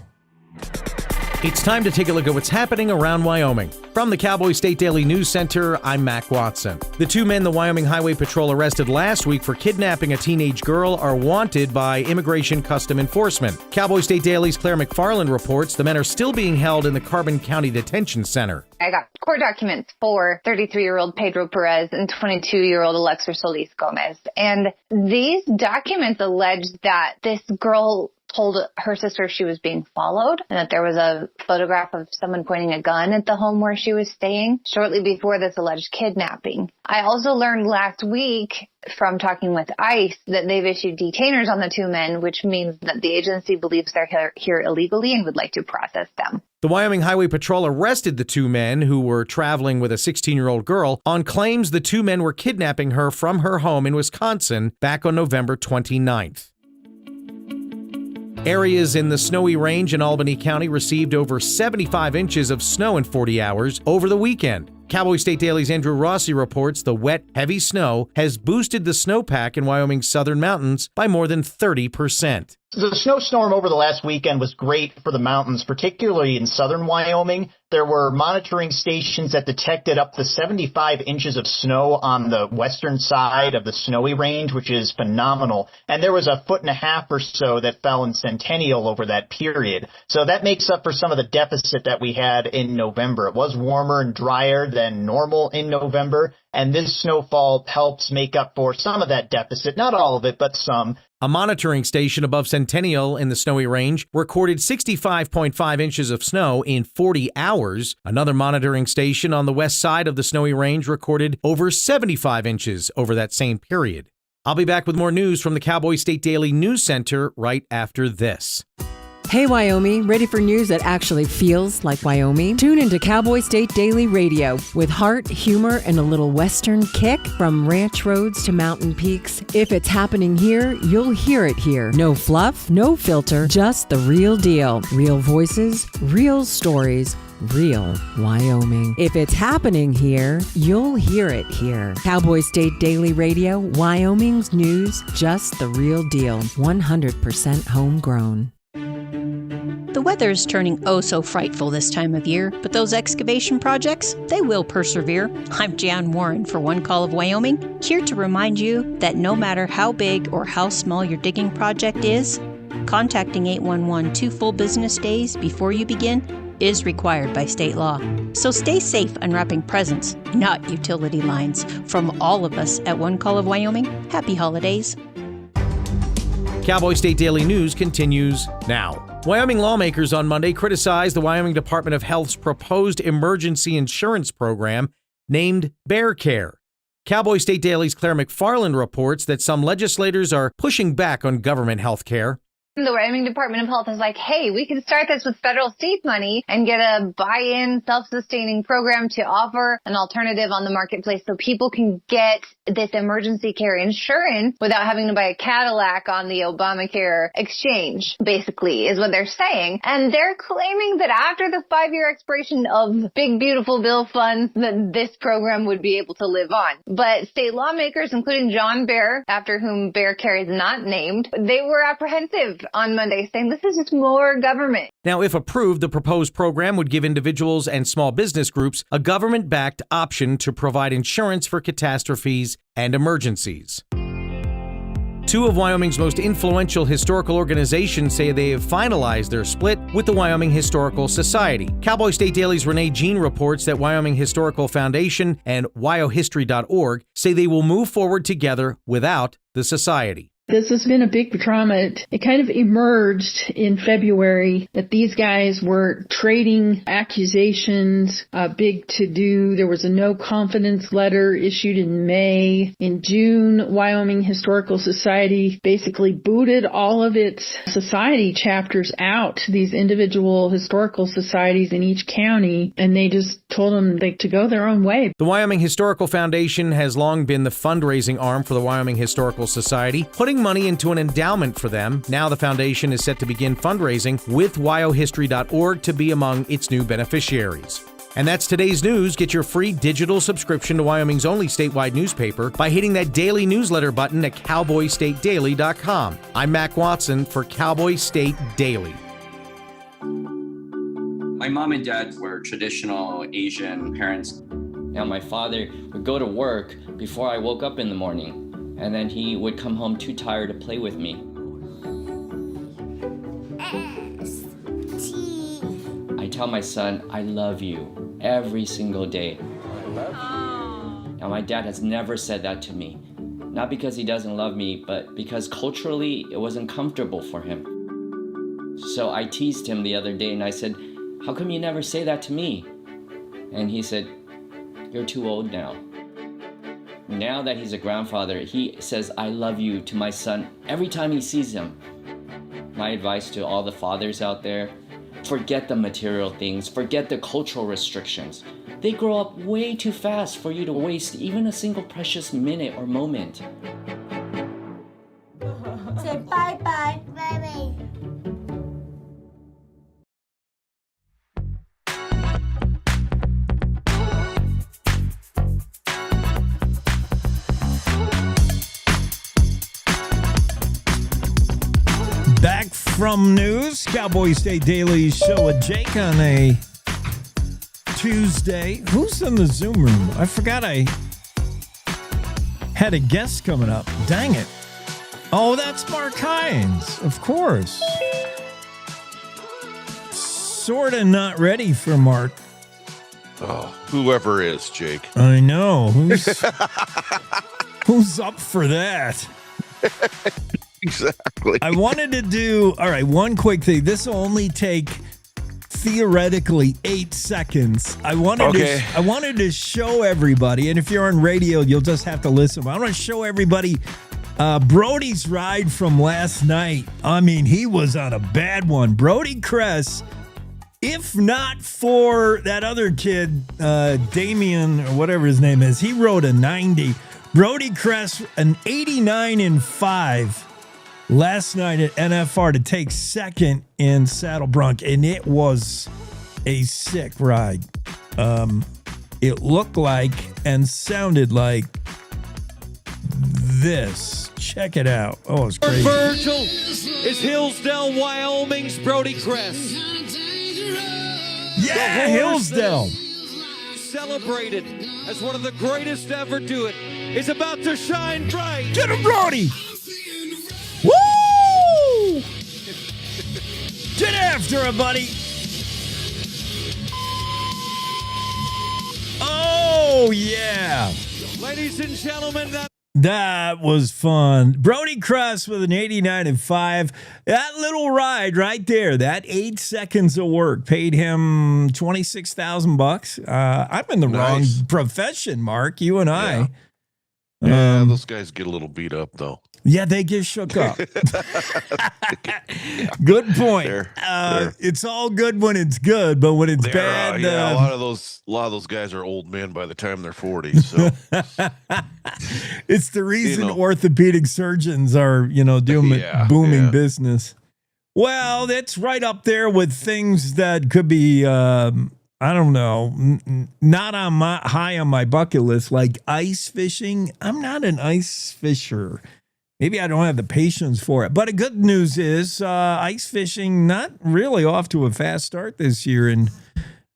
Speaker 7: It's time to take a look at what's happening around Wyoming. From the Cowboy State Daily News Center, I'm Mac Watson. The two men the Wyoming Highway Patrol arrested last week for kidnapping a teenage girl are wanted by Immigration Custom Enforcement. Cowboy State Daily's Claire McFarland reports the men are still being held in the Carbon County Detention Center.
Speaker 10: I got court documents for 33-year-old Pedro Perez and 22-year-old Alexa Solis Gomez. And these documents allege that this girl told her sister she was being followed and that there was a photograph of someone pointing a gun at the home where she was staying shortly before this alleged kidnapping. I also learned last week from talking with ICE that they've issued detainers on the two men, which means that the agency believes they're here illegally and would like to process them.
Speaker 7: The Wyoming Highway Patrol arrested the two men who were traveling with a 16-year-old girl on claims the two men were kidnapping her from her home in Wisconsin back on November 29th. Areas in the Snowy Range in Albany County received over 75 inches of snow in 40 hours over the weekend. Cowboy State Daily's Andrew Rossi reports the wet, heavy snow has boosted the snowpack in Wyoming's southern mountains by more than 30%.
Speaker 13: The snowstorm over the last weekend was great for the mountains, particularly in southern Wyoming. There were monitoring stations that detected up to 75 inches of snow on the western side of the Snowy Range, which is phenomenal. And there was 1.5 feet or so that fell in Centennial over that period. So that makes up for some of the deficit that we had in November. It was warmer and drier than normal in November, and this snowfall helps make up for some of that deficit. Not all of it, but some.
Speaker 7: A monitoring station above Centennial in the Snowy Range recorded 65.5 inches of snow in 40 hours. Another monitoring station on the west side of the Snowy Range recorded over 75 inches over that same period. I'll be back with more news from the Cowboy State Daily News Center right after this.
Speaker 14: Hey, Wyoming, ready for news that actually feels like Wyoming? Tune into Cowboy State Daily Radio with heart, humor, and a little Western kick. From ranch roads to mountain peaks, if it's happening here, you'll hear it here. No fluff, no filter, just the real deal. Real voices, real stories, real Wyoming. If it's happening here, you'll hear it here. Cowboy State Daily Radio, Wyoming's news, just the real deal. 100% homegrown.
Speaker 15: The weather's turning oh so frightful this time of year, but those excavation projects, they will persevere. I'm Jan Warren for One Call of Wyoming, here to remind you that no matter how big or how small your digging project is, contacting 811 2 full business days before you begin is required by state law. So stay safe unwrapping presents, not utility lines. From all of us at One Call of Wyoming, happy holidays.
Speaker 7: Cowboy State Daily News continues now. Wyoming lawmakers on Monday criticized the Wyoming Department of Health's proposed emergency insurance program named Bear Care. Cowboy State Daily's Claire McFarland reports that some legislators are pushing back on government health care.
Speaker 10: The Wyoming Department of Health is like, hey, we can start this with federal state money and get a buy-in, self-sustaining program to offer an alternative on the marketplace so people can get this emergency care insurance without having to buy a Cadillac on the Obamacare exchange, basically, is what they're saying. And they're claiming that after the 5-year expiration of big, beautiful bill funds, that this program would be able to live on. But state lawmakers, including John Bear, after whom Bear Care is not named, they were apprehensive on Monday, saying this is just more government.
Speaker 7: Now, if approved, the proposed program would give individuals and small business groups a government-backed option to provide insurance for catastrophes and emergencies. Two of Wyoming's most influential historical organizations say they have finalized their split with the Wyoming Historical Society. Cowboy State Daily's Renee Jean reports that Wyoming Historical Foundation and wyohistory.org say they will move forward together without the society.
Speaker 16: This has been a big drama. It kind of emerged in February that these guys were trading accusations, a big to-do. There was a no confidence letter issued in May. In June, Wyoming Historical Society basically booted all of its society chapters out, these individual historical societies in each county, and they just told them to go their own way.
Speaker 7: The Wyoming Historical Foundation has long been the fundraising arm for the Wyoming Historical Society, putting money into an endowment for them. Now the foundation is set to begin fundraising with wyohistory.org to be among its new beneficiaries. And that's today's news. Get your free digital subscription to Wyoming's only statewide newspaper by hitting that daily newsletter button at cowboystatedaily.com. I'm Mac Watson for Cowboy State Daily.
Speaker 17: My mom and dad were traditional Asian parents. Now my father would go to work before I woke up in the morning. And then he would come home too tired to play with me. I tell my son, I love you every single day. I love you. Now my dad has never said that to me. Not because he doesn't love me, but because culturally it wasn't comfortable for him. So I teased him the other day and I said, how come you never say that to me? And he said, you're too old now. Now that he's a grandfather, he says, I love you to my son every time he sees him. My advice to all the fathers out there, forget the material things, forget the cultural restrictions. They grow up way too fast for you to waste even a single precious minute or moment.
Speaker 19: Say bye-bye. Bye-bye.
Speaker 1: Back from news, Cowboy State Daily Show with Jake on a Tuesday. Who's in the Zoom room? I forgot I had a guest coming up. Dang it. Oh, that's Mark Hines, of course. Sort of not ready for Mark.
Speaker 24: Oh, whoever is, Jake.
Speaker 1: I know. Who's up for that?
Speaker 24: Exactly.
Speaker 1: I wanted to do, all right, one quick thing. This will only take theoretically 8 seconds. I wanted to show everybody, and if you're on radio, you'll just have to listen. I want to show everybody Brody's ride from last night. I mean, he was on a bad one. Brody Kress, if not for that other kid, Damian, or whatever his name is, he rode a 90. Brody Kress, an 89 in 5. Last night at NFR to take second in Saddle Bronc, and it was a sick ride. It looked like and sounded like this. Check it out. Oh, it's crazy.
Speaker 25: Virgil is Hillsdale, Wyoming's Brody Kress.
Speaker 1: Yeah, Hillsdale.
Speaker 25: Celebrated as one of the greatest to ever do it, is about to shine bright.
Speaker 1: Get him, Brody! Woo! Get after him, buddy. Oh, yeah.
Speaker 25: Ladies and gentlemen,
Speaker 1: that was fun. Brody Kress with an 89 and 5. That little ride right there, that 8 seconds of work paid him $26,000. I'm in the wrong profession, Mark. You and I.
Speaker 24: Yeah, those guys get a little beat up, though.
Speaker 1: Yeah, they get shook up. Good point. It's all good when it's good, but when it's bad,
Speaker 24: a lot of those guys are old men by the time they're 40. So
Speaker 1: it's the reason orthopedic surgeons are, doing booming business. Well, that's right up there with things that could be, I don't know, not high on my bucket list, like ice fishing. I'm not an ice fisher. Maybe I don't have the patience for it. But the good news is ice fishing not really off to a fast start this year in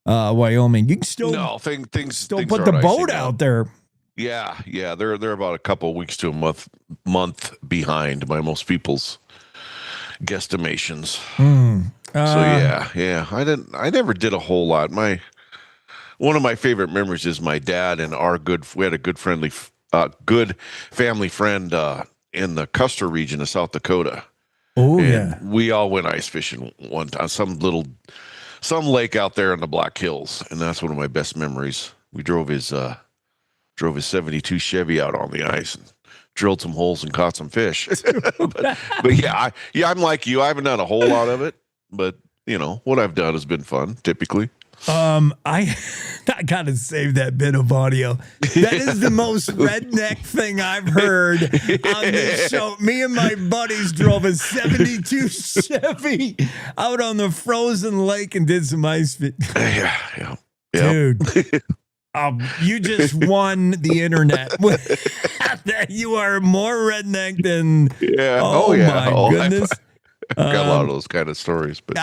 Speaker 1: Wyoming. You can still
Speaker 24: things
Speaker 1: put the boat out there.
Speaker 24: Yeah. They're about a couple of weeks to a month behind by most people's guesstimations. So yeah. I never did a whole lot. One of my favorite memories is my dad and we had a good family friend in the Custer region of South Dakota.
Speaker 1: Oh,
Speaker 24: and we all went ice fishing one time, some lake out there in the Black Hills, and that's one of my best memories. We drove his 72 Chevy out on the ice and drilled some holes and caught some fish. but I'm like you. I haven't done a whole lot of it, but what I've done has been fun, typically.
Speaker 1: I gotta save that bit of audio. That is the most redneck thing I've heard on this show. Me and my buddies drove a 72 Chevy out on the frozen lake and did some ice fishing.
Speaker 24: Yeah.
Speaker 1: Dude, you just won the internet. You are more redneck than.
Speaker 24: Yeah.
Speaker 1: My goodness.
Speaker 24: I've got a lot of those kind of stories, but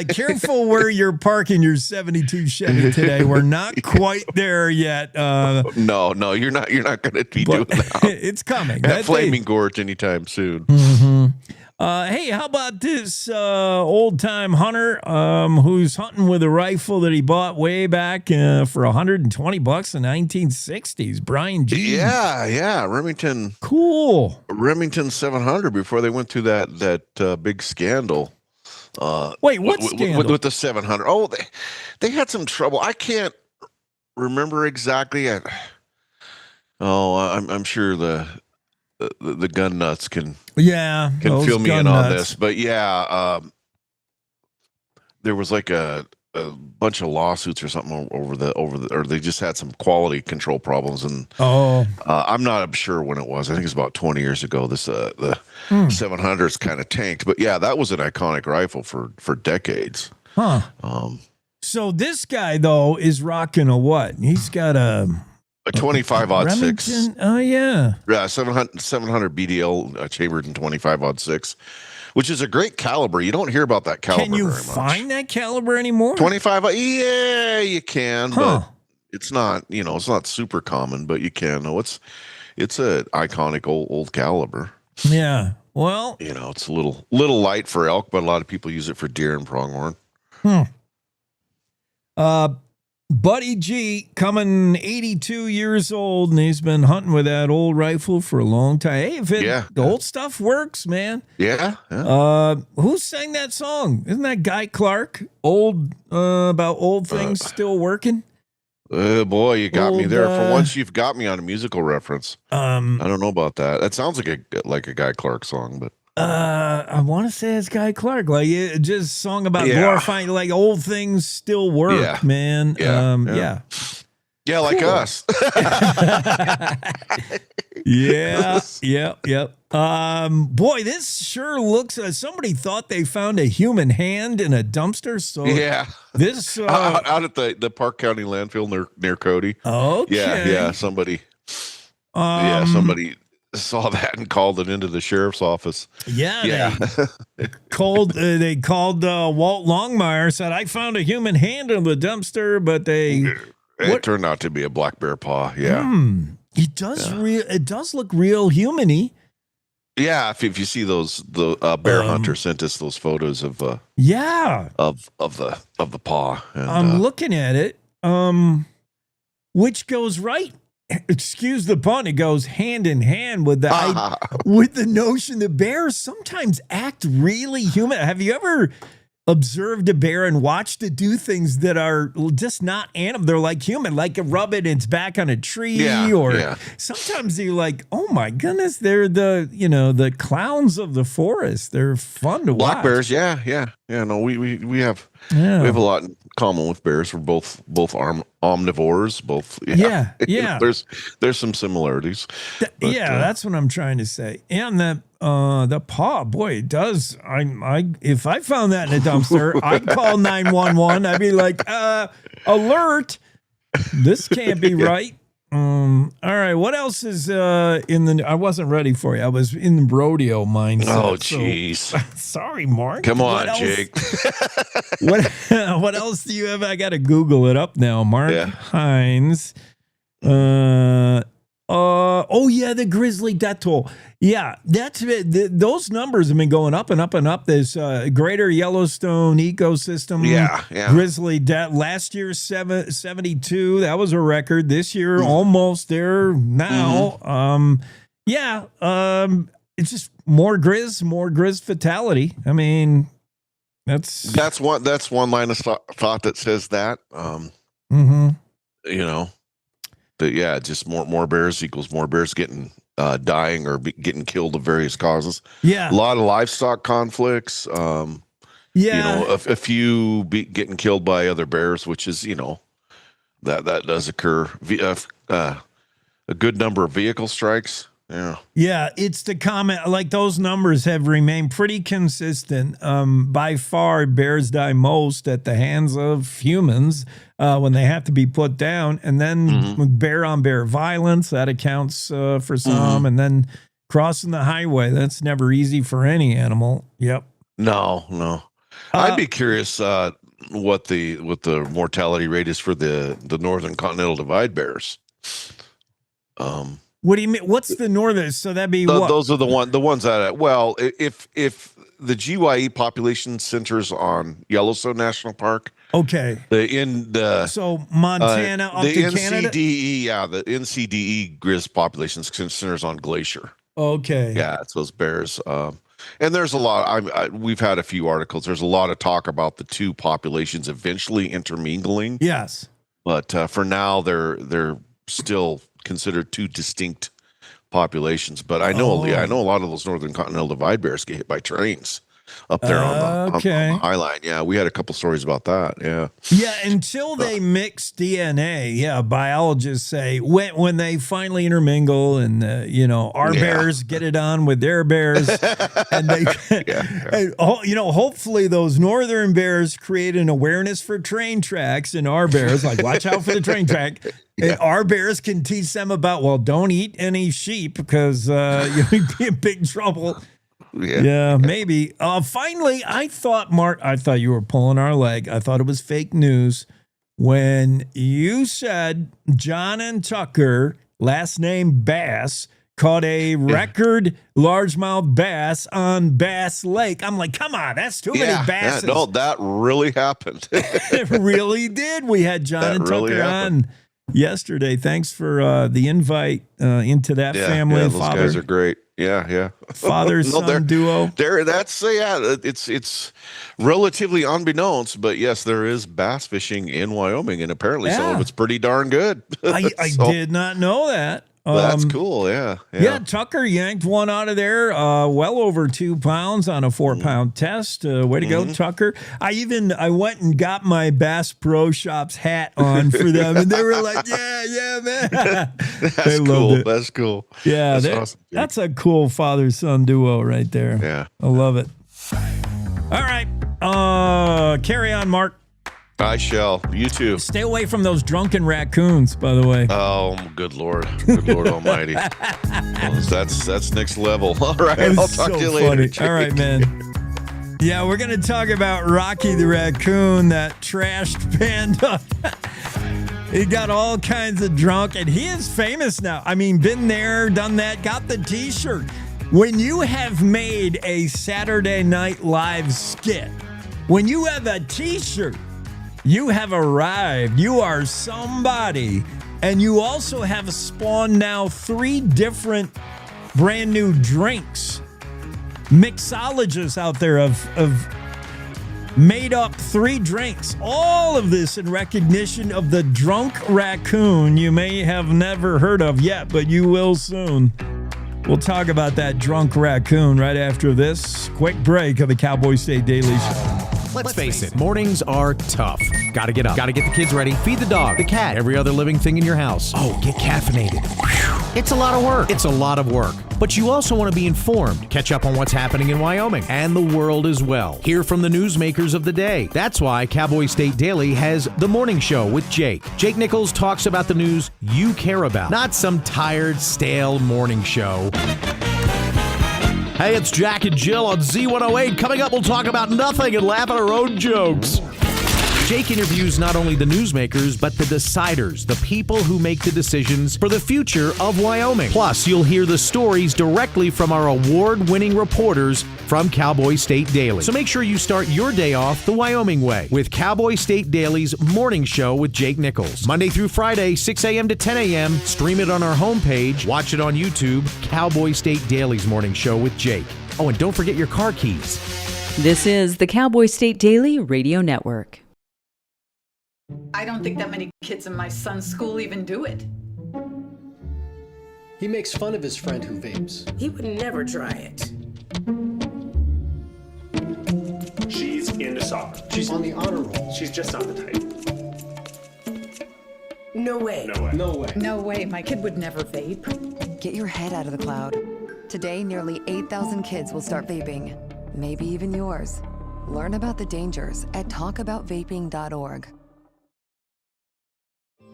Speaker 1: careful where you're parking your 72 Chevy today. We're not quite there yet.
Speaker 24: No, you're not going to be doing that.
Speaker 1: It's coming.
Speaker 24: That Flaming Gorge anytime soon.
Speaker 1: Mm-hmm. Hey, how about this old-time hunter who's hunting with a rifle that he bought way back for $120 in the 1960s? Brian G.
Speaker 24: Yeah, Remington.
Speaker 1: Cool.
Speaker 24: Remington 700 before they went through that big scandal.
Speaker 1: Wait, what scandal?
Speaker 24: With the 700. Oh, they had some trouble. I can't remember exactly. I'm sure the gun nuts can fill me in on this, but there was like a bunch of lawsuits or something or they just had some quality control problems, and I'm not sure when it was. I think it's about 20 years ago. This the 700's kind of tanked, but that was an iconic rifle for decades.
Speaker 1: So this guy though is rocking a what? He's got a
Speaker 24: 25-06.
Speaker 1: Oh yeah.
Speaker 24: 700 BDL chambered in 25-06, which is a great caliber. You don't hear about that caliber.
Speaker 1: Can you
Speaker 24: very much.
Speaker 1: find that caliber anymore?
Speaker 24: 25. Yeah, you can, but it's not. It's not super common, but you can. No, it's an iconic old caliber.
Speaker 1: Yeah. Well,
Speaker 24: it's a little light for elk, but a lot of people use it for deer and pronghorn.
Speaker 1: Buddy G coming 82 years old, and he's been hunting with that old rifle for a long time. Hey, the old stuff works, man.
Speaker 24: Yeah.
Speaker 1: Who sang that song? Isn't that Guy Clark? About old things still working?
Speaker 24: Boy, you got me there. For once, you've got me on a musical reference. I don't know about that. That sounds like a Guy Clark song, but.
Speaker 1: I want to say it's Guy Clark. Like it just song about glorifying, like old things still work, man. Yeah,
Speaker 24: like us.
Speaker 1: Yep. Boy, this sure looks. Somebody thought they found a human hand in a dumpster. So this
Speaker 24: out at the Park County landfill near Cody.
Speaker 1: Okay.
Speaker 24: Somebody. Somebody saw that and called it into the sheriff's office.
Speaker 1: They called Walt Longmire, said, I found a human hand in the dumpster, but
Speaker 24: it turned out to be a black bear paw.
Speaker 1: It does look real human-y.
Speaker 24: Yeah, if you see the bear hunter sent us those photos of the paw. And,
Speaker 1: I'm looking at it, which goes right. Excuse the pun. It goes hand in hand with the notion that bears sometimes act really human. Have you ever observed a bear and watched it do things that are just not animal? They're like human, like rub it its back on a tree, sometimes you're like, oh my goodness, they're the clowns of the forest. They're fun to watch.
Speaker 24: Black bears, no, we have a lot in common with bears. We're both omnivores, there's some similarities.
Speaker 1: That's what I'm trying to say. And the paw, boy, it does. If I found that in a dumpster, I'd call 911. I'd be like, alert, this can't be right. All right, what else is I wasn't ready for you. I was in the rodeo mindset.
Speaker 24: Oh, jeez.
Speaker 1: So, sorry, Mark.
Speaker 24: Come on, Jake.
Speaker 1: What else do you have? I got to Google it up now. Mark Hines. The grizzly death toll. Yeah, those numbers have been going up and up and up. This greater Yellowstone ecosystem.
Speaker 24: Yeah.
Speaker 1: Grizzly death. Last year, 72. That was a record. This year, almost there now. It's just more grizz fatality. I mean, that's
Speaker 24: one line of thought that says that. Just more bears equals more bears getting dying or getting killed of various causes.
Speaker 1: Yeah,
Speaker 24: a lot of livestock conflicts. A few getting killed by other bears, which is that does occur. A good number of vehicle strikes.
Speaker 1: Yeah, it's the comment. Like, those numbers have remained pretty consistent. By far, bears die most at the hands of humans when they have to be put down. And then bear-on-bear violence, that accounts for some. And then crossing the highway, that's never easy for any animal. Yep.
Speaker 24: No. I'd be curious what the mortality rate is for the Northern Continental Divide bears.
Speaker 1: What do you mean? What's the northern? So that'd be what?
Speaker 24: Those are the ones that. If the GYE population centers on Yellowstone National Park.
Speaker 1: Okay.
Speaker 24: So
Speaker 1: Montana up
Speaker 24: the
Speaker 1: to
Speaker 24: NCDE,
Speaker 1: Canada.
Speaker 24: the NCDE grizz population centers on Glacier.
Speaker 1: Okay.
Speaker 24: Yeah, it's those bears. And there's a lot. We've had a few articles. There's a lot of talk about the two populations eventually intermingling.
Speaker 1: Yes.
Speaker 24: But for now, they're still considered two distinct populations. But I know a lot of those Northern Continental Divide bears get hit by trains up there on the High Line. Yeah, we had a couple stories about that.
Speaker 1: Yeah, until they mix DNA. Yeah, biologists say when they finally intermingle and our bears get it on with their bears, and they hopefully those northern bears create an awareness for train tracks, and our bears like watch out for the train track. And our bears can teach them about, don't eat any sheep because you'll be in big trouble. Yeah, maybe. Finally, I thought you were pulling our leg. I thought it was fake news when you said John and Tucker, last name Bass, caught a record largemouth bass on Bass Lake. I'm like, come on, that's too many basses.
Speaker 24: Yeah, no, that really happened.
Speaker 1: It really did. We had John and Tucker on yesterday. Thanks for the invite into that family.
Speaker 24: Yeah, those guys are great. Yeah.
Speaker 1: Father-son duo.
Speaker 24: It's relatively unbeknownst, but yes, there is bass fishing in Wyoming, and apparently some of it's pretty darn good.
Speaker 1: I did not know that.
Speaker 24: That's cool. Yeah.
Speaker 1: Tucker yanked one out of there, well over 2 pounds on a 4-pound test. Way to go, Tucker. I went and got my Bass Pro Shops hat on for them, and they were like, yeah, man.
Speaker 24: That's cool. That's cool.
Speaker 1: Yeah, that's awesome. That's a cool father-son duo right there.
Speaker 24: Yeah.
Speaker 1: I love it. All right. Carry on, Mark.
Speaker 24: I shall. You too.
Speaker 1: Stay away from those drunken raccoons, by the way.
Speaker 24: Oh, good Lord. Good Lord Almighty. That's next level. All right. I'll talk to you later.
Speaker 1: All right, man. Yeah, we're going to talk about Rocky the raccoon, that trashed panda. He got all kinds of drunk, and he is famous now. I mean, been there, done that, got the T-shirt. When you have made a Saturday Night Live skit, when you have a T-shirt, you have arrived. You are somebody. And you also have spawned now 3 different brand new drinks. Mixologists out there have made up 3 drinks. All of this in recognition of the drunk raccoon you may have never heard of yet, but you will soon. We'll talk about that drunk raccoon right after this quick break of the Cowboy State Daily Show.
Speaker 7: Let's face it, mornings are tough. Gotta get up, gotta get the kids ready, feed the dog, the cat, every other living thing in your house. Oh, get caffeinated. It's a lot of work. It's a lot of work. But you also want to be informed, catch up on what's happening in Wyoming and the world as well. Hear from the newsmakers of the day. That's why Cowboy State Daily has The Morning Show with Jake. Jake Nichols talks about the news you care about, not some tired, stale morning show. Hey, it's Jack and Jill on Z108. Coming up, we'll talk about nothing and laugh at our own jokes. Jake interviews not only the newsmakers, but the deciders, the people who make the decisions for the future of Wyoming. Plus, you'll hear the stories directly from our award-winning reporters from Cowboy State Daily. So make sure you start your day off the Wyoming way with Cowboy State Daily's Morning Show with Jake Nichols. Monday through Friday, 6 a.m. to 10 a.m. Stream it on our homepage. Watch it on YouTube. Cowboy State Daily's Morning Show with Jake. Oh, and don't forget your car keys.
Speaker 2: This is the Cowboy State Daily Radio Network.
Speaker 3: I don't think that many kids in my son's school even do it.
Speaker 6: He makes fun of his friend who vapes.
Speaker 21: He would never try it.
Speaker 23: She's into soccer.
Speaker 6: She's on the honor roll.
Speaker 23: She's just not the type.
Speaker 21: No way.
Speaker 23: No way.
Speaker 6: No way.
Speaker 3: No way, my kid would never vape.
Speaker 26: Get your head out of the cloud. Today, nearly 8,000 kids will start vaping. Maybe even yours. Learn about the dangers at talkaboutvaping.org.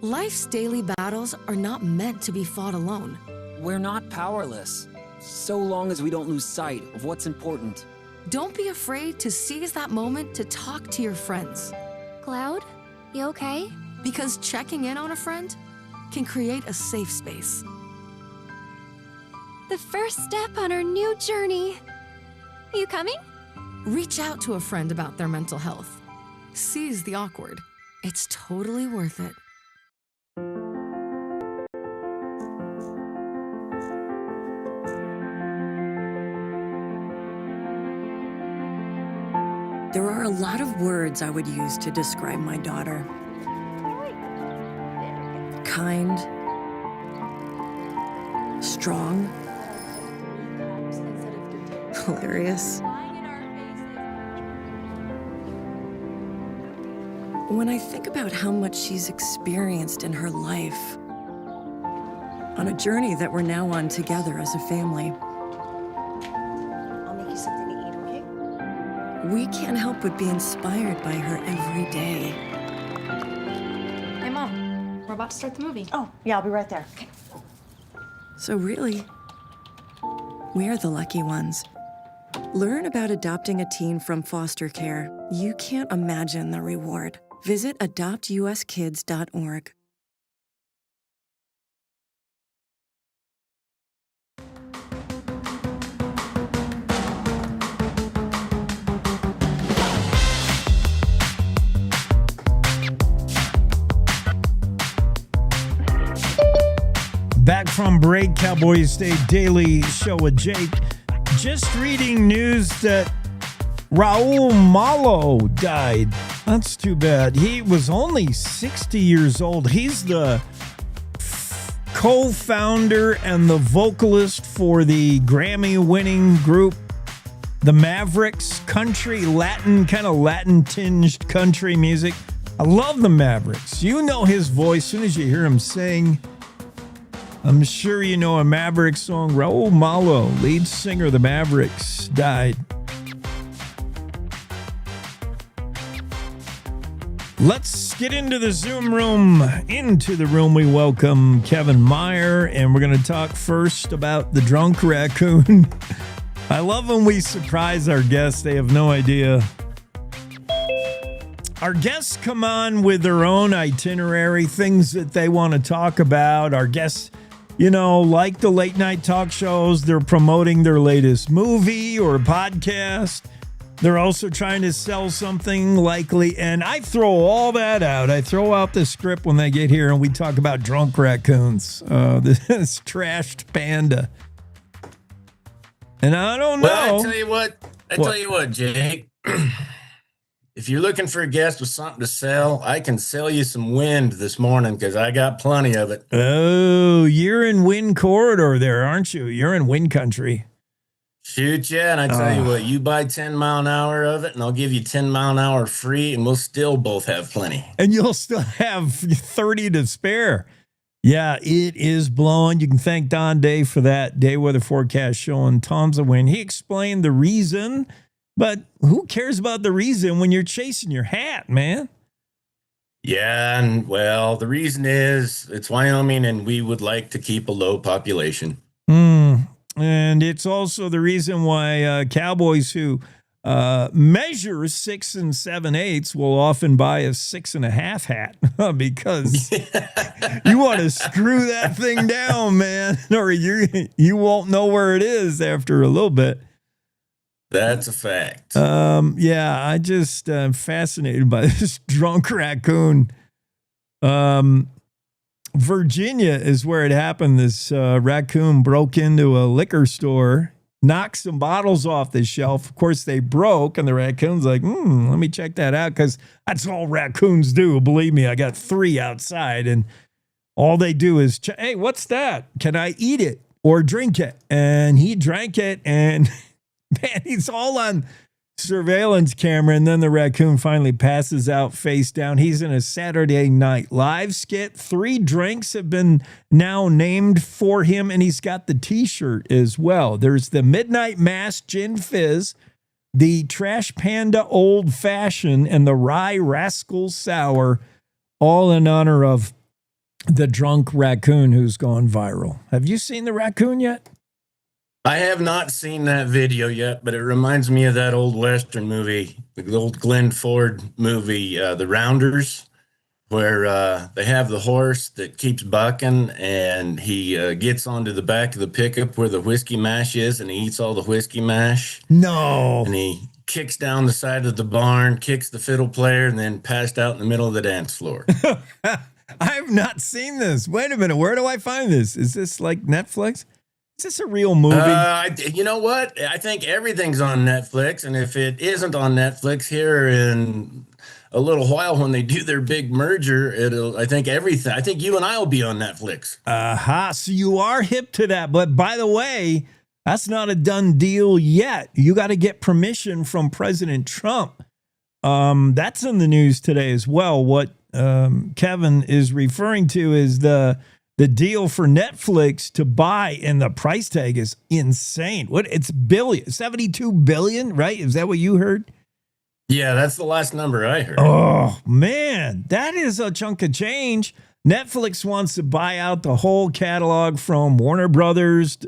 Speaker 27: Life's daily battles are not meant to be fought alone.
Speaker 28: We're not powerless, so long as we don't lose sight of what's important.
Speaker 27: Don't be afraid to seize that moment to talk to your friends.
Speaker 29: Cloud, you okay?
Speaker 27: Because checking in on a friend can create a safe space.
Speaker 29: The first step on our new journey. You coming?
Speaker 27: Reach out to a friend about their mental health. Seize the awkward. It's totally worth it.
Speaker 30: There are a lot of words I would use to describe my daughter. Kind, strong, hilarious. When I think about how much she's experienced in her life, on a journey that we're now on together as a family,
Speaker 21: I'll make you something to eat, okay?
Speaker 30: we can't help but be inspired by her every day.
Speaker 29: Hey, Mom. We're about to start the movie.
Speaker 21: Oh, yeah, I'll be right there. Okay.
Speaker 30: So really, we're the lucky ones. Learn about adopting a teen from foster care. You can't imagine the reward. Visit adoptuskids.org.
Speaker 1: Back from break, Cowboy State Daily Show with Jake. Just reading news that Raul Malo died. That's too bad. He was only 60 years old. He's the co-founder and the vocalist for the Grammy-winning group, the Mavericks, country, Latin, kind of Latin-tinged country music. I love the Mavericks. You know his voice as soon as you hear him sing. I'm sure you know a Mavericks song. Raul Malo, lead singer of the Mavericks, died. Let's get into the Zoom room. Into the room we welcome Kevin Meyer, and we're going to talk first about the drunk raccoon. I love when we surprise our guests. They have no idea. Our guests come on with their own itinerary, things that they want to talk about. Our guests, you know, like the late night talk shows, they're promoting their latest movie or podcast. They're also trying to sell something likely, and I throw all that out. I throw out the script when they get here, and we talk about drunk raccoons, this trashed panda. And I don't know.
Speaker 31: Well, I tell you what, Jake. If you're looking for a guest with something to sell, I can sell you some wind this morning because I got plenty of it.
Speaker 1: Oh, you're in wind corridor there, aren't you? You're in wind country.
Speaker 31: Shoot, yeah, and I tell you what, you buy 10 mile an hour of it, and I'll give you 10 mile an hour free, and we'll still both have plenty.
Speaker 1: And you'll still have 30 to spare. Yeah, it is blowing. You can thank Don Day for that day weather forecast showing tons of wind. He explained the reason, but who cares about the reason when you're chasing your hat, man?
Speaker 31: Yeah, and well, the reason is it's Wyoming, and we would like to keep a low population.
Speaker 1: And it's also the reason why cowboys who Measure 6 7/8 will often buy a 6.5 hat because you want to screw that thing down, man, or you won't know where it is after a little bit.
Speaker 31: That's a fact.
Speaker 1: Yeah, I just am fascinated by this drunk raccoon. Virginia is where it happened. This raccoon broke into a liquor store, knocked some bottles off the shelf. Of course, they broke, and the raccoon's like, let me check that out, because that's all raccoons do. Believe me, I got 3 outside, and all they do is, hey, what's that? Can I eat it or drink it? And he drank it, and man, he's all on surveillance camera, and then the raccoon finally passes out face down. He's in a Saturday Night Live skit. 3 drinks have been now named for him, and he's got the t-shirt as well. There's the Midnight Mass Gin Fizz, the Trash Panda Old Fashioned, and the Rye Rascal Sour, all in honor of the drunk raccoon who's gone viral. Have you seen the raccoon yet?
Speaker 31: I have not seen that video yet, but it reminds me of that old Western movie, the old Glenn Ford movie, The Rounders, where they have the horse that keeps bucking, and he gets onto the back of the pickup where the whiskey mash is, and he eats all the whiskey mash.
Speaker 1: No.
Speaker 31: And he kicks down the side of the barn, kicks the fiddle player, and then passed out in the middle of the dance floor.
Speaker 1: I have not seen this. Wait a minute. Where do I find this? Is this like Netflix? Is this a real movie?
Speaker 31: You know what? I think everything's on Netflix, and if it isn't on Netflix here in a little while when they do their big merger, I think you and I will be on Netflix.
Speaker 1: So you are hip to that. But by the way, that's not a done deal yet. You got to get permission from President Trump. That's in the news today as well. What Kevin is referring to is the deal for Netflix to buy, and the price tag is insane. It's billion, 72 billion, right? Is that what you heard?
Speaker 31: Yeah, that's the last number I heard.
Speaker 1: Oh, man, that is a chunk of change. Netflix wants to buy out the whole catalog from Warner Brothers,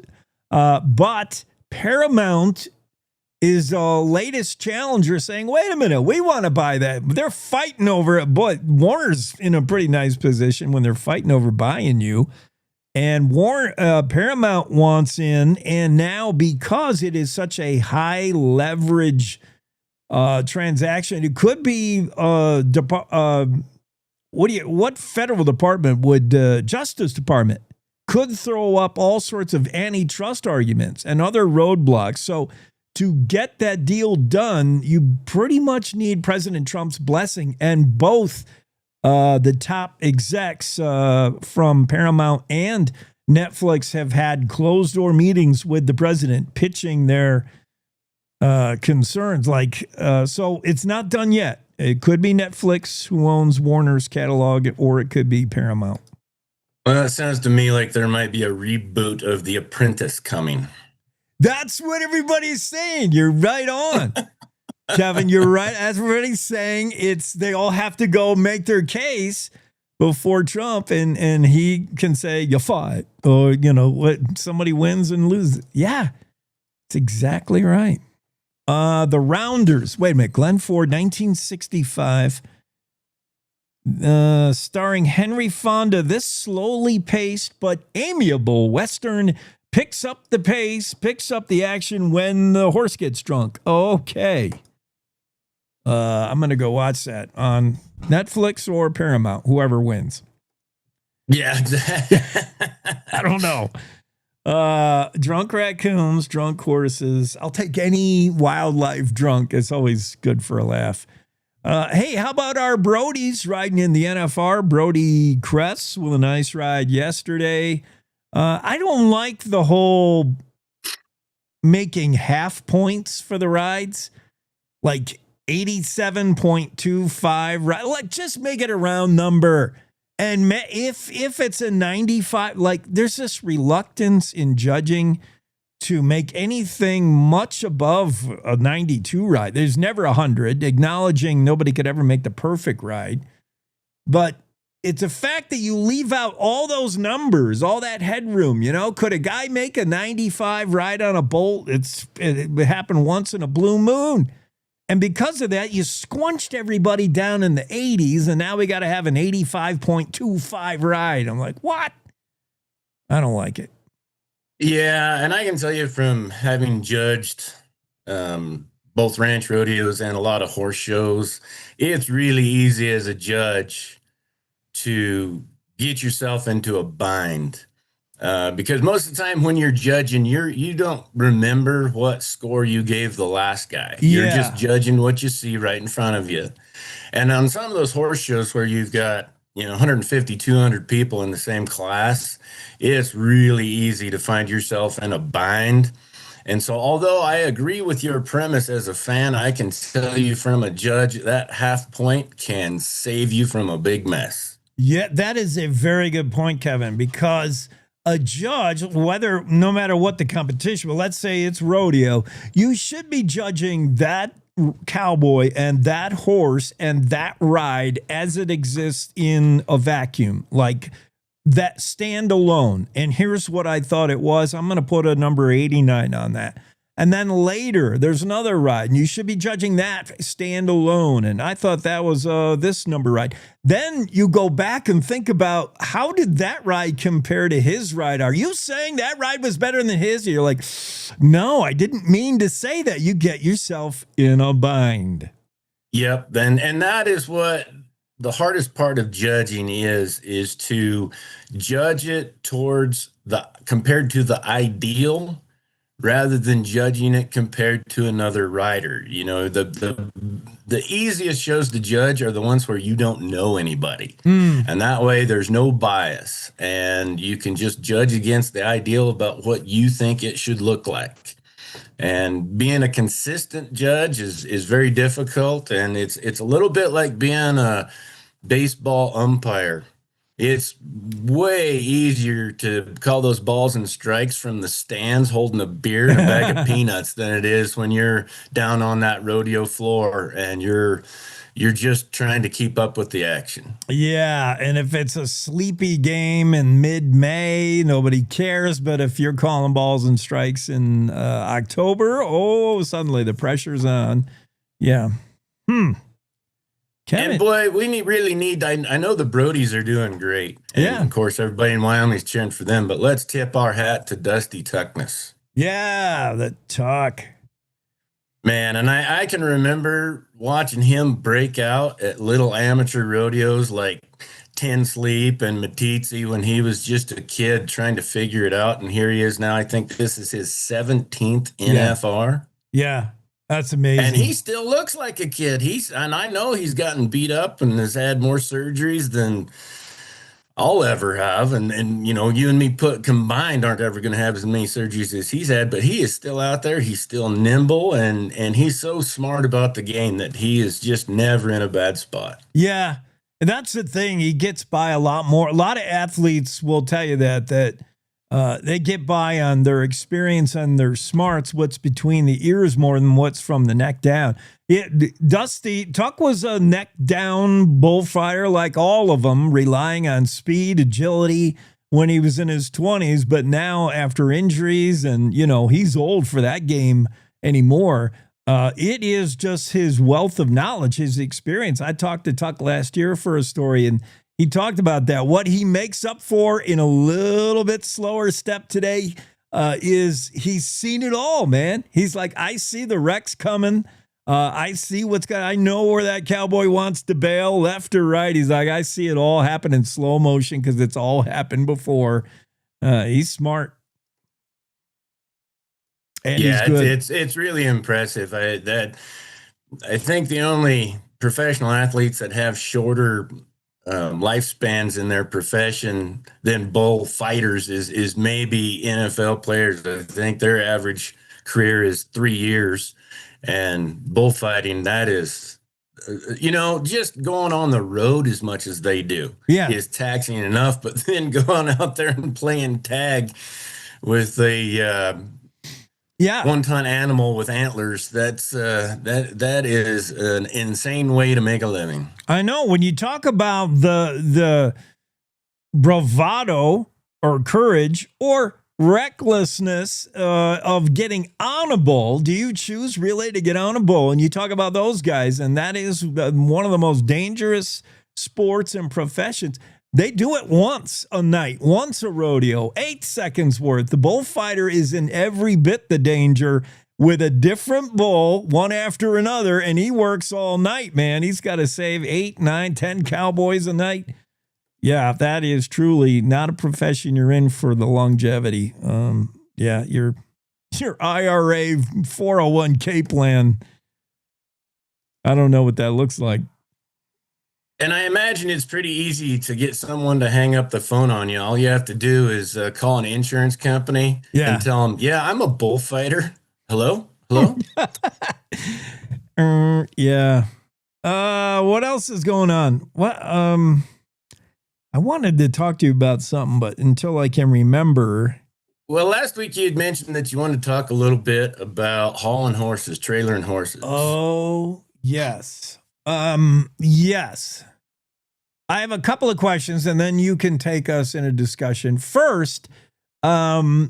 Speaker 1: but Paramount is the latest challenger saying, wait a minute, we want to buy that. They're fighting over it. Boy, Warner's in a pretty nice position when they're fighting over buying you. And Paramount wants in, and now because it is such a high leverage transaction, it could be what federal department would Justice Department could throw up all sorts of antitrust arguments and other roadblocks. So to get that deal done, you pretty much need President Trump's blessing, and both the top execs from Paramount and Netflix have had closed-door meetings with the president pitching their concerns. So it's not done yet. It could be Netflix who owns Warner's catalog, or it could be Paramount.
Speaker 31: Well, that sounds to me like there might be a reboot of The Apprentice coming.
Speaker 1: That's what everybody's saying. You're right on. Kevin, you're right. As everybody's saying, they all have to go make their case before Trump, and he can say, you fought, or, somebody wins and loses. Yeah, it's exactly right. The Rounders. Wait a minute. Glenn Ford, 1965. Starring Henry Fonda. This slowly paced but amiable Western picks up the pace, picks up the action when the horse gets drunk. Okay. I'm going to go watch that on Netflix or Paramount, whoever wins.
Speaker 31: Yeah.
Speaker 1: I don't know. Drunk raccoons, drunk horses. I'll take any wildlife drunk. It's always good for a laugh. Hey, how about our Brodies riding in the NFR? Brody Cress with a nice ride yesterday. I don't like the whole making half points for the rides, like 87.25, right? Like, just make it a round number. And if it's a 95, like, there's this reluctance in judging to make anything much above a 92 ride. There's never 100, acknowledging nobody could ever make the perfect ride. But it's a fact that you leave out all those numbers, all that headroom. Could a guy make a 95 ride on a Bolt? It happened once in a blue moon. And because of that, you squunched everybody down in the 80s, and now we got to have an 85.25 ride. I'm like, what? I don't like it.
Speaker 31: Yeah, and I can tell you from having judged both ranch rodeos and a lot of horse shows, it's really easy as a judge to get yourself into a bind. Because most of the time when you're judging, you don't remember what score you gave the last guy. You're just judging what you see right in front of you. And on some of those horse shows where you've got 150, 200 people in the same class, it's really easy to find yourself in a bind. And so although I agree with your premise as a fan, I can tell you from a judge that half point can save you from a big mess.
Speaker 1: Yeah, that is a very good point, Kevin, because a judge, no matter what the competition, but let's say it's rodeo, you should be judging that cowboy and that horse and that ride as it exists in a vacuum, like that standalone. And here's what I thought it was. I'm going to put a number 89 on that. And then later, there's another ride, and you should be judging that standalone. And I thought that was this number ride. Then you go back and think about, how did that ride compare to his ride? Are you saying that ride was better than his? You're like, no, I didn't mean to say that. You get yourself in a bind.
Speaker 31: Yep. And that is what the hardest part of judging is to judge it compared to the ideal, rather than judging it compared to another rider. The easiest shows to judge are the ones where you don't know anybody. And that way there's no bias, and you can just judge against the ideal about what you think it should look like. And being a consistent judge is very difficult, and it's a little bit like being a baseball umpire. It's way easier to call those balls and strikes from the stands holding a beer and a bag of peanuts than it is when you're down on that rodeo floor and you're just trying to keep up with the action.
Speaker 1: Yeah, and if it's a sleepy game in mid-May, nobody cares. But if you're calling balls and strikes in October, suddenly the pressure's on. Yeah. Kevin.
Speaker 31: And boy, we really need, I know the Brodies are doing great. And of course, everybody in Wyoming is cheering for them, but let's tip our hat to Dusty Tuckness.
Speaker 1: Yeah, the Tuck.
Speaker 31: Man, and I can remember watching him break out at little amateur rodeos like Ten Sleep and Matitsi when he was just a kid trying to figure it out. And here he is now. I think this is his 17th NFR.
Speaker 1: Yeah. That's amazing.
Speaker 31: And he still looks like a kid. And I know he's gotten beat up and has had more surgeries than I'll ever have. And you and me combined aren't ever going to have as many surgeries as he's had, but he is still out there. He's still nimble, and he's so smart about the game that he is just never in a bad spot.
Speaker 1: Yeah. And that's the thing. He gets by a lot more. A lot of athletes will tell you that they get by on their experience and their smarts, what's between the ears more than what's from the neck down. Tuck was a neck down bullfighter like all of them, relying on speed, agility when he was in his 20s. But now after injuries and, he's old for that game anymore. It is just his wealth of knowledge, his experience. I talked to Tuck last year for a story, and he talked about that. What he makes up for in a little bit slower step today is he's seen it all, man. He's like, I see the wrecks coming. I see I know where that cowboy wants to bail, left or right. He's like, I see it all happen in slow motion because it's all happened before. He's smart. And he's good.
Speaker 31: It's really impressive. I think the only professional athletes that have shorter lifespans in their profession than bullfighters is maybe NFL players. I think their average career is 3 years, and bullfighting, that is, just going on the road as much as they do is taxing enough, but then going out there and playing tag with a one-ton animal with antlers, that is an insane way to make a living.
Speaker 1: I know. When you talk about the bravado or courage or recklessness of getting on a bull. Do you choose really to get on a bull? And you talk about those guys, and that is one of the most dangerous sports and professions. They do it once a night, once a rodeo, 8 seconds worth. The bullfighter is in every bit the danger with a different bull, one after another, and he works all night, man. He's got to save 8, 9, 10 cowboys a night. Yeah, that is truly not a profession you're in for the longevity. Yeah, your IRA 401k plan, I don't know what that looks like.
Speaker 31: And I imagine it's pretty easy to get someone to hang up the phone on you. All you have to do is call an insurance company and tell them, yeah, I'm a bullfighter. Hello? Hello?
Speaker 1: Yeah. What else is going on? What? I wanted to talk to you about something, but until I can remember.
Speaker 31: Well, last week you had mentioned that you wanted to talk a little bit about hauling horses, trailering horses.
Speaker 1: Oh, yes. Yes. I have a couple of questions, and then you can take us in a discussion. First, you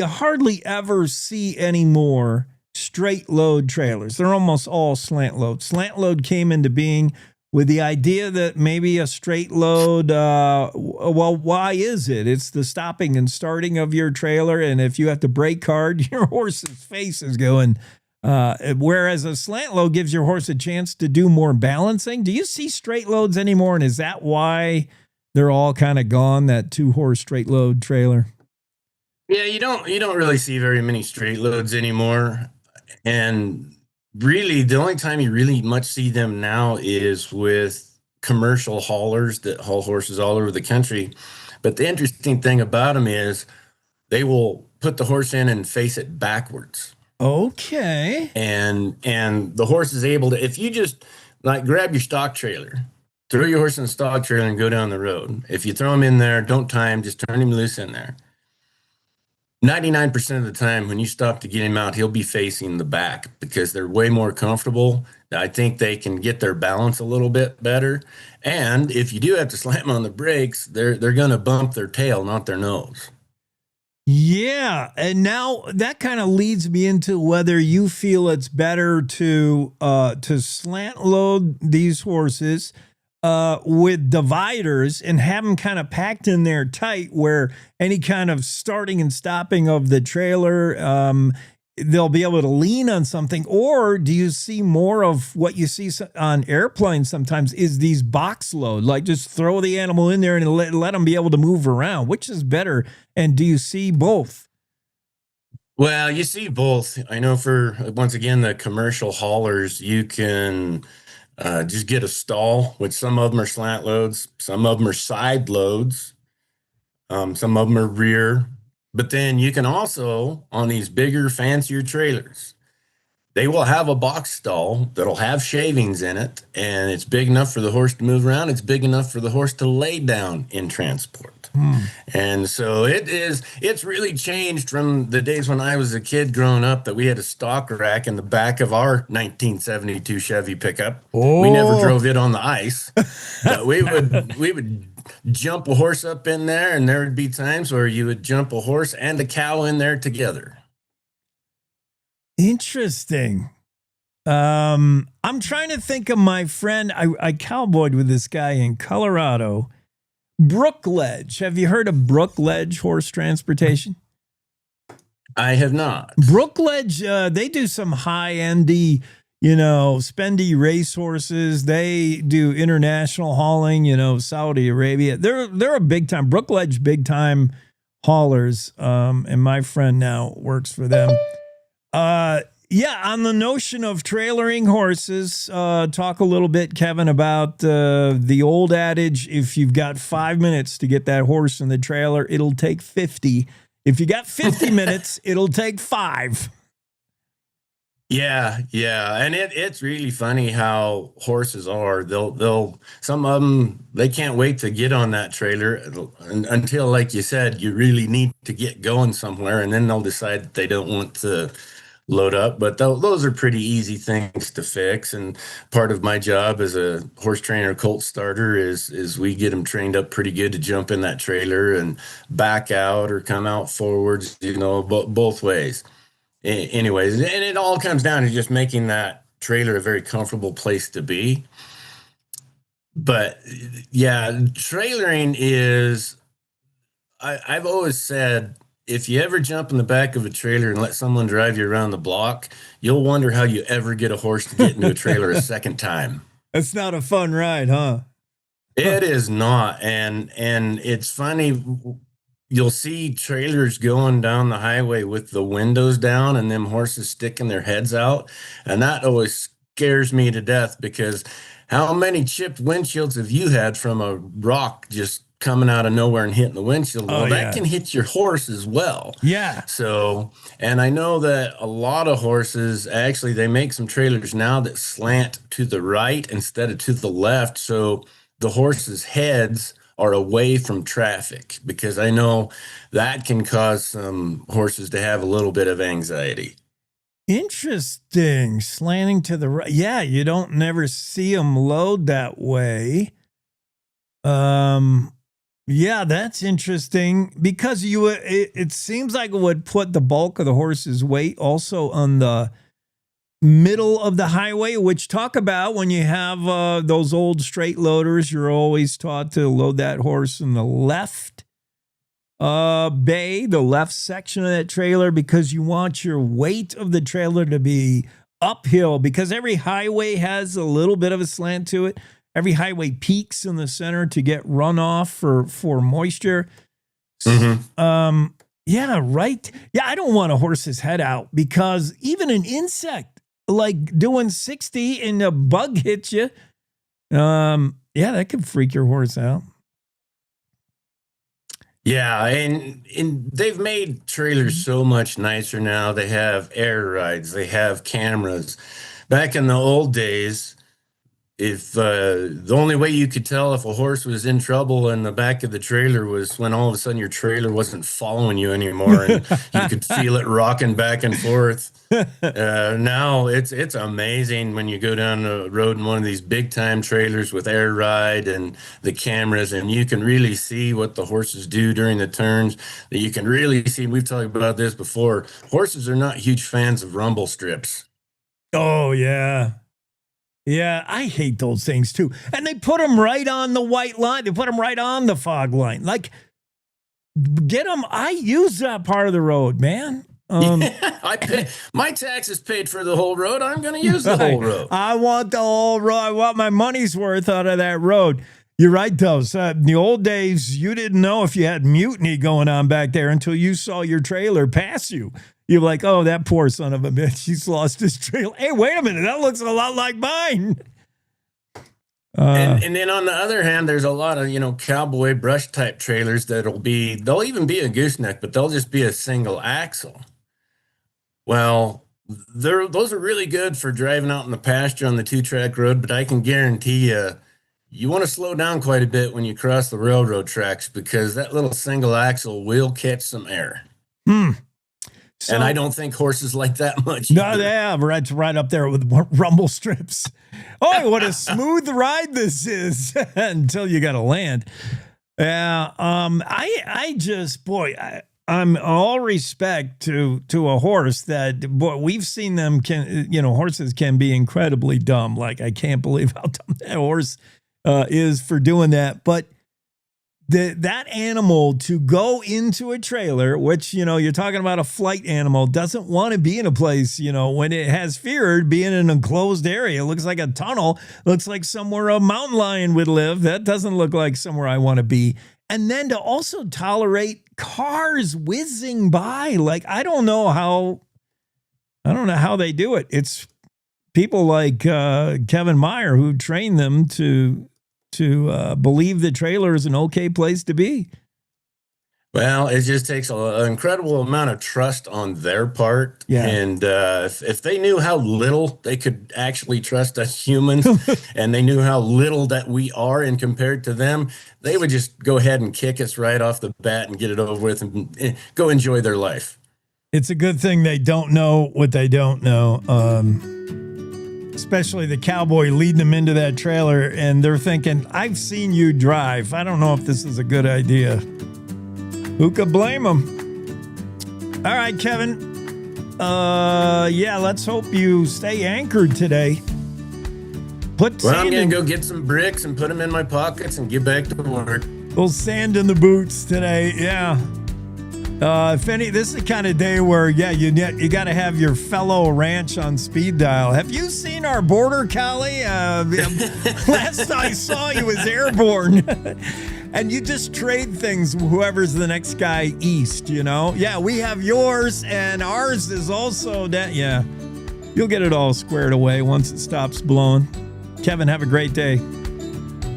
Speaker 1: hardly ever see any more straight load trailers. They're almost all slant load. Slant load came into being with the idea that maybe a straight load, well, why is it? It's the stopping and starting of your trailer, and if you have to brake hard, your horse's face is going. Whereas a slant load gives your horse a chance to do more balancing. Do you see straight loads anymore? And is that why they're all kind of gone, that 2-horse straight load trailer?
Speaker 31: Yeah, you don't really see very many straight loads anymore. And really, the only time you really much see them now is with commercial haulers that haul horses all over the country. But the interesting thing about them is they will put the horse in and face it backwards.
Speaker 1: Okay.
Speaker 31: And the horse is able to, if you just like grab your stock trailer, throw your horse in the stock trailer and go down the road. If you throw him in there, don't tie him, just turn him loose in there. 99% of the time when you stop to get him out, he'll be facing the back because they're way more comfortable. I think they can get their balance a little bit better. And if you do have to slam on the brakes, they're going to bump their tail, not their nose.
Speaker 1: Yeah, and now that kind of leads me into whether you feel it's better to slant load these horses with dividers and have them kind of packed in there tight, where any kind of starting and stopping of the trailer, they'll be able to lean on something. Or do you see more of what you see on airplanes sometimes is these box load, like just throw the animal in there and let them be able to move around? Which is better? And do you see both?
Speaker 31: Well, you see both. I know for, once again, the commercial haulers, you can just get a stall, which some of them are slant loads, some of them are side loads, some of them are rear. But then you can also, on these bigger, fancier trailers, they will have a box stall that'll have shavings in it, and it's big enough for the horse to move around. It's big enough for the horse to lay down in transport. And so it's really changed from the days when I was a kid growing up, that we had a stock rack in the back of our 1972 Chevy pickup. We never drove it on the ice, but we would jump a horse up in there, and there would be times where you would jump a horse and a cow in there together.
Speaker 1: Interesting. I'm trying to think of my friend. I cowboyed with this guy in Colorado, Brookledge. Have you heard of Brookledge Horse Transportation?
Speaker 31: I have not.
Speaker 1: Brookledge, they do some high-endy, spendy racehorses. They do international hauling, Saudi Arabia. They're a big-time, Brookledge big-time haulers, and my friend now works for them. Yeah, on the notion of trailering horses, talk a little bit, Kevin, about the old adage, if you've got 5 minutes to get that horse in the trailer, it'll take 50. If you got 50 minutes, it'll take 5.
Speaker 31: Yeah. And it's really funny how horses are. They'll some of them, they can't wait to get on that trailer until, like you said, you really need to get going somewhere, and then they'll decide that they don't want to load up. But those are pretty easy things to fix. And part of my job as a horse trainer, colt starter, is we get them trained up pretty good to jump in that trailer and back out or come out forwards, both ways. Anyways, and it all comes down to just making that trailer a very comfortable place to be. But yeah, trailering is, I've always said, if you ever jump in the back of a trailer and let someone drive you around the block, you'll wonder how you ever get a horse to get into a trailer a second time.
Speaker 1: It's not a fun ride, huh?
Speaker 31: It is not. And it's funny. You'll see trailers going down the highway with the windows down and them horses sticking their heads out. And that always scares me to death, because how many chipped windshields have you had from a rock just coming out of nowhere and hitting the windshield? Well, that can hit your horse as well.
Speaker 1: Yeah.
Speaker 31: So, and I know that a lot of horses, actually, they make some trailers now that slant to the right instead of to the left. So the horses' heads are away from traffic, because I know that can cause some horses to have a little bit of anxiety.
Speaker 1: Interesting. Slanting to the right. Yeah, you don't never see them load that way. Yeah, that's interesting, because it seems like it would put the bulk of the horse's weight also on the middle of the highway, which talk about when you have those old straight loaders, you're always taught to load that horse in the left bay, the left section of that trailer, because you want your weight of the trailer to be uphill, because every highway has a little bit of a slant to it. Every highway peaks in the center to get runoff for moisture.
Speaker 31: Mm-hmm.
Speaker 1: Yeah, right. Yeah, I don't want a horse's head out, because even an insect, like doing 60 and a bug hits you, yeah, that could freak your horse out.
Speaker 31: Yeah, and they've made trailers so much nicer now. They have air rides, they have cameras. Back in the old days, if the only way you could tell if a horse was in trouble in the back of the trailer was when all of a sudden your trailer wasn't following you anymore and you could feel it rocking back and forth. Now it's amazing when you go down the road in one of these big time trailers with air ride and the cameras, and you can really see what the horses do during the turns. That you can really see. We've talked about this before. Horses are not huge fans of rumble strips.
Speaker 1: Oh yeah. Yeah, I hate those things too. And they put them right on the white line. They put them right on the fog line. Like, get them. I use that part of the road, man.
Speaker 31: I pay, my taxes paid for the whole road. I'm going to use the whole road.
Speaker 1: I want the whole road. I want my money's worth out of that road. You're right, though. So, in the old days, you didn't know if you had mutiny going on back there until you saw your trailer pass you. You're like, oh, that poor son of a bitch. He's lost his trailer. Hey, wait a minute. That looks a lot like mine.
Speaker 31: And then on the other hand, there's a lot of, cowboy brush type trailers they'll even be a gooseneck, but they'll just be a single axle. Well, those are really good for driving out in the pasture on the 2-track road, but I can guarantee you want to slow down quite a bit when you cross the railroad tracks, because that little single axle will catch some air.
Speaker 1: So,
Speaker 31: and I don't think horses like that much.
Speaker 1: No, they have. It's right up there with rumble strips. Oh, what a smooth ride this is until you got to land. Yeah. I just, boy, I'm all respect to a horse that, boy, we've seen them horses can be incredibly dumb. Like, I can't believe how dumb that horse is for doing that. But that animal to go into a trailer, which, you're talking about a flight animal, doesn't want to be in a place, when it has fear being in an enclosed area. It looks like a tunnel, looks like somewhere a mountain lion would live. That doesn't look like somewhere I want to be. And then to also tolerate cars whizzing by. Like, I don't know how they do it. It's people like Kevin Meyer who train them to believe the trailer is an okay place to be.
Speaker 31: Well, it just takes an incredible amount of trust on their part.
Speaker 1: Yeah.
Speaker 31: And if they knew how little they could actually trust us humans and they knew how little that we are in compared to them, they would just go ahead and kick us right off the bat and get it over with and go enjoy their life.
Speaker 1: It's a good thing they don't know what they don't know. Especially the cowboy leading them into that trailer, and they're thinking, I've seen you drive. I don't know if this is a good idea. Who could blame them? All right, Kevin. Let's hope you stay anchored today.
Speaker 31: I'm going to go get some bricks and put them in my pockets and get back to work.
Speaker 1: Little sand in the boots today. Yeah. This is the kind of day where, you got to have your fellow ranch on speed dial. Have you seen our border collie? Last I saw, he was airborne. And you just trade things, whoever's the next guy east, Yeah, we have yours, and ours is also that. Yeah, you'll get it all squared away once it stops blowing. Kevin, have a great day.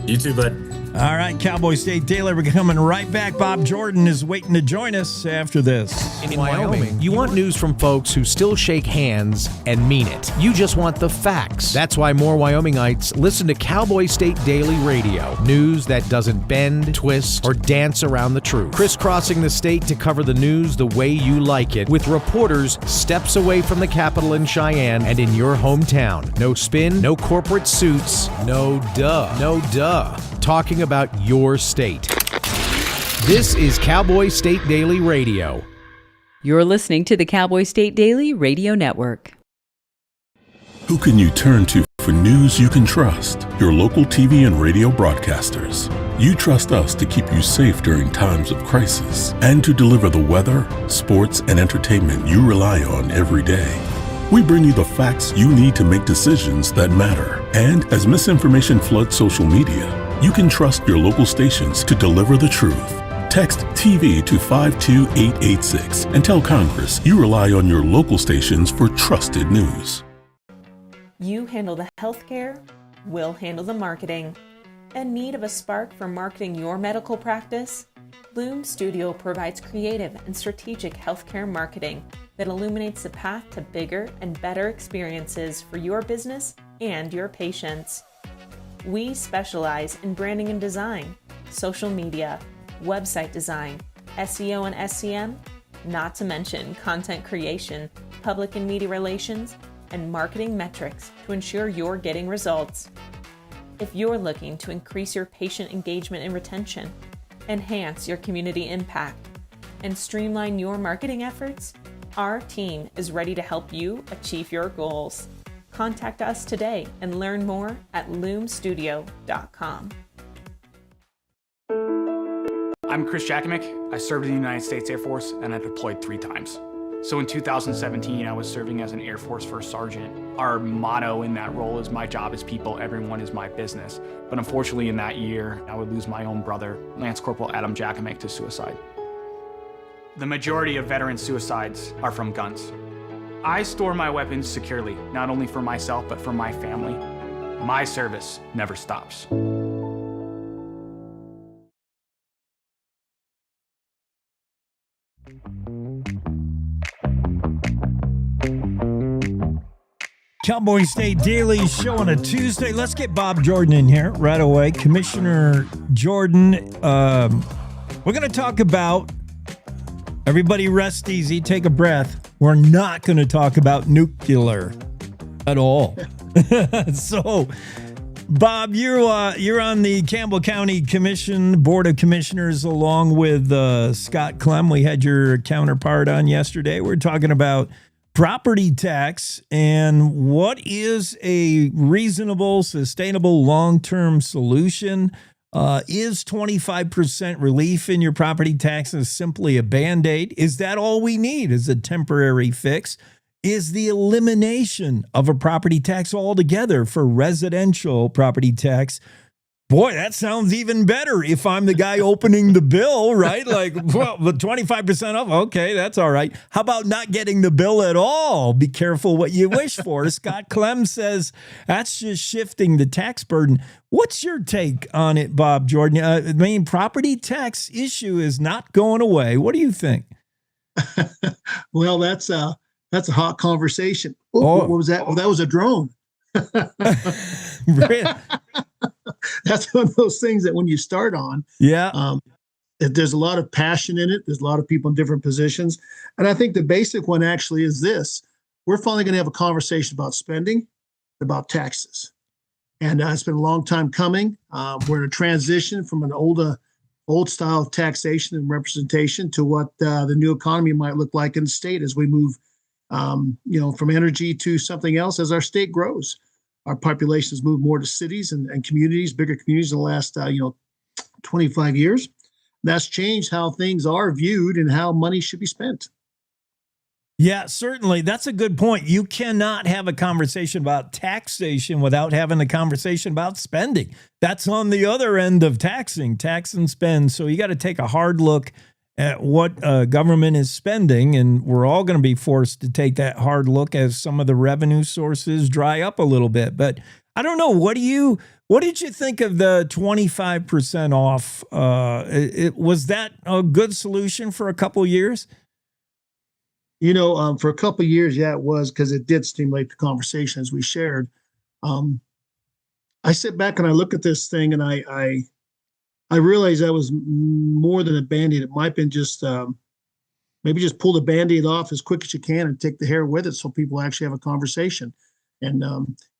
Speaker 31: You too, bud.
Speaker 1: All right, Cowboy State Daily, we're coming right back. Bob Jordan is waiting to join us after this.
Speaker 7: In Wyoming, you want news from folks who still shake hands and mean it. You just want the facts. That's why more Wyomingites listen to Cowboy State Daily Radio. News that doesn't bend, twist, or dance around the truth. Crisscrossing the state to cover the news the way you like it, with reporters steps away from the Capitol in Cheyenne and in your hometown. No spin, no corporate suits, no duh. Talking about your state. This is Cowboy State Daily Radio.
Speaker 2: You're listening to the Cowboy State Daily Radio Network.
Speaker 4: Who can you turn to for news you can trust? Your local TV and radio broadcasters. You trust us to keep you safe during times of crisis and to deliver the weather, sports, and entertainment you rely on every day. We bring you the facts you need to make decisions that matter. And as misinformation floods social media, you can trust your local stations to deliver the truth. Text TV to 52886 and tell Congress you rely on your local stations for trusted news.
Speaker 5: You handle the healthcare, we'll handle the marketing. In need of a spark for marketing your medical practice? Loom Studio provides creative and strategic healthcare marketing that illuminates the path to bigger and better experiences for your business and your patients. We specialize in branding and design, social media, website design, SEO and SEM, not to mention content creation, public and media relations, and marketing metrics to ensure you're getting results. If you're looking to increase your patient engagement and retention, enhance your community impact, and streamline your marketing efforts, our team is ready to help you achieve your goals. Contact us today and learn more at loomstudio.com.
Speaker 8: I'm Chris Jakimick. I served in the United States Air Force and I deployed 3 times. So in 2017, I was serving as an Air Force First Sergeant. Our motto in that role is my job is people, everyone is my business. But unfortunately in that year, I would lose my own brother, Lance Corporal Adam Jakimick, to suicide. The majority of veteran suicides are from guns. I store my weapons securely, not only for myself, but for my family. My service never stops.
Speaker 1: Cowboy State Daily Show on a Tuesday. Let's get Bob Jordan in here right away. Commissioner Jordan, we're going to talk about, everybody rest easy, take a breath. We're not going to talk about nuclear at all. So, Bob, you're on the Campbell County Commission, Board of Commissioners, along with Scott Clem. We had your counterpart on yesterday. We're talking about property tax and what is a reasonable, sustainable, long-term solution. Is 25% relief in your property taxes simply a Band-Aid? Is that all we need as a temporary fix? Is the elimination of a property tax altogether for residential property tax? Boy, that sounds even better if I'm the guy opening the bill, right? Like, well, the 25% off, okay, that's all right. How about not getting the bill at all? Be careful what you wish for. Scott Clem says that's just shifting the tax burden. What's your take on it, Bob Jordan? I mean, property tax issue is not going away. What do you think?
Speaker 9: Well, that's a hot conversation. What was that? Oh, that was a drone. That's one of those things that when you start on, There's a lot of passion in it. There's a lot of people in different positions. And I think the basic one actually is this. We're finally going to have a conversation about spending, about taxes. And it's been a long time coming. We're in a transition from an old style of taxation and representation to what the new economy might look like in the state as we move, from energy to something else as our state grows. Our population has moved more to cities and communities, bigger communities in the last, 25 years. That's changed how things are viewed and how money should be spent.
Speaker 1: Yeah, certainly. That's a good point. You cannot have a conversation about taxation without having a conversation about spending. That's on the other end of taxing, tax and spend. So you got to take a hard look at what government is spending, and we're all going to be forced to take that hard look as some of the revenue sources dry up a little bit. But I don't know. What did you think of the 25% off? Was that a good solution for a couple of years?
Speaker 9: For a couple of years, yeah, it was, because it did stimulate the conversation as we shared. I sit back and I look at this thing, and I realized that was more than a Band-Aid. It might have been just maybe just pull the Band-Aid off as quick as you can and take the hair with it, so people actually have a conversation. And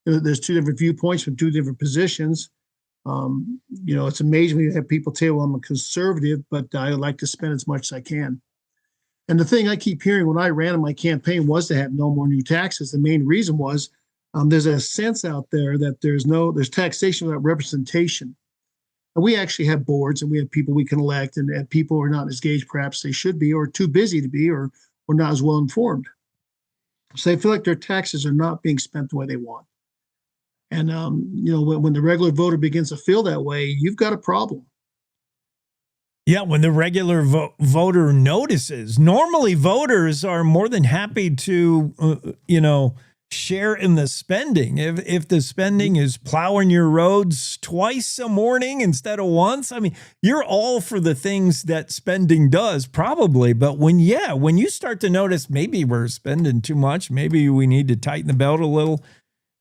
Speaker 9: there's two different viewpoints from two different positions. It's amazing when you have people tell, well, I'm a conservative, but I like to spend as much as I can. And the thing I keep hearing when I ran in my campaign was to have no more new taxes. The main reason was there's a sense out there that there's taxation without representation. And we actually have boards, and we have people we can elect, and people are not as engaged perhaps they should be, or too busy to be, or not as well informed. So they feel like their taxes are not being spent the way they want. And when the regular voter begins to feel that way, you've got a problem.
Speaker 1: Yeah, when the regular voter notices. Normally, voters are more than happy to, share in the spending. If the spending is plowing your roads twice a morning instead of once, I mean, you're all for the things that spending does, probably. But when you start to notice maybe we're spending too much, maybe we need to tighten the belt a little,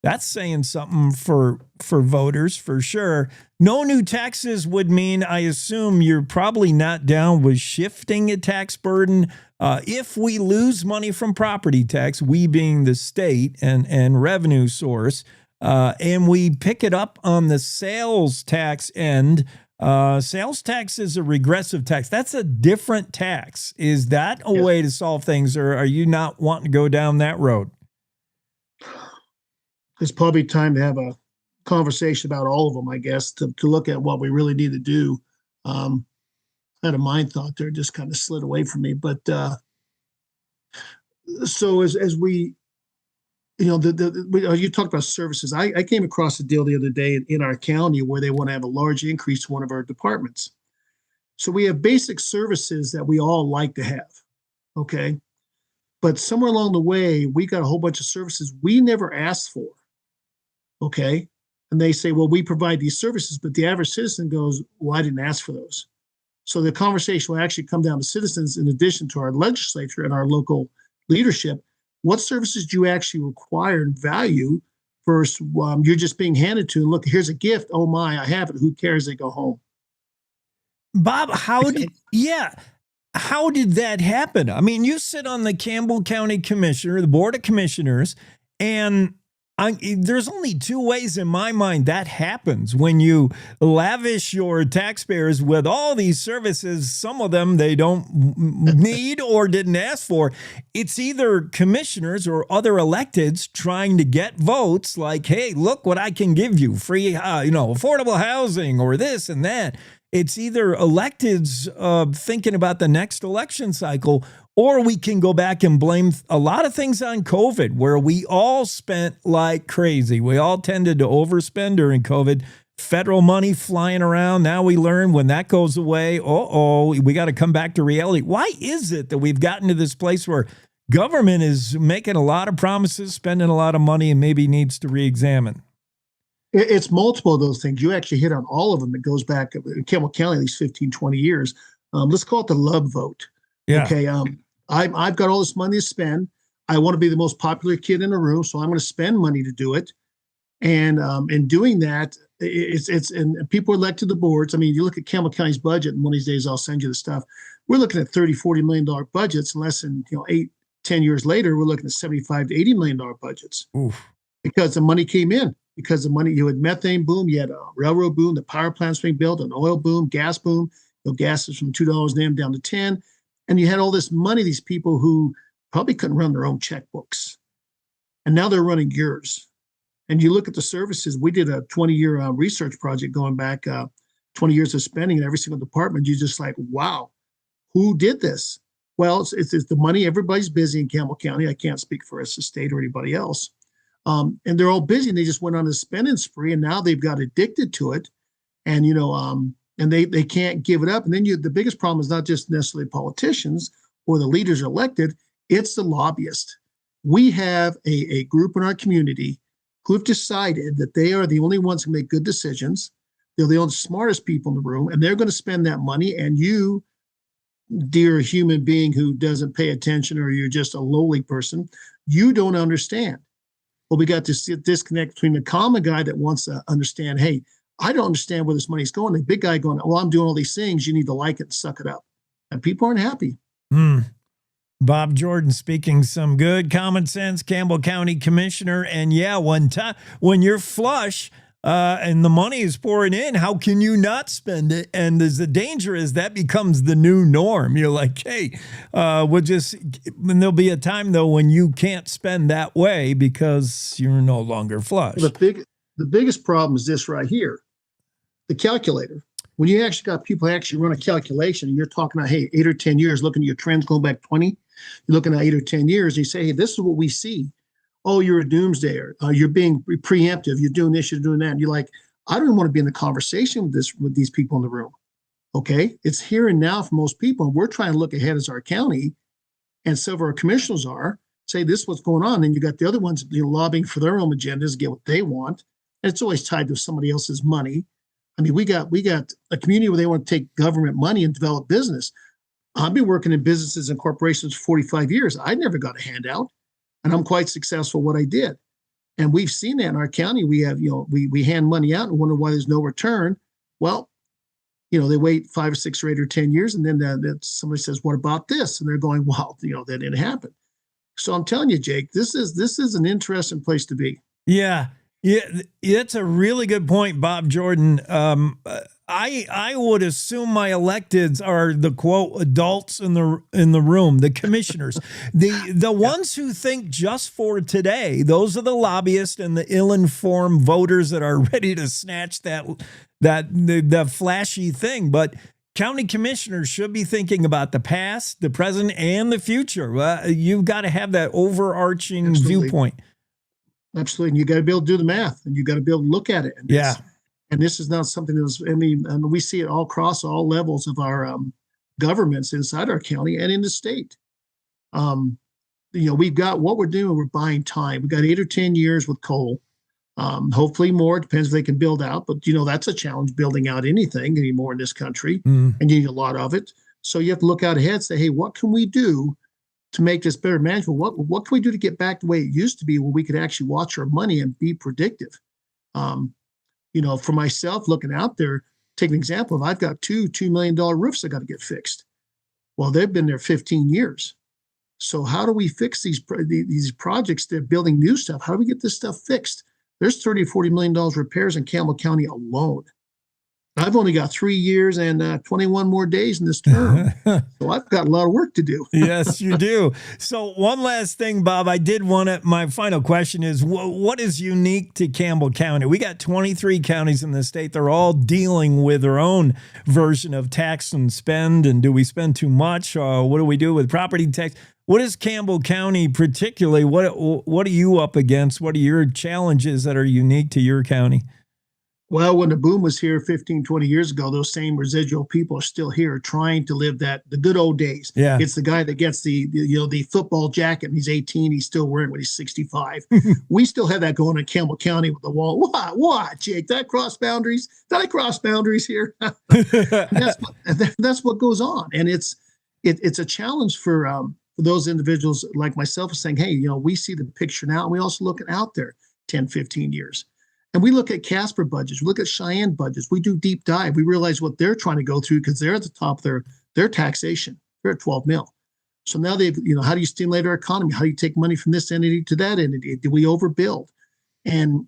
Speaker 1: that's saying something for voters, for sure. No new taxes would mean, I assume you're probably not down with shifting a tax burden. If we lose money from property tax, we being the state and revenue source, and we pick it up on the sales tax end, sales tax is a regressive tax. That's a different tax. Is that a way to solve things, or are you not wanting to go down that road?
Speaker 9: It's probably time to have a conversation about all of them, I guess, to look at what we really need to do. I had a mind thought there, just kind of slid away from me. But so as we, you talked about services. I came across a deal the other day in our county where they want to have a large increase in one of our departments. So we have basic services that we all like to have, okay? But somewhere along the way, we got a whole bunch of services we never asked for. Okay. And they say, well, we provide these services, but the average citizen goes, well, I didn't ask for those. So the conversation will actually come down to citizens in addition to our legislature and our local leadership. What services do you actually require and value versus you're just being handed to, and look, here's a gift. Oh my, I have it. Who cares? They go home.
Speaker 1: Bob, how did that happen? I mean, you sit on the Campbell County Commissioner, the Board of Commissioners, and there's only two ways in my mind that happens when you lavish your taxpayers with all these services. Some of them they don't need or didn't ask for. It's either commissioners or other electeds trying to get votes like, hey, look what I can give you, free, affordable housing or this and that. It's either electeds thinking about the next election cycle, or we can go back and blame a lot of things on COVID, where we all spent like crazy. We all tended to overspend during COVID. Federal money flying around. Now we learn when that goes away, we got to come back to reality. Why is it that we've gotten to this place where government is making a lot of promises, spending a lot of money, and maybe needs to re-examine?
Speaker 9: It's multiple of those things. You actually hit on all of them. It goes back in Campbell County, at least 15, 20 years. Let's call it the love vote.
Speaker 1: Yeah.
Speaker 9: Okay. I've got all this money to spend. I want to be the most popular kid in the room, so I'm going to spend money to do it. And in doing that, and people are elected to the boards. I mean, you look at Campbell County's budget, and one of these days I'll send you the stuff. We're looking at $30-40 million budgets, and less than 8-10 years later, we're looking at $75 to $80 million budgets.
Speaker 1: Oof.
Speaker 9: Because the money came in. Because the money, you had methane boom, you had a railroad boom, the power plants being built, an oil boom, gas boom. Gas is from $2 an AM down to 10, and you had all this money. These people who probably couldn't run their own checkbooks, and now they're running yours. And you look at the services. We did a 20-year research project going back 20 years of spending in every single department. You're just like, wow, who did this? Well, it's the money. Everybody's busy in Campbell County. I can't speak for us, the state, or anybody else. And they're all busy, and they just went on a spending spree, and now they've got addicted to it. And, and they can't give it up. And then the biggest problem is not just necessarily politicians or the leaders elected, it's the lobbyists. We have a group in our community who have decided that they are the only ones who make good decisions. They're the only smartest people in the room, and they're going to spend that money. And you, dear human being who doesn't pay attention, or you're just a lowly person, you don't understand. Well, we got this disconnect between the common guy that wants to understand, hey, I don't understand where this money's going. The big guy going, well, I'm doing all these things. You need to like it and suck it up. And people aren't happy.
Speaker 1: Bob Jordan speaking some good common sense, Campbell County Commissioner. And yeah, when you're flush and the money is pouring in, how can you not spend it? And the danger is that becomes the new norm. You're like, hey, and there'll be a time though when you can't spend that way because you're no longer flush.
Speaker 9: The biggest problem is this right here, the calculator. When you actually got people actually run a calculation and you're talking about, hey, 8 or 10 years, looking at your trends going back 20, you're looking at 8 or 10 years, and you say, hey, this is what we see. Oh, you're a doomsdayer. You're being preemptive. You're doing this, you're doing that. And you're like, I don't even want to be in the conversation with these people in the room. Okay. It's here and now for most people. And we're trying to look ahead as our county, and some of our commissioners are, say this is what's going on. And you got the other ones lobbying for their own agendas, get what they want. And it's always tied to somebody else's money. I mean, we got a community where they want to take government money and develop business. I've been working in businesses and corporations for 45 years. I never got a handout, and I'm quite successful at what I did. And we've seen that in our county. We have, we hand money out and wonder why there's no return. Well, they wait 5 or 6 or 8 or 10 years, and then somebody says, what about this? And they're going, well, that didn't happen. So I'm telling you, Jake, this is an interesting place to be.
Speaker 1: Yeah. Yeah, that's a really good point, Bob Jordan. I would assume my electeds are the quote adults in the room, the commissioners, the ones who think just for today. Those are the lobbyists and the ill-informed voters that are ready to snatch that flashy thing. But county commissioners should be thinking about the past, the present, and the future. You've got to have that overarching viewpoint.
Speaker 9: Absolutely. And you got to be able to do the math, and you got to be able to look at it. And and this is not something that's, we see it all across all levels of our governments inside our county and in the state. We've got what we're doing. We're buying time. We've got 8 or 10 years with coal. Hopefully more. It depends if they can build out. But, that's a challenge building out anything anymore in this country. And you need a lot of it. So you have to look out ahead and say, hey, what can we do to make this better management? What can we do to get back the way it used to be, where we could actually watch our money and be predictive? For myself, looking out there, take an example. I've got $2 million roofs that got to get fixed. Well, they've been there 15 years. So how do we fix these projects? They're building new stuff. How do we get this stuff fixed? There's $30 or $40 million repairs in Campbell County alone. I've only got 3 years and 21 more days in this term. So I've got a lot of work to do.
Speaker 1: Yes, you do. So one last thing, Bob, my final question is, what is unique to Campbell County? We got 23 counties in the state. They're all dealing with their own version of tax and spend. And do we spend too much? What do we do with property tax? What is Campbell County particularly? What are you up against? What are your challenges that are unique to your county?
Speaker 9: Well, when the boom was here 15, 20 years ago, those same residual people are still here trying to live the good old days. Yeah. It's the guy that gets the football jacket and he's 18, he's still wearing when he's 65. We still have that going in Campbell County with the wall. What, Jake? Did I cross boundaries? Did I cross boundaries here? That's what goes on. And it's a challenge for those individuals like myself saying, hey, we see the picture now, and we also look out there 10, 15 years. And we look at Casper budgets, we look at Cheyenne budgets, we do deep dive. We realize what they're trying to go through because they're at the top of their taxation. They're at 12 mil. So now they've, how do you stimulate our economy? How do you take money from this entity to that entity? Do we overbuild? And,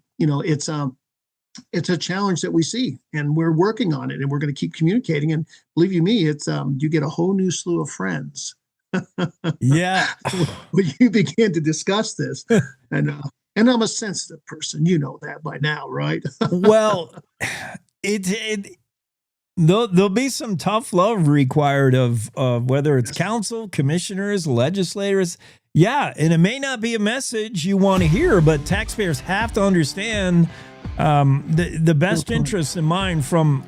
Speaker 9: it's a challenge that we see, and we're working on it, and we're going to keep communicating. And believe you me, it's you get a whole new slew of friends.
Speaker 1: Yeah.
Speaker 9: When you begin to discuss this, and I'm a sensitive person, you know that by now, right?
Speaker 1: Well, there'll be some tough love required of whether it's council, commissioners, legislators. Yeah, and it may not be a message you want to hear, but taxpayers have to understand the best interests in mind from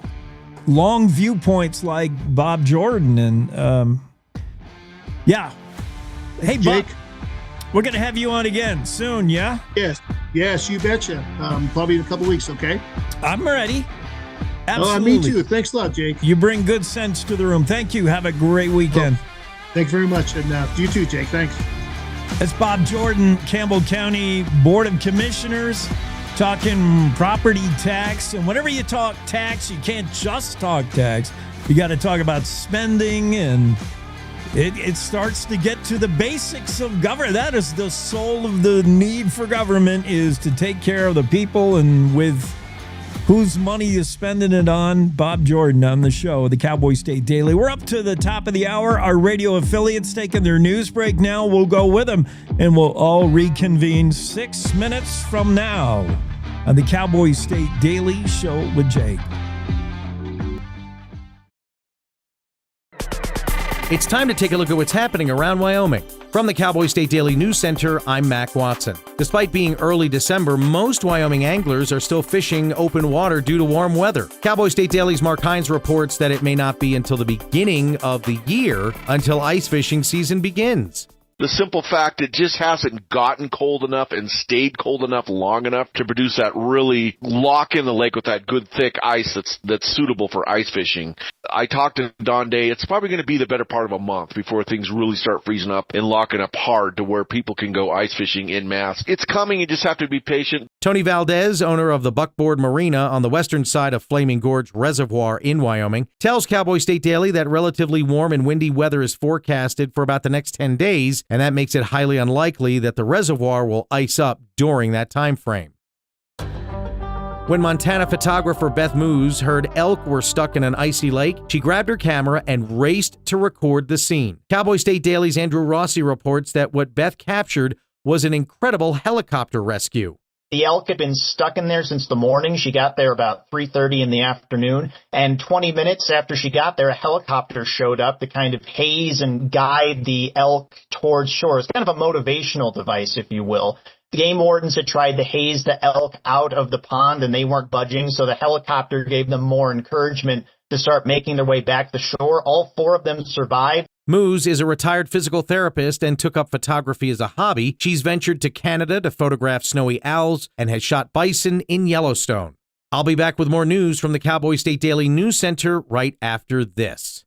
Speaker 1: long viewpoints like Bob Jordan. And yeah. Hey,
Speaker 9: Jake.
Speaker 1: Bob, we're going to have you on again soon, yeah?
Speaker 9: Yes, you betcha. Probably in a couple weeks, okay?
Speaker 1: I'm ready. Absolutely.
Speaker 9: Me too. Thanks a lot, Jake.
Speaker 1: You bring good sense to the room. Thank you. Have a great weekend.
Speaker 9: Thanks very much. And you too, Jake. Thanks.
Speaker 1: That's Bob Jordan, Campbell County Board of Commissioners, talking property tax. And whenever you talk tax, you can't just talk tax. You got to talk about spending, and it starts to get to the basics of government. That is the soul of the need for government, is to take care of the people, and with whose money you spending it on. Bob Jordan on the show, the Cowboy State Daily. We're up to the top of the hour. Our radio affiliates taking their news break now. We'll go with them, and we'll all reconvene 6 minutes from now on the Cowboy State Daily Show with Jake.
Speaker 7: It's time to take a look at what's happening around Wyoming. From the Cowboy State Daily News Center, I'm Mac Watson. Despite being early December, most Wyoming anglers are still fishing open water due to warm weather. Cowboy State Daily's Mark Hines reports that it may not be until the beginning of the year until ice fishing season begins.
Speaker 24: The simple fact, it just hasn't gotten cold enough and stayed cold enough long enough to produce that really lock in the lake with that good thick ice that's suitable for ice fishing. I talked to Don Day. It's probably going to be the better part of a month before things really start freezing up and locking up hard to where people can go ice fishing en masse. It's coming. You just have to be patient.
Speaker 7: Tony Valdez, owner of the Buckboard Marina on the western side of Flaming Gorge Reservoir in Wyoming, tells Cowboy State Daily that relatively warm and windy weather is forecasted for about the next 10 days, and that makes it highly unlikely that the reservoir will ice up during that time frame. When Montana photographer Beth Moose heard elk were stuck in an icy lake, she grabbed her camera and raced to record the scene. Cowboy State Daily's Andrew Rossi reports that what Beth captured was an incredible helicopter rescue.
Speaker 10: The elk had been stuck in there since the morning. She got there about 3:30 in the afternoon, and 20 minutes after she got there, a helicopter showed up to kind of haze and guide the elk towards shore. It's kind of a motivational device, if you will. The game wardens had tried to haze the elk out of the pond, and they weren't budging, so the helicopter gave them more encouragement to start making their way back to shore. All 4 of them survived.
Speaker 7: Moose is a retired physical therapist and took up photography as a hobby. She's ventured to Canada to photograph snowy owls and has shot bison in Yellowstone. I'll be back with more news from the Cowboy State Daily News Center right after this.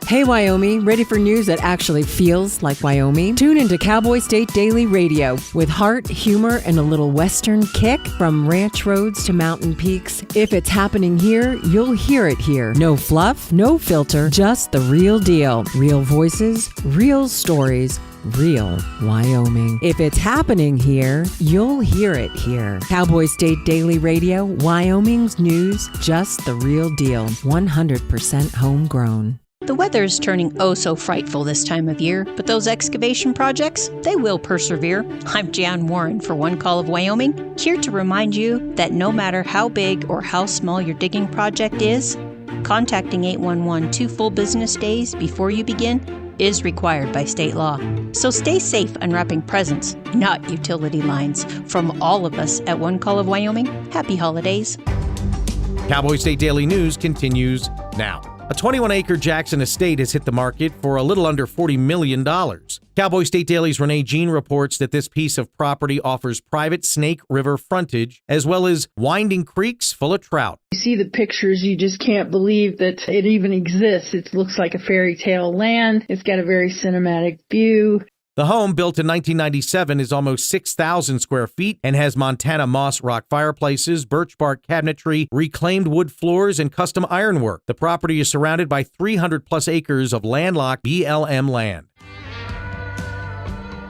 Speaker 2: Hey, Wyoming, ready for news that actually feels like Wyoming? Tune into Cowboy State Daily Radio with heart, humor, and a little Western kick. From ranch roads to mountain peaks, if it's happening here, you'll hear it here. No fluff, no filter, just the real deal. Real voices, real stories, real Wyoming. If it's happening here, you'll hear it here. Cowboy State Daily Radio, Wyoming's news, just the real deal. 100% homegrown.
Speaker 11: The weather's turning oh so frightful this time of year, but those excavation projects, they will persevere. I'm Jan Warren for One Call of Wyoming, here to remind you that no matter how big or how small your digging project is, contacting 811 2 full business days before you begin is required by state law. So stay safe unwrapping presents, not utility lines. From all of us at One Call of Wyoming, happy holidays.
Speaker 7: Cowboy State Daily News continues now. A 21-acre Jackson estate has hit the market for a little under $40 million. Cowboy State Daily's Renee Jean reports that this piece of property offers private Snake River frontage, as well as winding creeks full of trout.
Speaker 12: You see the pictures, you just can't believe that it even exists. It looks like a fairy tale land. It's got a very cinematic view.
Speaker 7: The home, built in 1997, is almost 6,000 square feet and has Montana moss rock fireplaces, birch bark cabinetry, reclaimed wood floors, and custom ironwork. The property is surrounded by 300-plus acres of landlocked BLM land.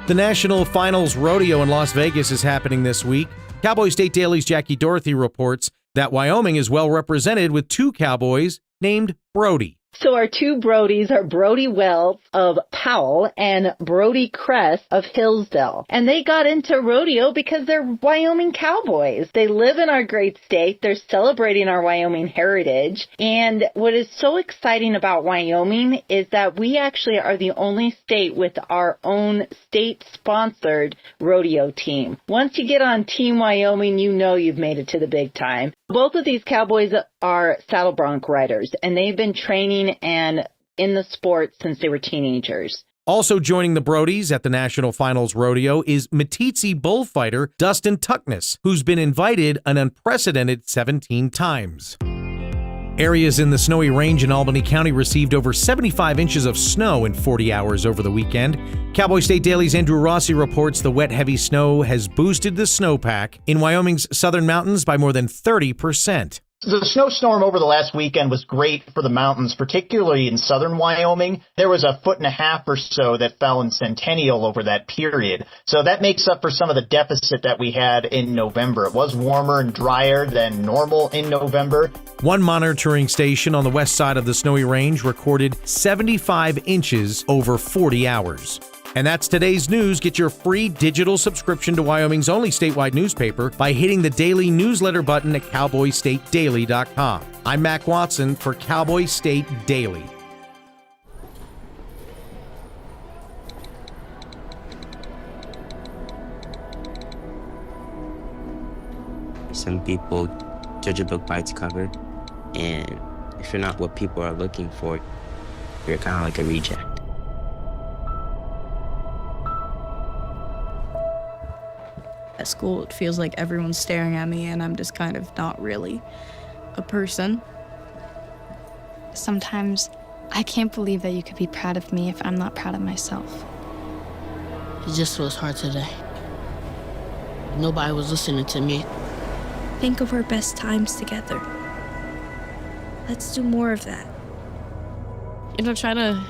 Speaker 7: The National Finals Rodeo in Las Vegas is happening this week. Cowboy State Daily's Jackie Dorothy reports that Wyoming is well represented with two cowboys named Brody.
Speaker 13: So our two Brodies are Brody Wells of Powell and Brody Kress of Hillsdale. And they got into rodeo because they're Wyoming cowboys. They live in our great state. They're celebrating our Wyoming heritage. And what is so exciting about Wyoming is that we actually are the only state with our own state-sponsored rodeo team. Once you get on Team Wyoming, you know you've made it to the big time. Both of these cowboys are saddle bronc riders, and they've been training and in the sport since they were teenagers.
Speaker 7: Also joining the Brodies at the National Finals Rodeo is Meeteetse bullfighter Dustin Tuckness, who's been invited an unprecedented 17 times. Areas in the Snowy Range in Albany County received over 75 inches of snow in 40 hours over the weekend. Cowboy State Daily's Andrew Rossi reports the wet, heavy snow has boosted the snowpack in Wyoming's southern mountains by more than 30%.
Speaker 10: The snowstorm over the last weekend was great for the mountains, particularly in southern Wyoming. There was 1.5 feet or so that fell in Centennial over that period. So that makes up for some of the deficit that we had in November. It was warmer and drier than normal in November.
Speaker 7: One monitoring station on the west side of the Snowy Range recorded 75 inches over 40 hours. And that's today's news. Get your free digital subscription to Wyoming's only statewide newspaper by hitting the daily newsletter button at cowboystatedaily.com. I'm Mac Watson for Cowboy State Daily.
Speaker 14: Some people judge a book by its cover, and if you're not what people are looking for, you're kind of like a reject.
Speaker 15: At school, it feels like everyone's staring at me and I'm just kind of not really a person.
Speaker 16: Sometimes I can't believe that you could be proud of me if I'm not proud of myself.
Speaker 17: It just was hard today. Nobody was listening to me.
Speaker 16: Think of our best times together. Let's do more of that.
Speaker 15: Try to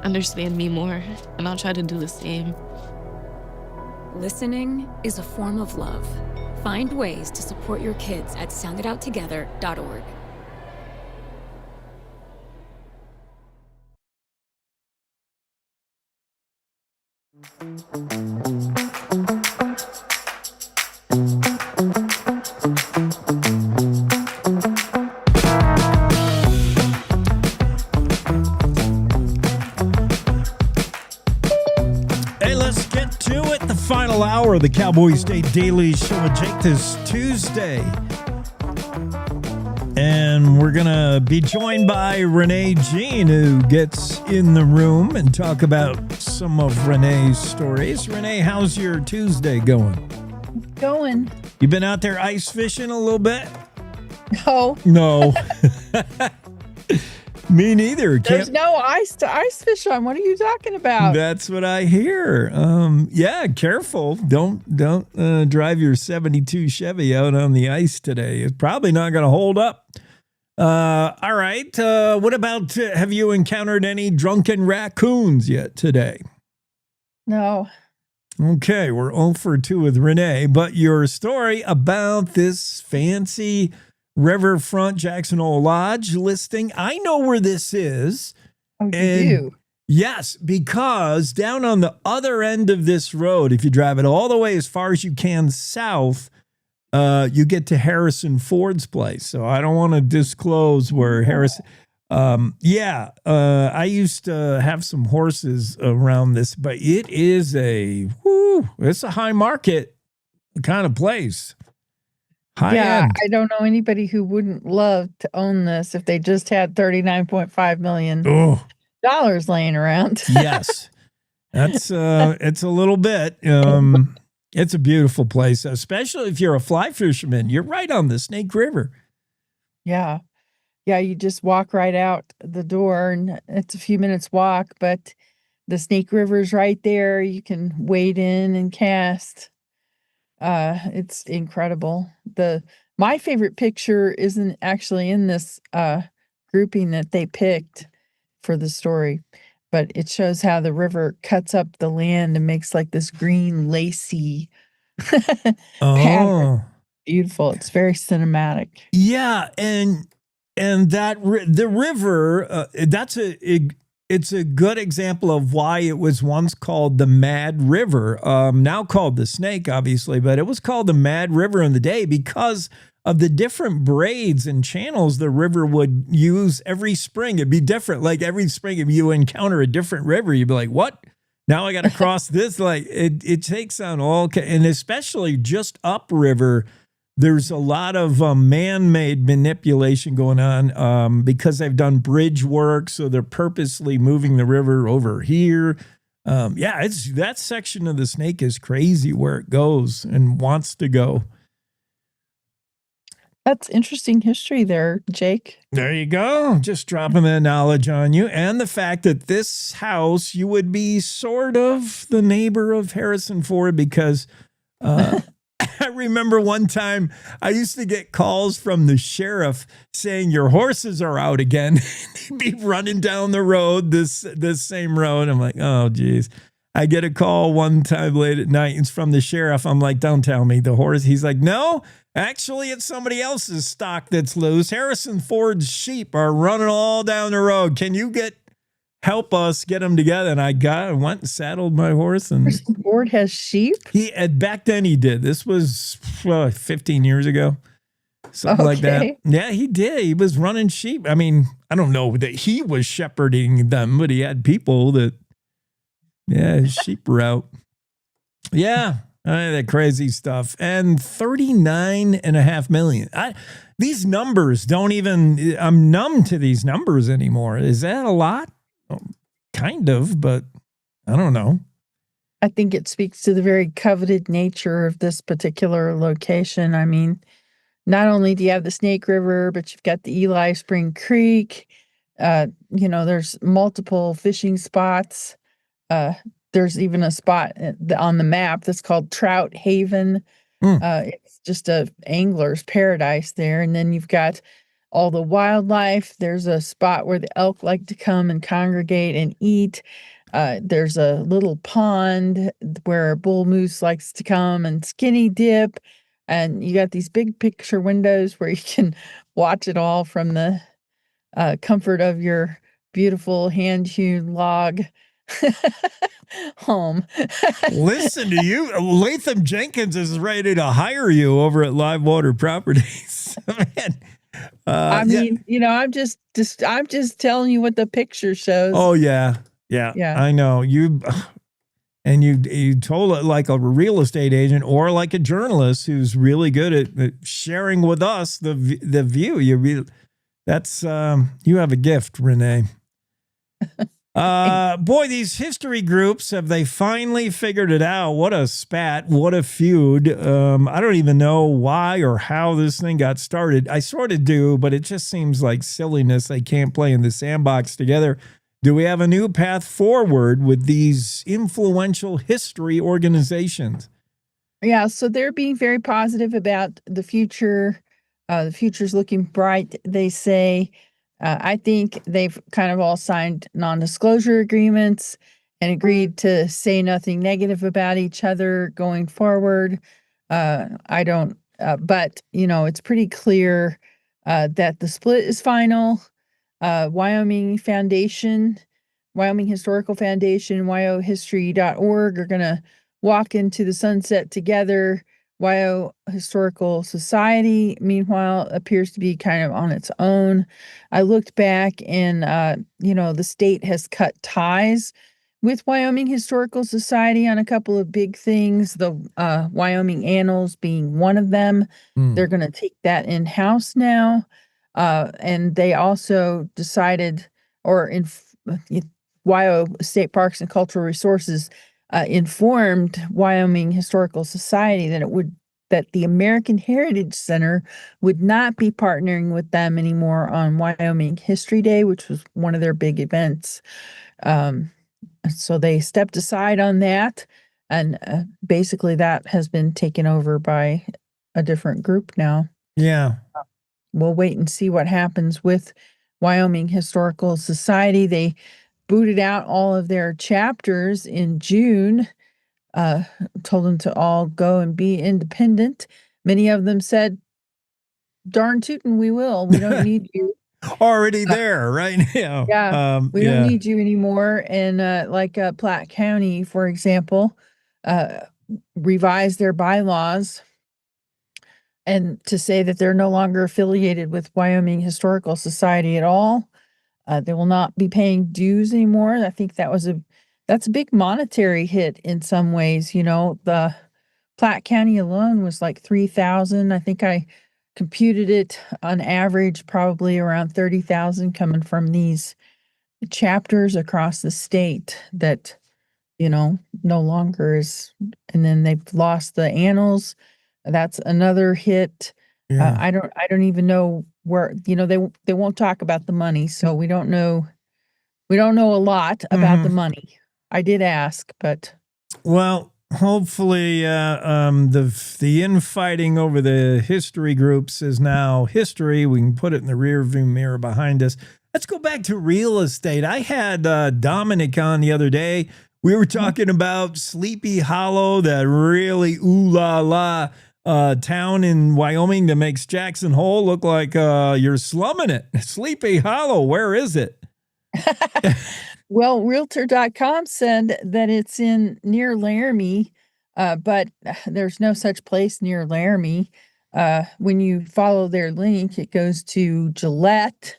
Speaker 15: understand me more, and I'll try to do the same.
Speaker 18: Listening is a form of love. Find ways to support your kids at sounditouttogether.org.
Speaker 1: Final hour of the Cowboy State Daily Show with Jake this Tuesday. And we're going to be joined by Renee Jean, who gets in the room and talk about some of Renee's stories. Renee, how's your Tuesday going?
Speaker 19: Going.
Speaker 1: You been out there ice fishing a little bit?
Speaker 19: No.
Speaker 1: No. Me neither.
Speaker 19: There's no ice to ice fish on. What are you talking about?
Speaker 1: That's what I hear. Yeah, careful. Don't drive your 72 Chevy out on the ice today. It's probably not going to hold up. All right. What about, have you encountered any drunken raccoons yet today?
Speaker 19: No.
Speaker 1: Okay, we're 0 for 2 with Renee, but your story about this fancy Riverfront Jackson Hole Lodge listing. I know where this is.
Speaker 19: Oh, you do?
Speaker 1: Yes, because down on the other end of this road, if you drive it all the way as far as you can south, you get to Harrison Ford's place. So I don't want to disclose where Harrison... I used to have some horses around this, but it is it's a high market kind of place. High end.
Speaker 19: I don't know anybody who wouldn't love to own this if they just had $39.5 million laying around.
Speaker 1: Yes. That's it's a little bit. It's a beautiful place, especially if you're a fly fisherman. You're right on the Snake River.
Speaker 19: Yeah. Yeah, you just walk right out the door and it's a few minutes walk, but The Snake River's right there. You can wade in and cast. It's incredible. My favorite picture isn't actually in this grouping that they picked for the story, but it shows how the river cuts up the land and makes like this green lacy pattern.
Speaker 1: Oh,
Speaker 19: Beautiful. It's very cinematic.
Speaker 1: yeah, and the river, it's a good example of why it was once called the Mad River, now called the Snake, obviously, but it was called the Mad River in the day because of the different braids and channels the river would use every spring. It'd be different. Like every spring, if you encounter a different river, you'd be like, what? Now I got to cross this. Like it takes on all, and especially just upriver, there's a lot of man-made manipulation going on because they've done bridge work. So they're purposely moving the river over here. It's that section of the Snake is crazy where it goes and wants to go.
Speaker 19: That's interesting history there, Jake.
Speaker 1: There you go. Just dropping that knowledge on you. And the fact that this house, you would be sort of the neighbor of Harrison Ford because I remember one time I used to get calls from the sheriff saying your horses are out again. They'd be running down the road, this same road. I'm like, oh, geez. I get a call one time late at night. It's from the sheriff. I'm like, don't tell me the horse. He's like, no, actually, it's somebody else's stock that's loose. Harrison Ford's sheep are running all down the road. Can you help us get them together? And I went and saddled my horse. And
Speaker 19: Harrison Ford has sheep?
Speaker 1: Back then he did. This was 15 years ago. Something like that. Yeah, he did. He was running sheep. I mean, I don't know that he was shepherding them, but he had people that, his sheep were out. Yeah. That crazy stuff. And 39.5 million. These numbers don't even, I'm numb to these numbers anymore. Is that a lot? Kind of, but I don't know.
Speaker 19: I think it speaks to the very coveted nature of this particular location. I mean, not only do you have the Snake River, but you've got the Eli Spring Creek. There's multiple fishing spots. There's even a spot on the map that's called Trout Haven. It's just a angler's paradise there. And then you've got all the wildlife. There's a spot where the elk like to come and congregate and eat. There's a little pond where bull moose likes to come and skinny dip. And you got these big picture windows where you can watch it all from the comfort of your beautiful hand-hewn log home.
Speaker 1: Listen to you. Latham Jenkins is ready to hire you over at Live Water Properties. Man.
Speaker 19: I'm just telling you what the picture shows.
Speaker 1: Oh yeah. I know you told it like a real estate agent or like a journalist who's really good at sharing with us the view. You have a gift, Renee. Boy, these history groups, have they finally figured it out? What a spat, what a feud. I don't even know why or how this thing got started. I sort of do, but it just seems like silliness. They can't play in the sandbox together. Do we have a new path forward with these influential history organizations?
Speaker 19: Yeah, so they're being very positive about the future. The future's looking bright, they say. I think they've kind of all signed non-disclosure agreements and agreed to say nothing negative about each other going forward. But it's pretty clear that the split is final. Wyoming Historical Foundation, wyohistory.org are going to walk into the sunset together. Wyo Historical Society, meanwhile, appears to be kind of on its own. I looked back and, the state has cut ties with Wyoming Historical Society on a couple of big things, the Wyoming Annals being one of them. They're going to take that in-house now. And they also decided, Wyo State Parks and Cultural Resources informed Wyoming Historical Society that the American Heritage Center would not be partnering with them anymore on Wyoming History Day, which was one of their big events. So they stepped aside on that. And basically that has been taken over by a different group now.
Speaker 1: Yeah.
Speaker 19: We'll wait and see what happens with Wyoming Historical Society. They booted out all of their chapters in June, told them to all go and be independent. Many of them said, darn tootin', we will. We don't need you.
Speaker 1: Already there right now.
Speaker 19: Yeah, we don't need you anymore. And like Platte County, for example, revised their bylaws and to say that they're no longer affiliated with Wyoming Historical Society at all. They will not be paying dues anymore. I think that's a big monetary hit in some ways. You know, the Platte County alone was like $3,000. I think I computed it on average, probably around $30,000 coming from these chapters across the state that, you know, no longer is. And then they've lost the annals. That's another hit.
Speaker 1: Yeah.
Speaker 19: I don't even know where, you know, they won't talk about the money. So we don't know a lot about the money. I did ask, but.
Speaker 1: Well, hopefully the infighting over the history groups is now history. We can put it in the rearview mirror behind us. Let's go back to real estate. I had Dominic on the other day. We were talking about Sleepy Hollow, that really ooh la la town in Wyoming that makes Jackson Hole look like you're slumming it. Sleepy Hollow, where is it?
Speaker 19: Well, Realtor.com said that it's near Laramie, but there's no such place near Laramie. When you follow their link, it goes to Gillette.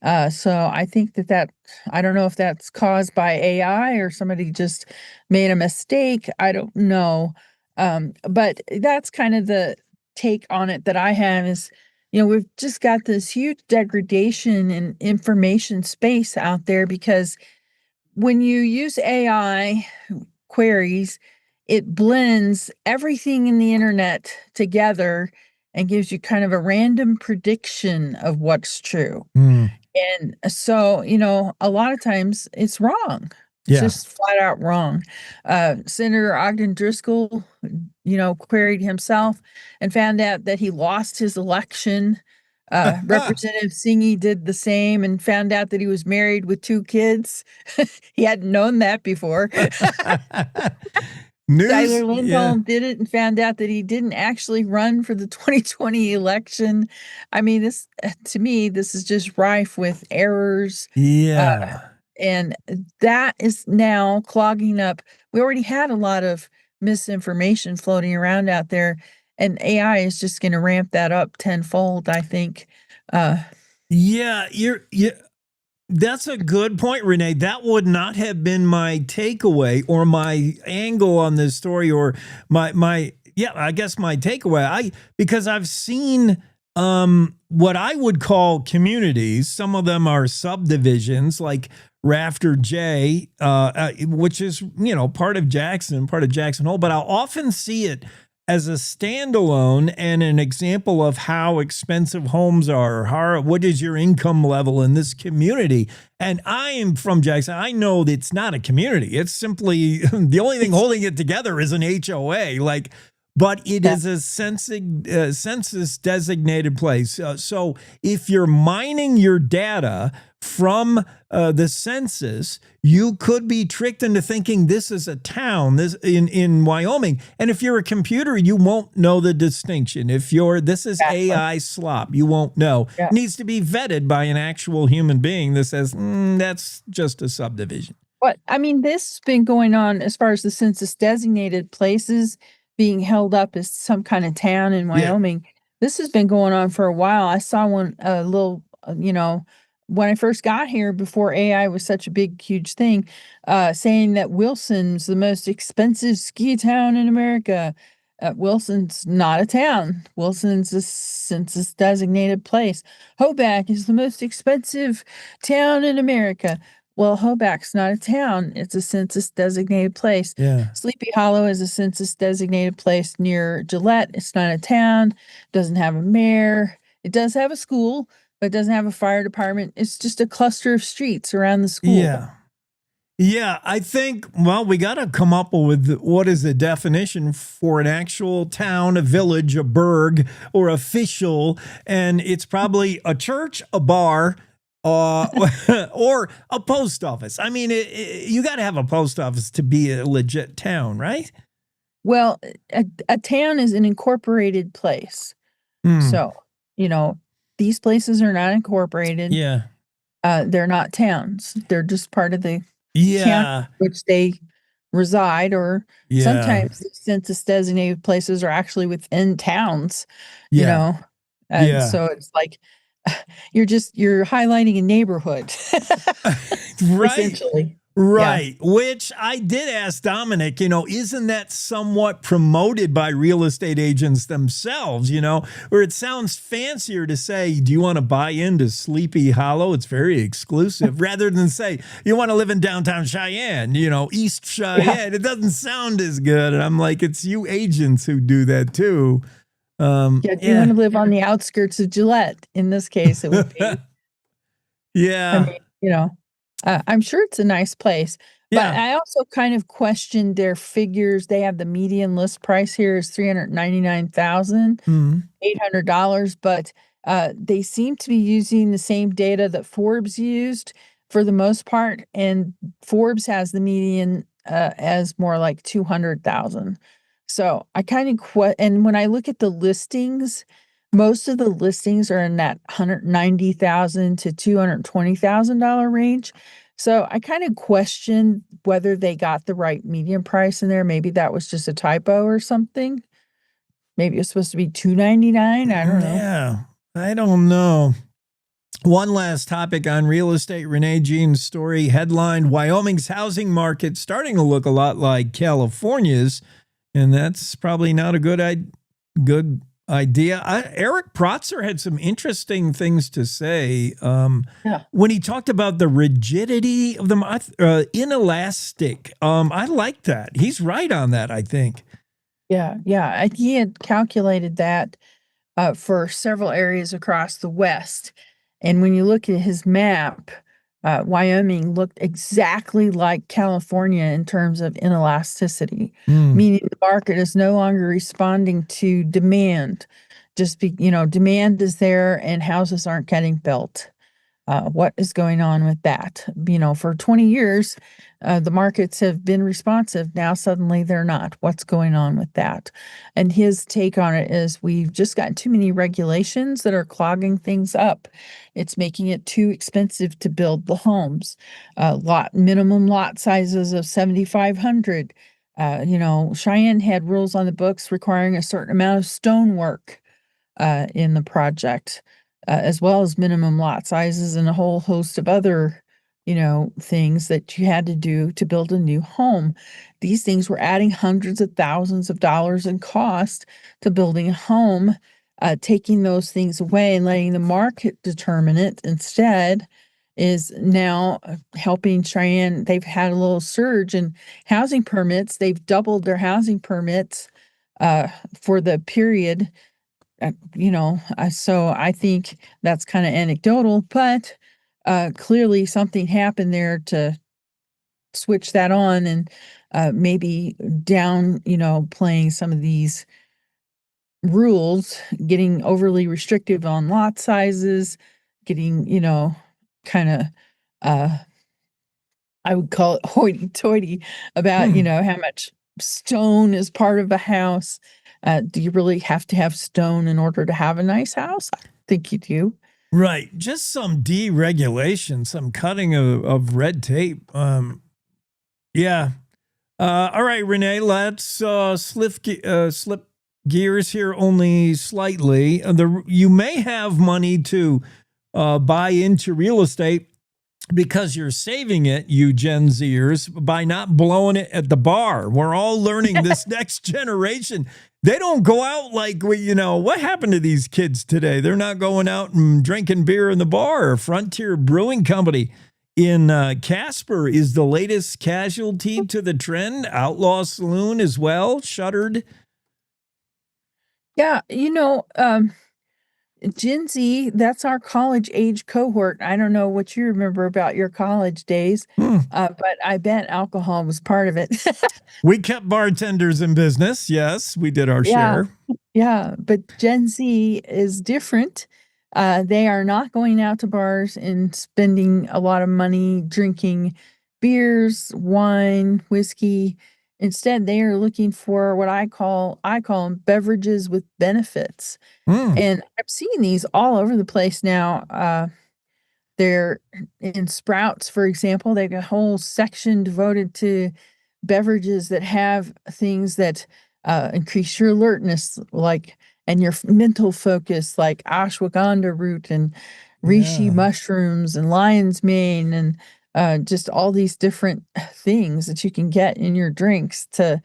Speaker 19: So I think that I don't know if that's caused by AI or somebody just made a mistake. I don't know. But that's kind of the take on it that I have is, you know, we've just got this huge degradation in information space out there because when you use AI queries, it blends everything in the internet together and gives you kind of a random prediction of what's true. And so, you know, a lot of times it's wrong. It's just flat out wrong. Senator Ogden Driscoll, you know, queried himself and found out that he lost his election. Representative Singy did the same and found out that he was married with 2 kids. He hadn't known that before. Tyler Lindholm did it and found out that he didn't actually run for the 2020 election. I mean, this to me, this is just rife with errors. And that is now clogging up. We already had a lot of misinformation floating around out there, and AI is just going to ramp that up tenfold, I think.
Speaker 1: That's a good point, Renee. That would not have been my takeaway or my angle on this story, or I guess my takeaway. Because I've seen what I would call communities. Some of them are subdivisions, like Rafter J, which is, you know, part of Jackson Hole. But I'll often see it as a standalone and an example of how expensive homes are, what is your income level in this community. And I am from Jackson. I know that it's not a community. It's simply the only thing holding it together is an HOA. But it is a census designated place. So if you're mining your data from the census, you could be tricked into thinking this is a town in Wyoming. And if you're a computer, you won't know the distinction. If this is AI slop, you won't know. It needs to be vetted by an actual human being that says, that's just a subdivision.
Speaker 19: But I mean, this has been going on as far as the census designated places being held up as some kind of town in Wyoming. This has been going on for a while. I saw one little, you know, when I first got here before AI was such a big, huge thing, saying that Wilson's the most expensive ski town in America. Wilson's not a town. Wilson's a census designated place. Hoback is the most expensive town in America. Well, Hoback's not a town. It's a census designated place. Sleepy Hollow is a census designated place near Gillette. It's not a town. Doesn't have a mayor. It does have a school, but it doesn't have a fire department. It's just a cluster of streets around the school.
Speaker 1: Yeah, I think, well, we got to come up with what is the definition for an actual town, a village, a burg, or official. And it's probably a church, a bar, or a post office. I mean, you got to have a post office to be a legit town, right?
Speaker 19: Well, a town is an incorporated place. So, these places are not incorporated.
Speaker 1: Yeah.
Speaker 19: They're not towns. They're just part of the town in which they reside, or sometimes the census designated places are actually within towns, and so it's like you're highlighting a neighborhood.
Speaker 1: Right.
Speaker 19: Essentially.
Speaker 1: Right. Which I did ask Dominic, isn't that somewhat promoted by real estate agents themselves, where it sounds fancier to say, do you want to buy into Sleepy Hollow? It's very exclusive, rather than say, you want to live in downtown Cheyenne, East Cheyenne. Yeah. It doesn't sound as good. And I'm like, it's you agents who do that too.
Speaker 19: Do you want to live on the outskirts of Gillette? In this case, it would be.
Speaker 1: Yeah.
Speaker 19: I mean, I'm sure it's a nice place, but I also kind of questioned their figures. They have the median list price here is $399,800, but they seem to be using the same data that Forbes used for the most part, and Forbes has the median as more like 200,000. So I kind of and when I look at the listings, most of the listings are in that $190,000 to $220,000 range. So I kind of question whether they got the right median price in there. Maybe that was just a typo or something. Maybe it's supposed to be $299. I don't know.
Speaker 1: Yeah, I don't know. One last topic on real estate. Renee Jean's story headlined, Wyoming's housing market starting to look a lot like California's. And that's probably not a good idea. Eric Protzer had some interesting things to say when he talked about the rigidity of the inelastic. I like that. He's right on that, I think.
Speaker 19: Yeah. He had calculated that for several areas across the West. And when you look at his map, Wyoming looked exactly like California in terms of inelasticity, meaning the market is no longer responding to demand. Demand is there and houses aren't getting built. What is going on with that? For 20 years, the markets have been responsive. Now suddenly they're not. What's going on with that? And his take on it is we've just got too many regulations that are clogging things up. It's making it too expensive to build the homes. Minimum lot sizes of 7,500. Cheyenne had rules on the books requiring a certain amount of stonework in the project. As well as minimum lot sizes and a whole host of other, things that you had to do to build a new home. These things were adding hundreds of thousands of dollars in cost to building a home. Taking those things away and letting the market determine it instead is now helping Cheyenne. They've had a little surge in housing permits. They've doubled their housing permits for the period. So I think that's kind of anecdotal, but clearly something happened there to switch that on and maybe down, playing some of these rules, getting overly restrictive on lot sizes, getting, kind of, I would call it hoity-toity about, how much stone is part of a house. Do you really have to have stone in order to have a nice house? I think you do.
Speaker 1: Right. Just some deregulation, some cutting of red tape. Yeah. All right, Renee, let's slip gears here only slightly. You may have money to buy into real estate because you're saving it, you Gen Zers, by not blowing it at the bar. We're all learning this next generation. They don't go out like, what happened to these kids today? They're not going out and drinking beer in the bar. Frontier Brewing Company in Casper is the latest casualty to the trend. Outlaw Saloon as well, shuttered.
Speaker 19: Yeah, Gen Z, that's our college age cohort. I don't know what you remember about your college days, but I bet alcohol was part of it.
Speaker 1: We kept bartenders in business. Yes, we did our
Speaker 19: Yeah.
Speaker 1: share.
Speaker 19: Yeah, but Gen Z is different. They are not going out to bars and spending a lot of money drinking beers, wine, whiskey. Instead, they are looking for what I call them beverages with benefits. And I'm seeing these all over the place now. They're in Sprouts, for example, they have a whole section devoted to beverages that have things that increase your alertness, like and your mental focus, like ashwagandha root and reishi mushrooms and lion's mane and just all these different things that you can get in your drinks to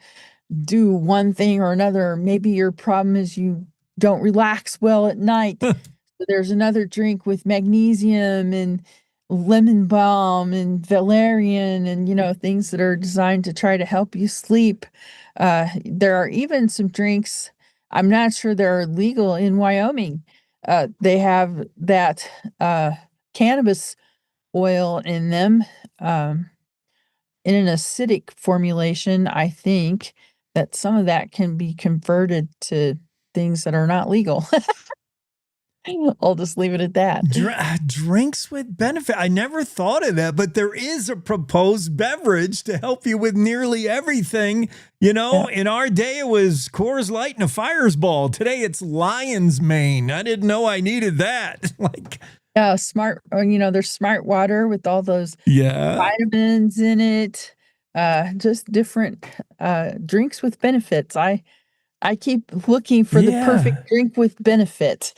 Speaker 19: do one thing or another. Maybe your problem is you don't relax well at night. So there's another drink with magnesium and lemon balm and valerian and, things that are designed to try to help you sleep. There are even some drinks, I'm not sure they're legal in Wyoming. They have that cannabis oil in them in an acidic formulation. I think that some of that can be converted to things that are not legal. I'll just leave it at that.
Speaker 1: Drinks with benefit. I never thought of that, but there is a proposed beverage to help you with nearly everything. In our day, it was Coors Light and a Fireball. Today, it's Lion's Mane. I didn't know I needed that.
Speaker 19: Smart, there's smart water with all those vitamins in it. Just different drinks with benefits. I keep looking for the perfect drink with benefit.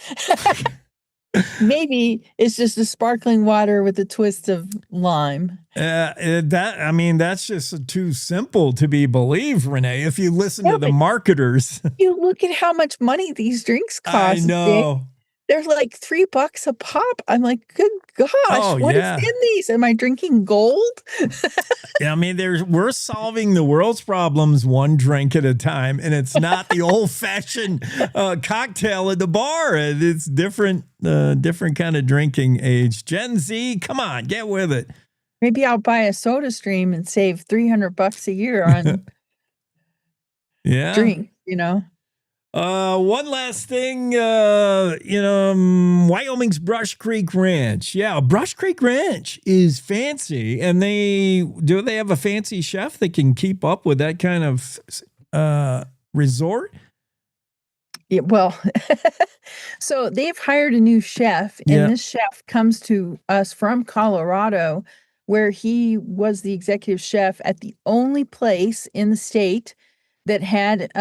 Speaker 19: Maybe it's just a sparkling water with a twist of lime.
Speaker 1: That's just too simple to be believed, Renee, if you listen to the marketers.
Speaker 19: You look at how much money these drinks cost.
Speaker 1: I know.
Speaker 19: They're like $3 a pop. I'm like, good gosh, what is in these? Am I drinking gold?
Speaker 1: We're solving the world's problems one drink at a time, and it's not the old-fashioned cocktail at the bar. It's different kind of drinking age. Gen Z, come on, get with it.
Speaker 19: Maybe I'll buy a Soda Stream and save $300 a year on drink.
Speaker 1: One last thing, Wyoming's Brush Creek Ranch. Yeah, Brush Creek Ranch is fancy, and they have a fancy chef that can keep up with that kind of resort?
Speaker 19: Yeah, well, so they've hired a new chef, and this chef comes to us from Colorado, where he was the executive chef at the only place in the state that had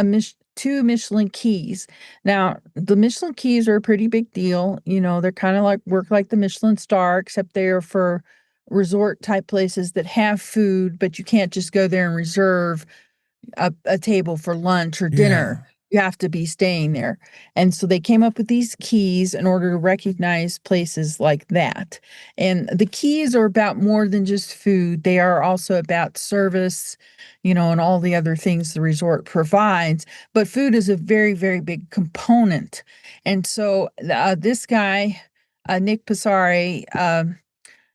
Speaker 19: two Michelin keys. Now, the Michelin keys are a pretty big deal. They're kind of work like the Michelin star, except they're for resort type places that have food, but you can't just go there and reserve a table for lunch or dinner. You have to be staying there. And so they came up with these keys in order to recognize places like that. And the keys are about more than just food. They are also about service, and all the other things the resort provides. But food is a very, very big component. And so this guy, Nick Passari,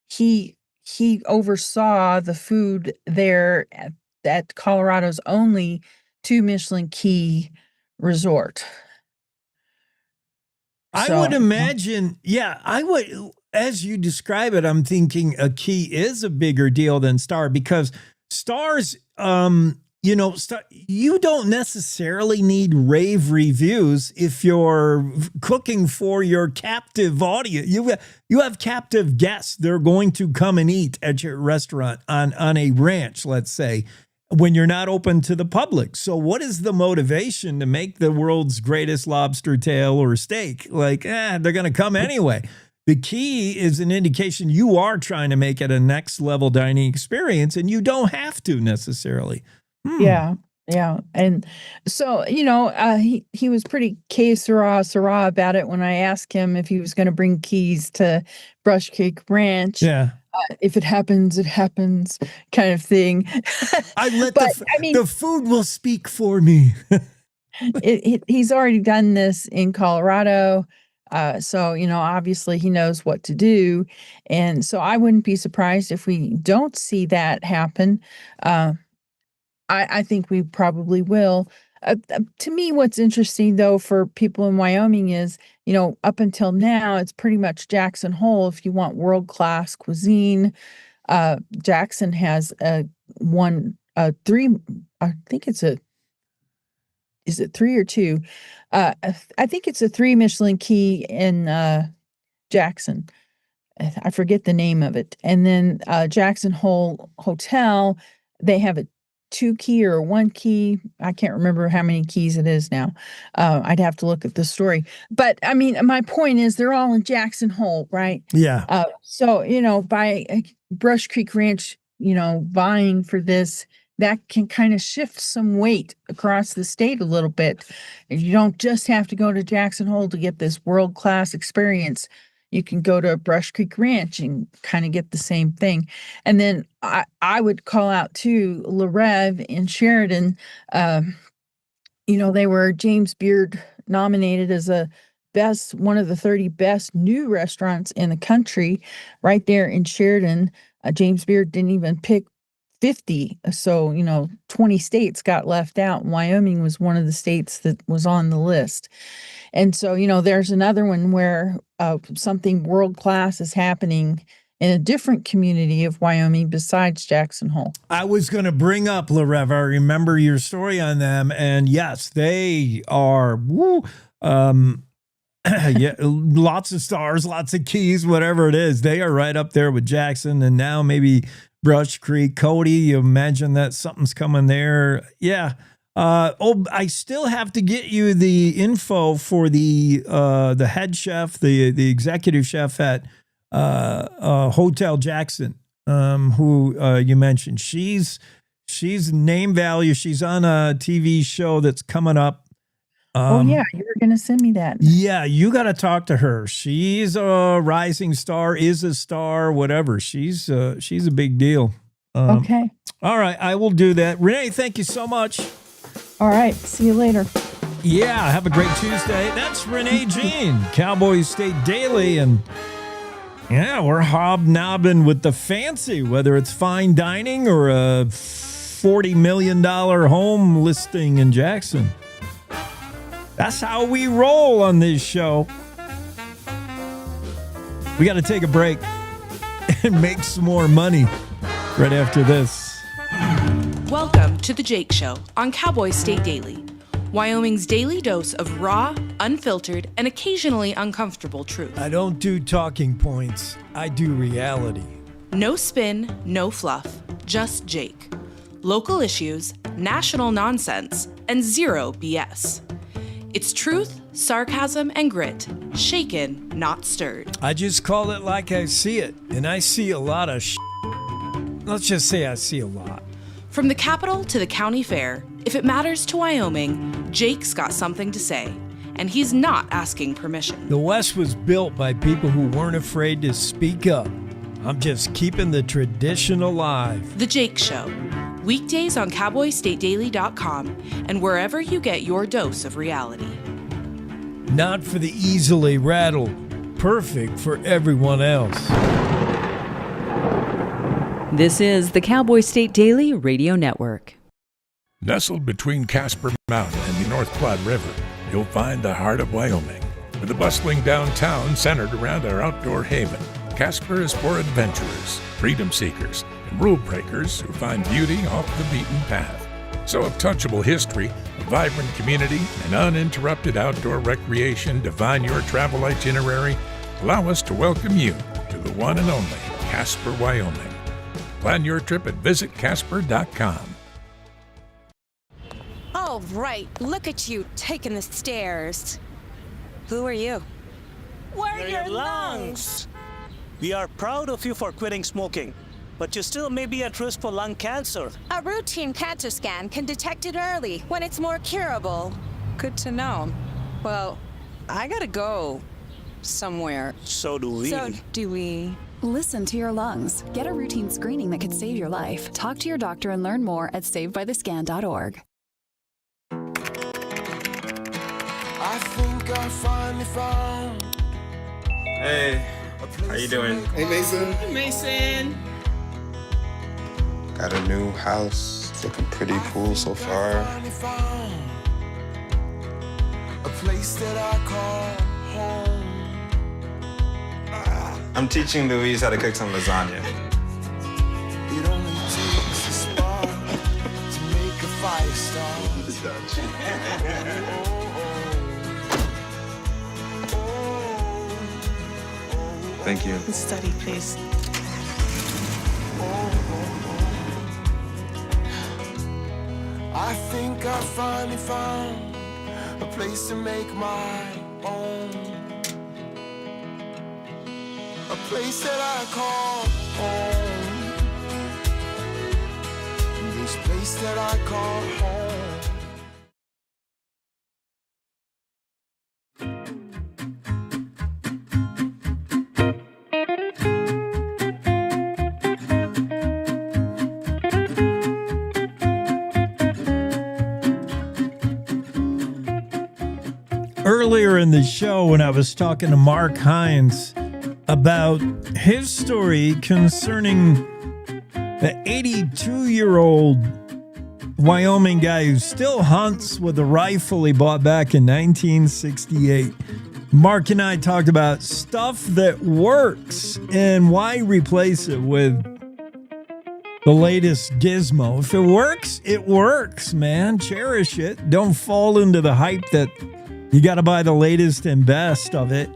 Speaker 19: he oversaw the food there at Colorado's only two Michelin key resort.
Speaker 1: I would imagine, I would, as you describe it, I'm thinking a key is a bigger deal than star, because stars, you don't necessarily need rave reviews if you're cooking for your captive audience. You have captive guests. They're going to come and eat at your restaurant on a ranch, let's say, when you're not open to the public. So what is the motivation to make the world's greatest lobster tail or steak? They're going to come anyway. The key is an indication you are trying to make it a next level dining experience, and you don't have to necessarily.
Speaker 19: Yeah. And so, he was pretty Syrah about it when I asked him if he was going to bring keys to Brush Creek Ranch.
Speaker 1: Yeah.
Speaker 19: If it happens, it happens kind of thing.
Speaker 1: The food will speak for me.
Speaker 19: He's already done this in Colorado. So, obviously he knows what to do. And so I wouldn't be surprised if we don't see that happen. I think we probably will. To me, what's interesting, though, for people in Wyoming is, up until now, it's pretty much Jackson Hole. If you want world-class cuisine, Jackson has three, I think is it 3 or 2? I think it's a 3 Michelin key in Jackson. I forget the name of it. And then Jackson Hole Hotel, they have a 2 key or 1 key. I can't remember how many keys it is now. I'd have to look at the story. But I mean, my point is they're all in Jackson Hole, right?
Speaker 1: Yeah.
Speaker 19: So, by Brush Creek Ranch, vying for this, that can kind of shift some weight across the state a little bit. You don't just have to go to Jackson Hole to get this world-class experience. You can go to Brush Creek Ranch and kind of get the same thing. And then I would call out too, Le Rev in Sheridan. They were James Beard nominated as one of the 30 best new restaurants in the country right there in Sheridan. James Beard didn't even pick 50. So, 20 states got left out. Wyoming was one of the states that was on the list. And so, there's another one where something world-class is happening in a different community of Wyoming besides Jackson Hole.
Speaker 1: I was going to bring up Le Rev. I remember your story on them. And yes, they are, yeah, lots of stars, lots of keys, whatever it is. They are right up there with Jackson. And now maybe Brush Creek, Cody, you imagine that something's coming there. Yeah. I still have to get you the info for the head chef, the executive chef at Hotel Jackson, who you mentioned. She's name value. She's on a TV show that's coming up.
Speaker 19: Yeah, you were going to send me that.
Speaker 1: Yeah, you got to talk to her. She's a rising star, is a star, whatever. She's a big deal.
Speaker 19: Okay.
Speaker 1: All right, I will do that. Renee, thank you so much.
Speaker 19: All right, see you later.
Speaker 1: Yeah, have a great Tuesday. That's Renee Jean, Cowboy State Daily, and yeah, we're hobnobbing with the fancy, whether it's fine dining or a $40 million home listing in Jackson. That's how we roll on this show. We got to take a break and make some more money right after this.
Speaker 3: Welcome to The Jake Show on Cowboy State Daily, Wyoming's daily dose of raw, unfiltered, and occasionally uncomfortable truth.
Speaker 1: I don't do talking points. I do reality.
Speaker 3: No spin, no fluff, just Jake. Local issues, national nonsense, and zero BS. It's truth, sarcasm, and grit, shaken, not stirred.
Speaker 1: I just call it like I see it, and I see a lot of Let's just say I see a lot.
Speaker 3: From the capital to the county fair, if it matters to Wyoming, Jake's got something to say, and he's not asking permission.
Speaker 1: The West was built by people who weren't afraid to speak up. I'm just keeping the tradition alive.
Speaker 3: The Jake Show, weekdays on CowboyStateDaily.com and wherever you get your dose of reality.
Speaker 1: Not for the easily rattled, perfect for everyone else.
Speaker 2: This is the Cowboy State Daily Radio Network.
Speaker 4: Nestled between Casper Mountain and the North Platte River, you'll find the heart of Wyoming. With a bustling downtown centered around our outdoor haven, Casper is for adventurers, freedom seekers, and rule breakers who find beauty off the beaten path. So if touchable history, a vibrant community, and uninterrupted outdoor recreation define your travel itinerary, allow us to welcome you to the one and only Casper, Wyoming. Plan your trip at visitcasper.com.
Speaker 6: Oh, right. Look at you taking the stairs. Who are you?
Speaker 20: We're your lungs. We are proud of you for quitting smoking, but you still may be at risk for lung cancer.
Speaker 6: A routine cancer scan can detect it early when it's more curable.
Speaker 21: Good to know. Well, I gotta go somewhere.
Speaker 20: So do we.
Speaker 22: Listen to your lungs. Get a routine screening that could save your life. Talk to your doctor and learn more at savedbythescan.org.
Speaker 23: I think I finally found
Speaker 5: Hey, how you doing?
Speaker 8: Hey, Mason.
Speaker 5: Hey, Mason.
Speaker 8: Got a new house. It's looking pretty cool so far.
Speaker 9: A place that I call home.
Speaker 5: I'm teaching Louise how to cook some lasagna.
Speaker 9: It only takes a spark to make a fire start.
Speaker 5: Thank you.
Speaker 21: Study, please.
Speaker 9: I think I finally found a place to make my own. A place that I call home. This place that I call home.
Speaker 1: Earlier in the show, when I was talking to Mark Hines about his story concerning the 82-year-old Wyoming guy who still hunts with a rifle he bought back in 1968. Mark and I talked about stuff that works and why replace it with the latest gizmo. If it works, man. Cherish it. Don't fall into the hype that you got to buy the latest and best of it.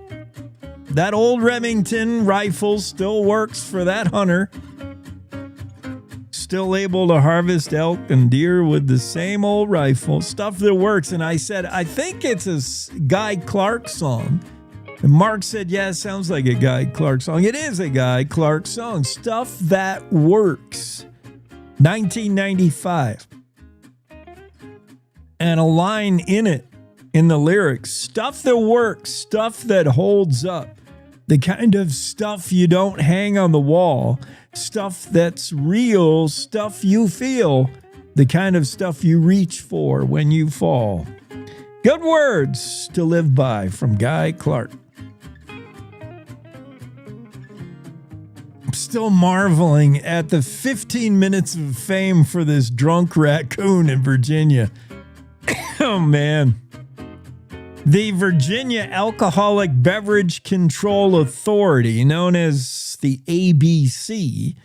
Speaker 1: That old Remington rifle still works for that hunter. Still able to harvest elk and deer with the same old rifle. Stuff that works. And I said, I think it's a Guy Clark song. And Mark said, yeah, it sounds like a Guy Clark song. It is a Guy Clark song. Stuff that works. 1995. And a line in it, in the lyrics, stuff that works, stuff that holds up, the kind of stuff you don't hang on the wall, stuff that's real, stuff you feel, the kind of stuff you reach for when you fall. Good words to live by from Guy Clark. I'm still marveling at the 15 minutes of fame for this drunk raccoon in Virginia. Oh, man. The Virginia Alcoholic Beverage Control Authority, known as the ABC,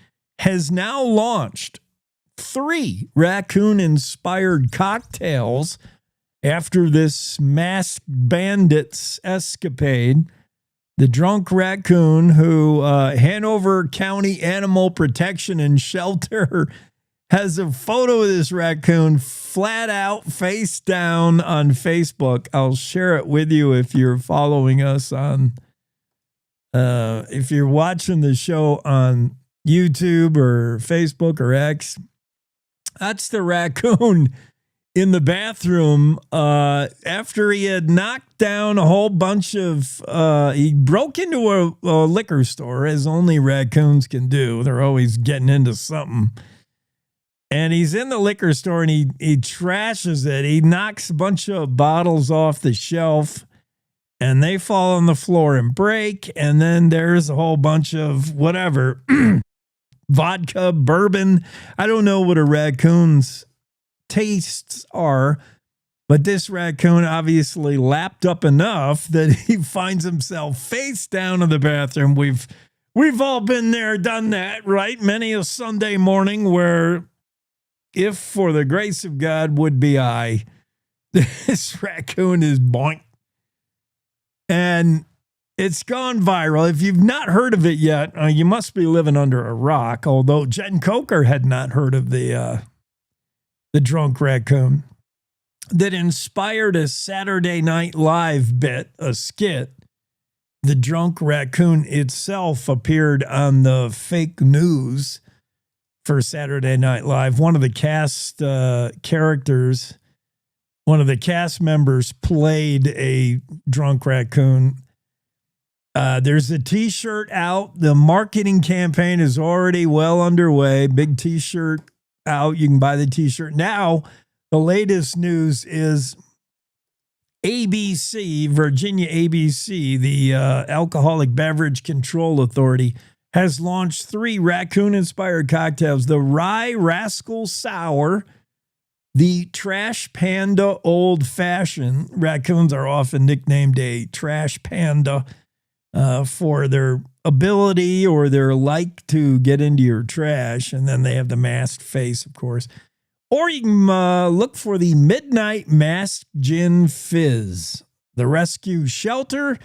Speaker 1: has now launched 3 raccoon-inspired cocktails after this masked bandits escapade. The drunk raccoon, who Hanover County Animal Protection and Shelter has a photo of this raccoon flat out face down on Facebook. I'll share it with you if you're following us on, if you're watching the show on YouTube or Facebook or X. That's the raccoon in the bathroom after he had knocked down a whole bunch of, he broke into a liquor store, as only raccoons can do. They're always getting into something. And he's in the liquor store and he trashes it. He knocks a bunch of bottles off the shelf and they fall on the floor and break. And then there's a whole bunch of whatever, vodka, bourbon. I don't know what a raccoon's tastes are, but this raccoon obviously lapped up enough that he finds himself face down in the bathroom. We've all been there, done that, right? Many a Sunday morning where, if for the grace of God would be I, this raccoon is boink. And it's gone viral. If you've not heard of it yet, you must be living under a rock, although Jen Coker had not heard of the drunk raccoon that inspired a Saturday Night Live bit, a skit. The drunk raccoon itself appeared on the fake news for Saturday Night Live. One of the cast characters, one of the cast members played a drunk raccoon. There's a t-shirt out. The marketing campaign is already well underway. Big t-shirt out. You can buy the t-shirt. Now, the latest news is ABC, Virginia ABC, the Alcoholic Beverage Control Authority, has launched 3 raccoon-inspired cocktails: the Rye Rascal Sour, the Trash Panda Old Fashioned. Raccoons are often nicknamed a trash panda for their ability or their like to get into your trash. And then they have the masked face, of course. Or you can look for the Midnight Masked Gin Fizz. The rescue shelter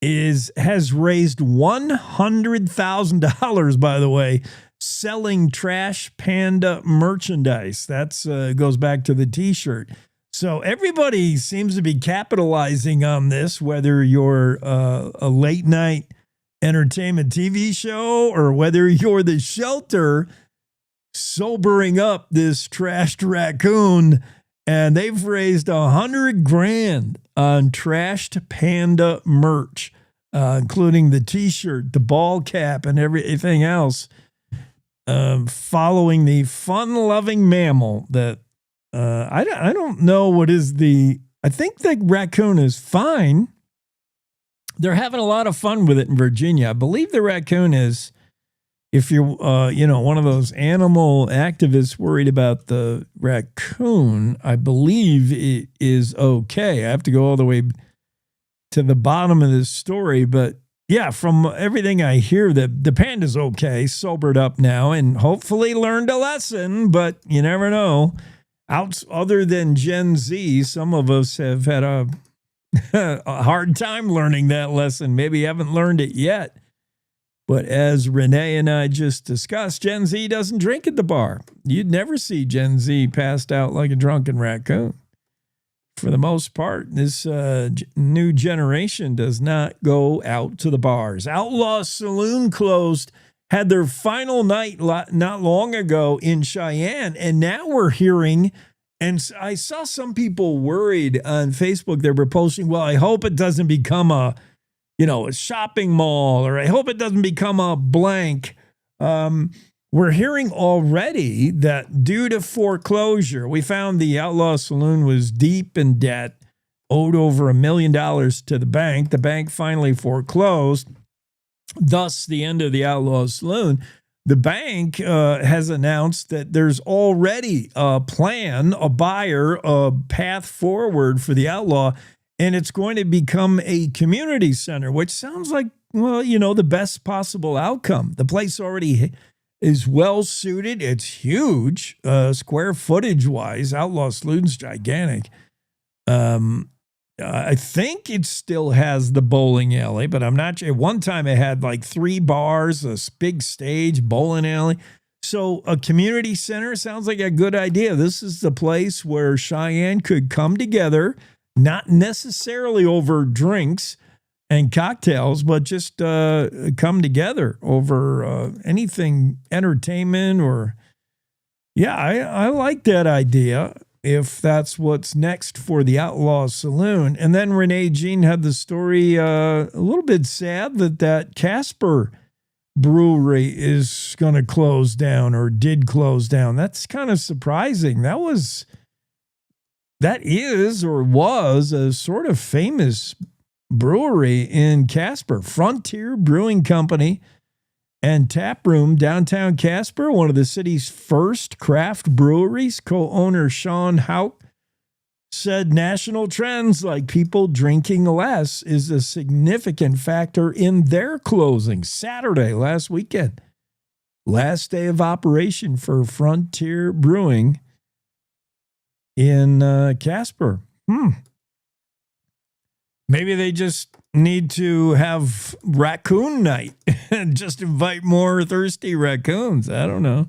Speaker 1: has raised $100,000, by the way, selling Trash Panda merchandise. That's goes back to the T-shirt. So everybody seems to be capitalizing on this, whether you're a late night entertainment TV show or whether you're the shelter sobering up this trashed raccoon. And they've raised $100,000 on Trashed Panda merch, including the T-shirt, the ball cap, and everything else. Following the fun-loving mammal that I don't know what is I think the raccoon is fine. They're having a lot of fun with it in Virginia. I believe the raccoon is, if you're one of those animal activists worried about the raccoon, I believe it is okay. I have to go all the way to the bottom of this story, but yeah, from everything I hear, the panda's okay, sobered up now, and hopefully learned a lesson, but you never know. Other than Gen Z, some of us have had a hard time learning that lesson. Maybe haven't learned it yet. But as Renee and I just discussed, Gen Z doesn't drink at the bar. You'd never see Gen Z passed out like a drunken raccoon. For the most part, this new generation does not go out to the bars. Outlaw Saloon closed, had their final night not long ago in Cheyenne, and now we're hearing, and I saw some people worried on Facebook. They were posting, well, I hope it doesn't become a shopping mall, or I hope it doesn't become a blank. We're hearing already that due to foreclosure, we found the Outlaw Saloon was deep in debt, owed over $1 million to the bank. The bank finally foreclosed, thus the end of the Outlaw Saloon. The bank has announced that there's already a plan, a buyer, a path forward for the Outlaw, and it's going to become a community center, which sounds like, well, the best possible outcome. The place already is well suited. It's huge, square footage wise. Outlaw Saloon's gigantic. I think it still has the bowling alley, but I'm not sure. One time it had like 3 bars, a big stage, bowling alley. So a community center sounds like a good idea. This is the place where Cheyenne could come together, not necessarily over drinks and cocktails, but just come together over anything entertainment or, yeah, I like that idea if that's what's next for the Outlaw Saloon. And then Renee Jean had the story, a little bit sad that Casper Brewery is going to close down or did close down. That's kind of surprising. That is or was a sort of famous brewery in Casper, Frontier Brewing Company and Tap Room, downtown Casper, one of the city's first craft breweries. Co-owner Sean Houck said national trends like people drinking less is a significant factor in their closing. Saturday, last weekend, last day of operation for Frontier Brewing in Casper. Maybe they just need to have raccoon night and just invite more thirsty raccoons. I don't know.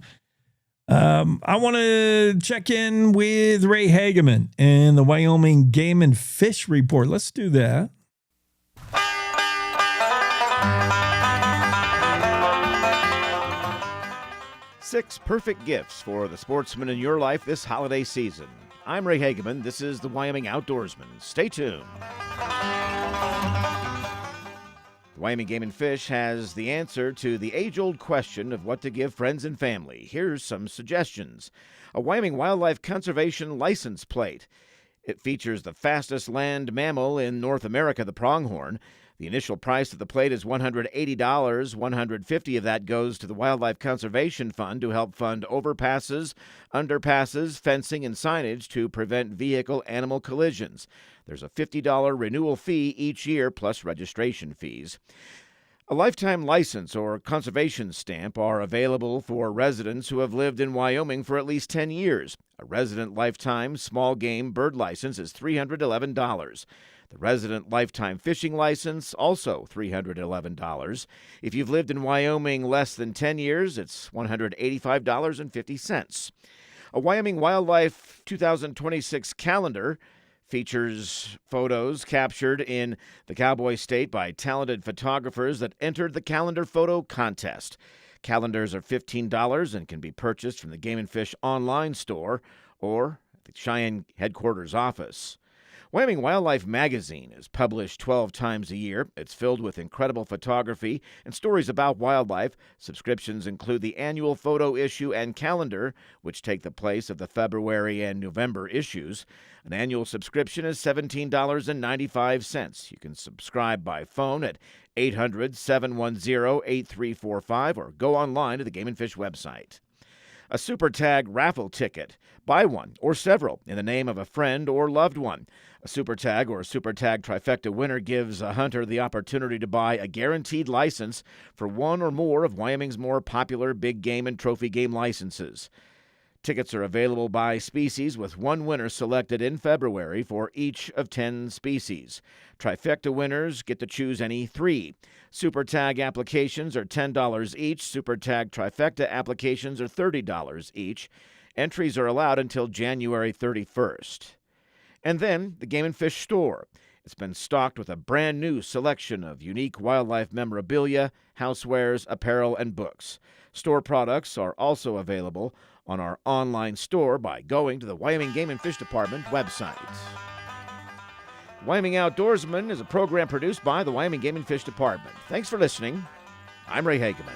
Speaker 1: I want to check in with Ray Hageman and the Wyoming Game and Fish Report. Let's do that.
Speaker 11: 6 perfect gifts for the sportsman in your life this holiday season. I'm Ray Hageman. This is the Wyoming Outdoorsman. Stay tuned. The Wyoming Game and Fish has the answer to the age-old question of what to give friends and family. Here's some suggestions. A Wyoming Wildlife Conservation license plate. It features the fastest land mammal in North America, the pronghorn. The initial price of the plate is $180. $150 of that goes to the Wildlife Conservation Fund to help fund overpasses, underpasses, fencing, and signage to prevent vehicle-animal collisions. There's a $50 renewal fee each year, plus registration fees. A lifetime license or conservation stamp are available for residents who have lived in Wyoming for at least 10 years. A resident lifetime small game bird license is $311. The resident lifetime fishing license, also $311. If you've lived in Wyoming less than 10 years, it's $185.50. A Wyoming Wildlife 2026 calendar features photos captured in the Cowboy State by talented photographers that entered the calendar photo contest. Calendars are $15 and can be purchased from the Game & Fish online store or the Cheyenne headquarters office. Wyoming Wildlife Magazine is published 12 times a year. It's filled with incredible photography and stories about wildlife. Subscriptions include the annual photo issue and calendar, which take the place of the February and November issues. An annual subscription is $17.95. You can subscribe by phone at 800-710-8345 or go online to the Game & Fish website. A Super Tag raffle ticket. Buy one or several in the name of a friend or loved one. A Super Tag or Super Tag trifecta winner gives a hunter the opportunity to buy a guaranteed license for one or more of Wyoming's more popular big game and trophy game licenses. Tickets are available by species, with one winner selected in February for each of 10 species. Trifecta winners get to choose any 3. Super Tag applications are $10 each. Super Tag trifecta applications are $30 each. Entries are allowed until January 31st. And then the Game & Fish store. It's been stocked with a brand new selection of unique wildlife memorabilia, housewares, apparel, and books. Store products are also available on our online store by going to the Wyoming Game & Fish Department website. Wyoming Outdoorsman is a program produced by the Wyoming Game & Fish Department. Thanks for listening. I'm Ray Hageman.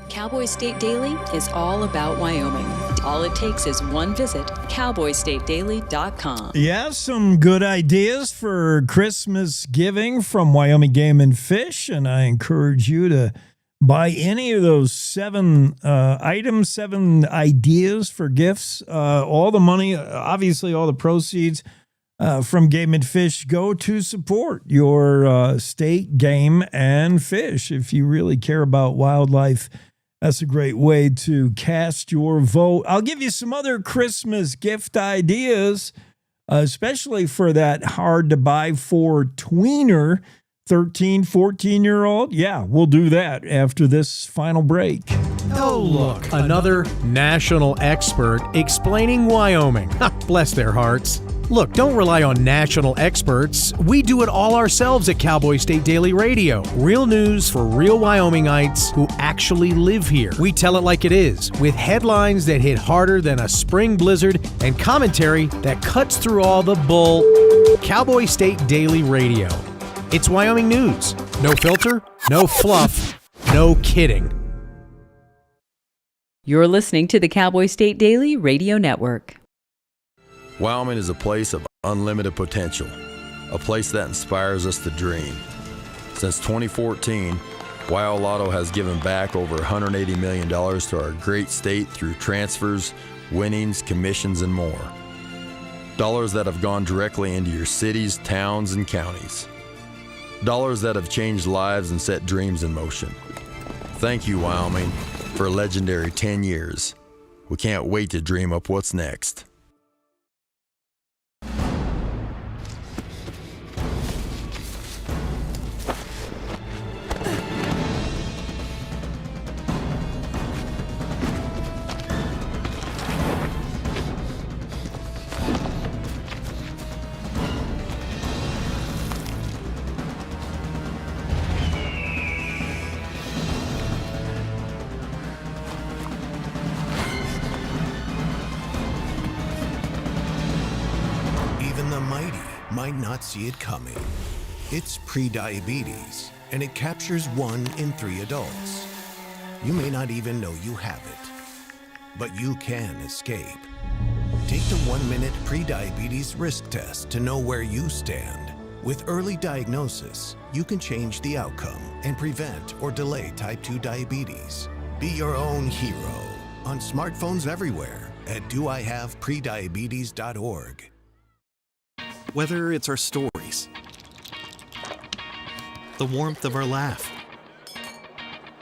Speaker 12: Cowboy State Daily is all about Wyoming. All it takes is one visit, cowboystatedaily.com.
Speaker 1: Yeah, some good ideas for Christmas giving from Wyoming Game & Fish, and I encourage you to buy any of those 7 ideas for gifts. All the money, obviously all the proceeds from Game & Fish go to support your state game and fish. If you really care about wildlife, that's a great way to cast your vote. I'll give you some other Christmas gift ideas, especially for that hard-to-buy-for tweener, 13, 14-year-old. Yeah, we'll do that after this final break.
Speaker 7: Oh, look, another national expert explaining Wyoming. Bless their hearts. Look, don't rely on national experts. We do it all ourselves at Cowboy State Daily Radio. Real news for real Wyomingites who actually live here. We tell it like it is, with headlines that hit harder than a spring blizzard and commentary that cuts through all the bull. Cowboy State Daily Radio. It's Wyoming news. No filter, no fluff, no kidding.
Speaker 12: You're listening to the Cowboy State Daily Radio Network.
Speaker 13: Wyoming is a place of unlimited potential, a place that inspires us to dream. Since 2014, Wyo Lotto has given back over $180 million to our great state through transfers, winnings, commissions, and more. Dollars that have gone directly into your cities, towns, and counties. Dollars that have changed lives and set dreams in motion. Thank you, Wyoming, for a legendary 10 years. We can't wait to dream up what's next.
Speaker 23: Might not see it coming. It's prediabetes, and it captures 1 in 3 adults. You may not even know you have it. but you can escape. Take the 1-minute pre-diabetes risk test to know where you stand. With early diagnosis, you can change the outcome and prevent or delay type 2 diabetes. Be your own hero on smartphones everywhere at doihaveprediabetes.org.
Speaker 10: Whether it's our stories, the warmth of our laugh,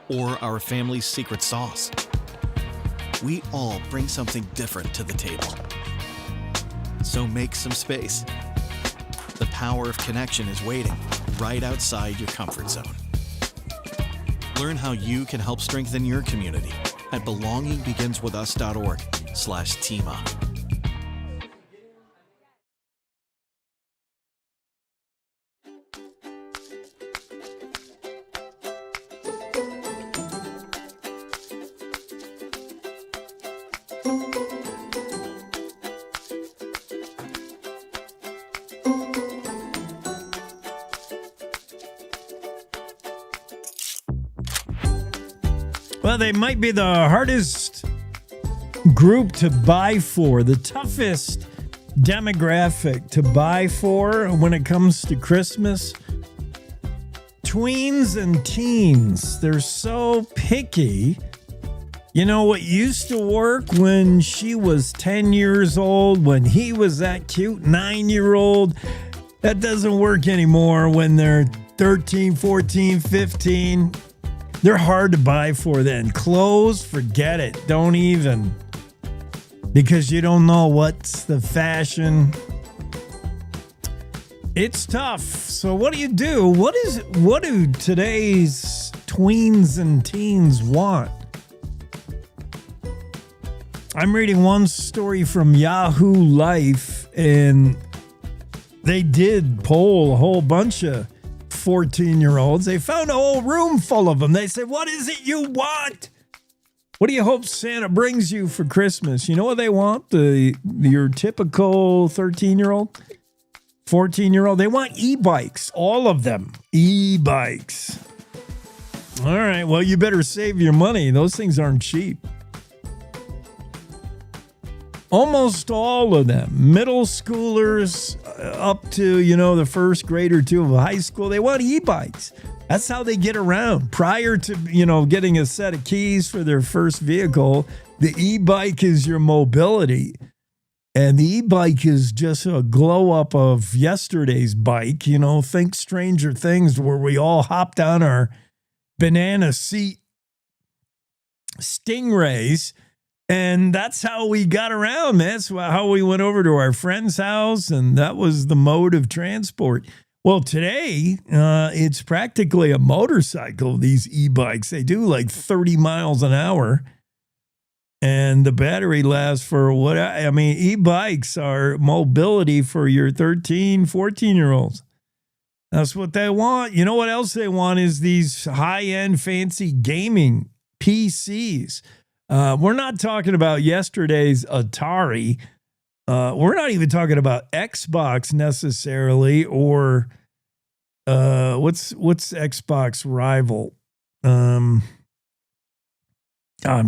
Speaker 10: or our family's secret sauce, we all bring something different to the table. So make some space. The power of connection is waiting right outside your comfort zone. Learn how you can help strengthen your community at belongingbeginswithus.org/teamup.
Speaker 1: Well, they might be the hardest group to buy for, the toughest demographic to buy for when it comes to Christmas. Tweens and teens, they're so picky. You know what used to work when she was 10 years old, when he was that cute 9-year-old, that doesn't work anymore when they're 13, 14, 15. They're hard to buy for then. Clothes, forget it. Don't even. Because you don't know what's the fashion. It's tough. So what do you do? What do today's tweens and teens want? I'm reading one story from Yahoo Life, and they did poll a whole bunch of 14-year-olds. They found a whole room full of them. They said, what is it you want? What do you hope Santa brings you for Christmas? You know what they want? Your typical 13-year-old, 14-year-old. They want e-bikes, all of them. E-bikes. All right, well, you better save your money. Those things aren't cheap. Almost all of them, middle schoolers up to, the first grade or two of high school, they want e-bikes. That's how they get around. Prior to, getting a set of keys for their first vehicle, the e-bike is your mobility. And the e-bike is just a glow up of yesterday's bike. Think Stranger Things, where we all hopped on our banana seat Stingrays. And that's how we got around, man. That's how we went over to our friend's house, and that was the mode of transport. Well, today, it's practically a motorcycle, these e-bikes. They do like 30 miles an hour, and the battery lasts for e-bikes are mobility for your 13, 14-year-olds. That's what they want. You know what else they want is these high-end fancy gaming PCs. We're not talking about yesterday's Atari. We're not even talking about Xbox necessarily, or what's Xbox rival? I'm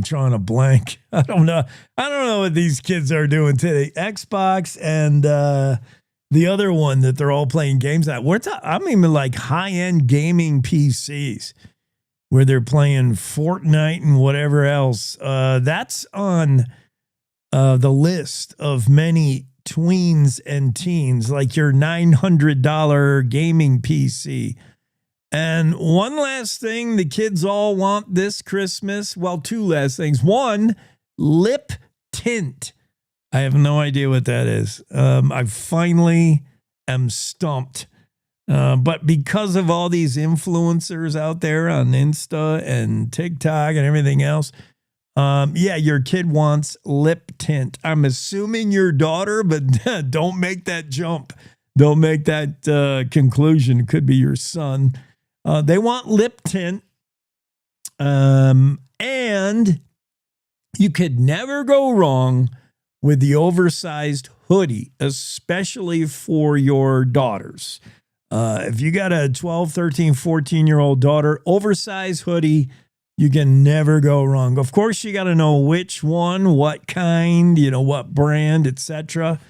Speaker 1: drawing a blank. I don't know what these kids are doing today. Xbox and the other one that they're all playing games at. I'm even like high-end gaming PCs, where they're playing Fortnite and whatever else. That's on the list of many tweens and teens, like your $900 gaming PC. And one last thing the kids all want this Christmas. Well, two last things. One, lip tint. I have no idea what that is. I finally am stumped. But because of all these influencers out there on Insta and TikTok and everything else, your kid wants lip tint. I'm assuming your daughter, but don't make that jump. Don't make that conclusion. It could be your son. They want lip tint. And you could never go wrong with the oversized hoodie, especially for your daughters. If you got a 12, 13, 14-year-old daughter, oversized hoodie, You can never go wrong. Of course, you got to know which one, what kind, what brand, etc.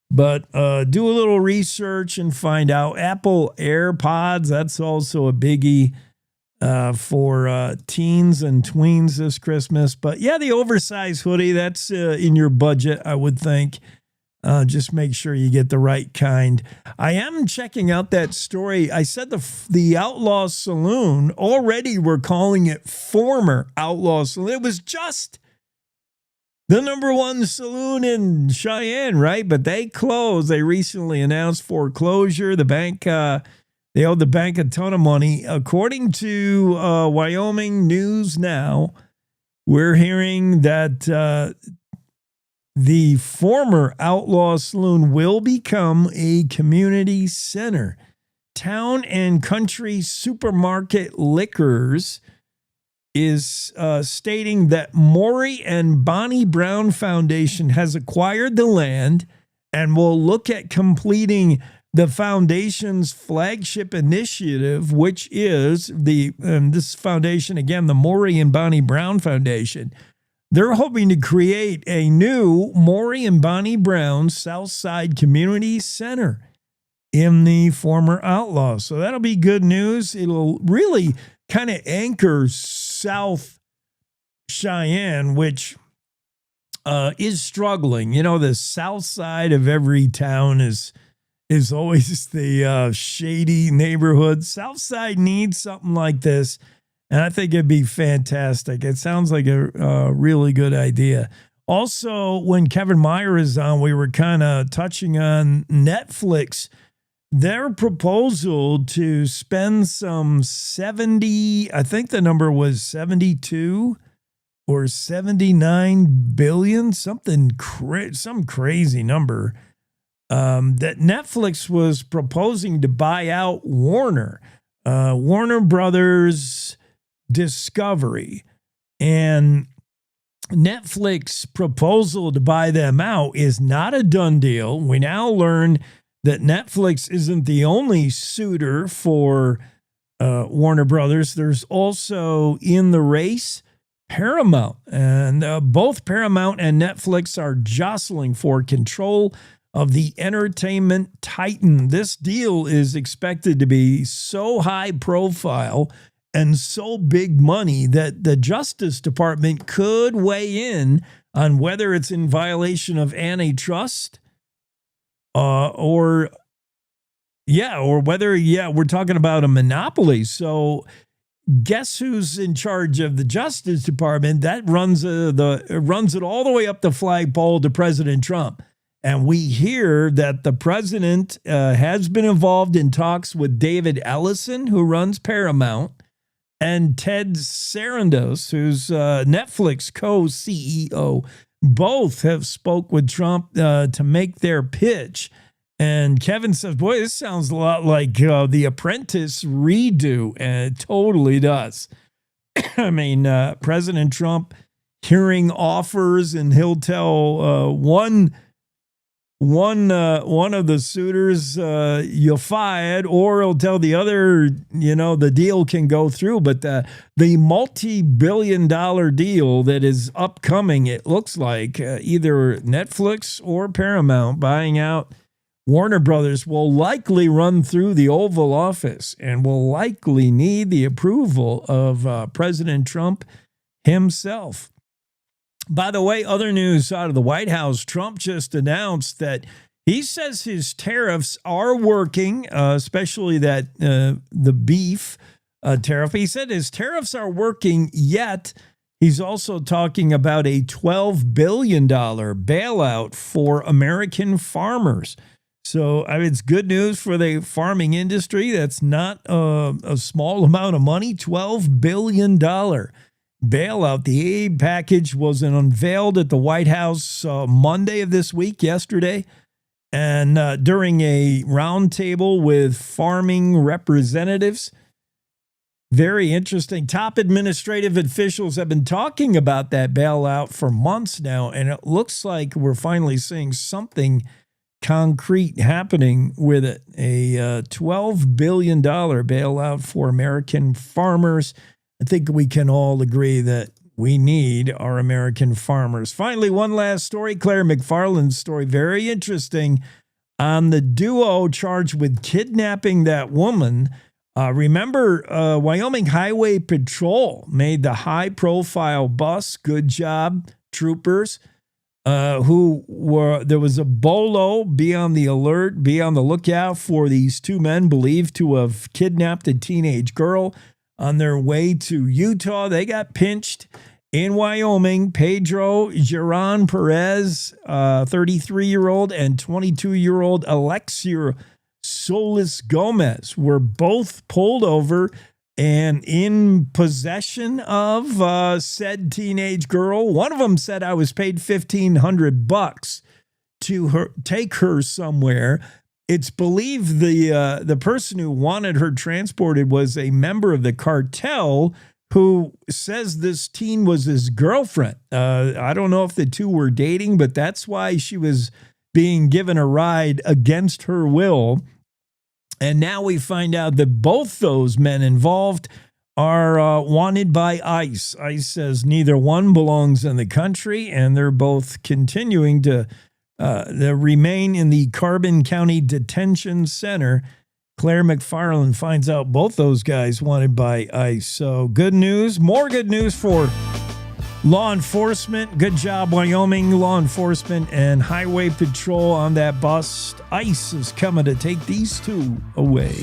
Speaker 1: But do a little research and find out. Apple AirPods, that's also a biggie for teens and tweens this Christmas. But yeah, the oversized hoodie, that's in your budget, I would think. Just make sure you get the right kind. I am checking out that story. I said the Outlaw Saloon, already we're calling it former Outlaw Saloon. It was just the #1 saloon in Cheyenne, right? But they closed. They recently announced foreclosure. The bank, they owed the bank a ton of money. According to Wyoming News Now, we're hearing that the former Outlaw Saloon will become a community center. Town and Country Supermarket Liquors is stating that Maury and Bonnie Brown Foundation has acquired the land and will look at completing the foundation's flagship initiative, which is this foundation, again, the Maury and Bonnie Brown Foundation. They're hoping to create a new Maury and Bonnie Brown Southside Community Center in the former Outlaw. So that'll be good news. It'll really kind of anchor South Cheyenne, which is struggling. The south side of every town is always the shady neighborhood. South side needs something like this. And I think it'd be fantastic. It sounds like a really good idea. Also, when Kevin Meyer is on, we were kind of touching on Netflix. Their proposal to spend some 70, I think the number was 72 or 79 billion, some crazy number, that Netflix was proposing to buy out Warner Brothers Discovery. And Netflix proposal to buy them out is not a done deal. We now learn that Netflix isn't the only suitor for Warner Brothers. There's also in the race Paramount, and both Paramount and Netflix are jostling for control of the entertainment titan. This deal is expected to be so high profile and so big money that the Justice Department could weigh in on whether it's in violation of antitrust or whether, we're talking about a monopoly. So guess who's in charge of the Justice Department? That runs it all the way up the flagpole to President Trump. And we hear that the president has been involved in talks with David Ellison, who runs Paramount, and Ted Sarandos, who's Netflix co-CEO. Both have spoke with Trump to make their pitch. And Kevin says, boy, this sounds a lot like The Apprentice redo. And it totally does. I mean, President Trump hearing offers, and he'll tell one of the suitors you're fired, or he'll tell the other, the deal can go through. But the multi-billion-dollar deal that is upcoming, it looks like either Netflix or Paramount buying out Warner Brothers, will likely run through the Oval Office and will likely need the approval of President Trump himself. By the way, other news out of the White House, Trump just announced that he says his tariffs are working, especially that the beef tariff. He said his tariffs are working, yet he's also talking about a $12 billion bailout for American farmers. So it's good news for the farming industry. That's not a small amount of money, $12 billion bailout. The aid package was unveiled at the White House Monday of this week, yesterday, and during a roundtable with farming representatives. Very interesting. Top administrative officials have been talking about that bailout for months now, and it looks like we're finally seeing something concrete happening with it. A $12 billion bailout for American farmers. I think we can all agree that we need our American farmers. Finally, one last story, Claire McFarland's story, very interesting, on the duo charged with kidnapping that woman. Remember, Wyoming Highway Patrol made the high-profile bus. Good job, troopers. There was a bolo. Be on the alert, be on the lookout for these two men believed to have kidnapped a teenage girl on their way to Utah. They got pinched in Wyoming. Pedro Geron Perez, 33-year-old, and 22-year-old Alexia Solis Gomez were both pulled over and in possession of said teenage girl. One of them said, I was paid $1,500 to take her somewhere. It's believed the person who wanted her transported was a member of the cartel who says this teen was his girlfriend. I don't know if the two were dating, but that's why she was being given a ride against her will. And now we find out that both those men involved are wanted by ICE. ICE says neither one belongs in the country, and they're both continuing to remain in the Carbon County Detention Center. Claire McFarland finds out both those guys wanted by ICE. So good news, more good news for law enforcement. Good job, Wyoming law enforcement and highway patrol on that bus. ICE is coming to take these two away.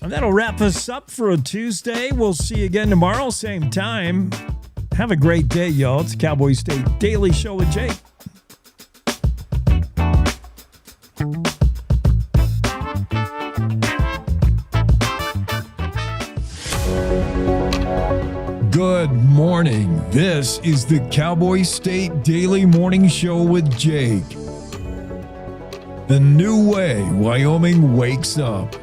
Speaker 1: And that'll wrap us up for a Tuesday. We'll see you again tomorrow, same time. Have a great day, y'all. It's Cowboy State Daily Show with Jake. Good morning. This is the Cowboy State Daily Morning Show with Jake. The new way Wyoming wakes up.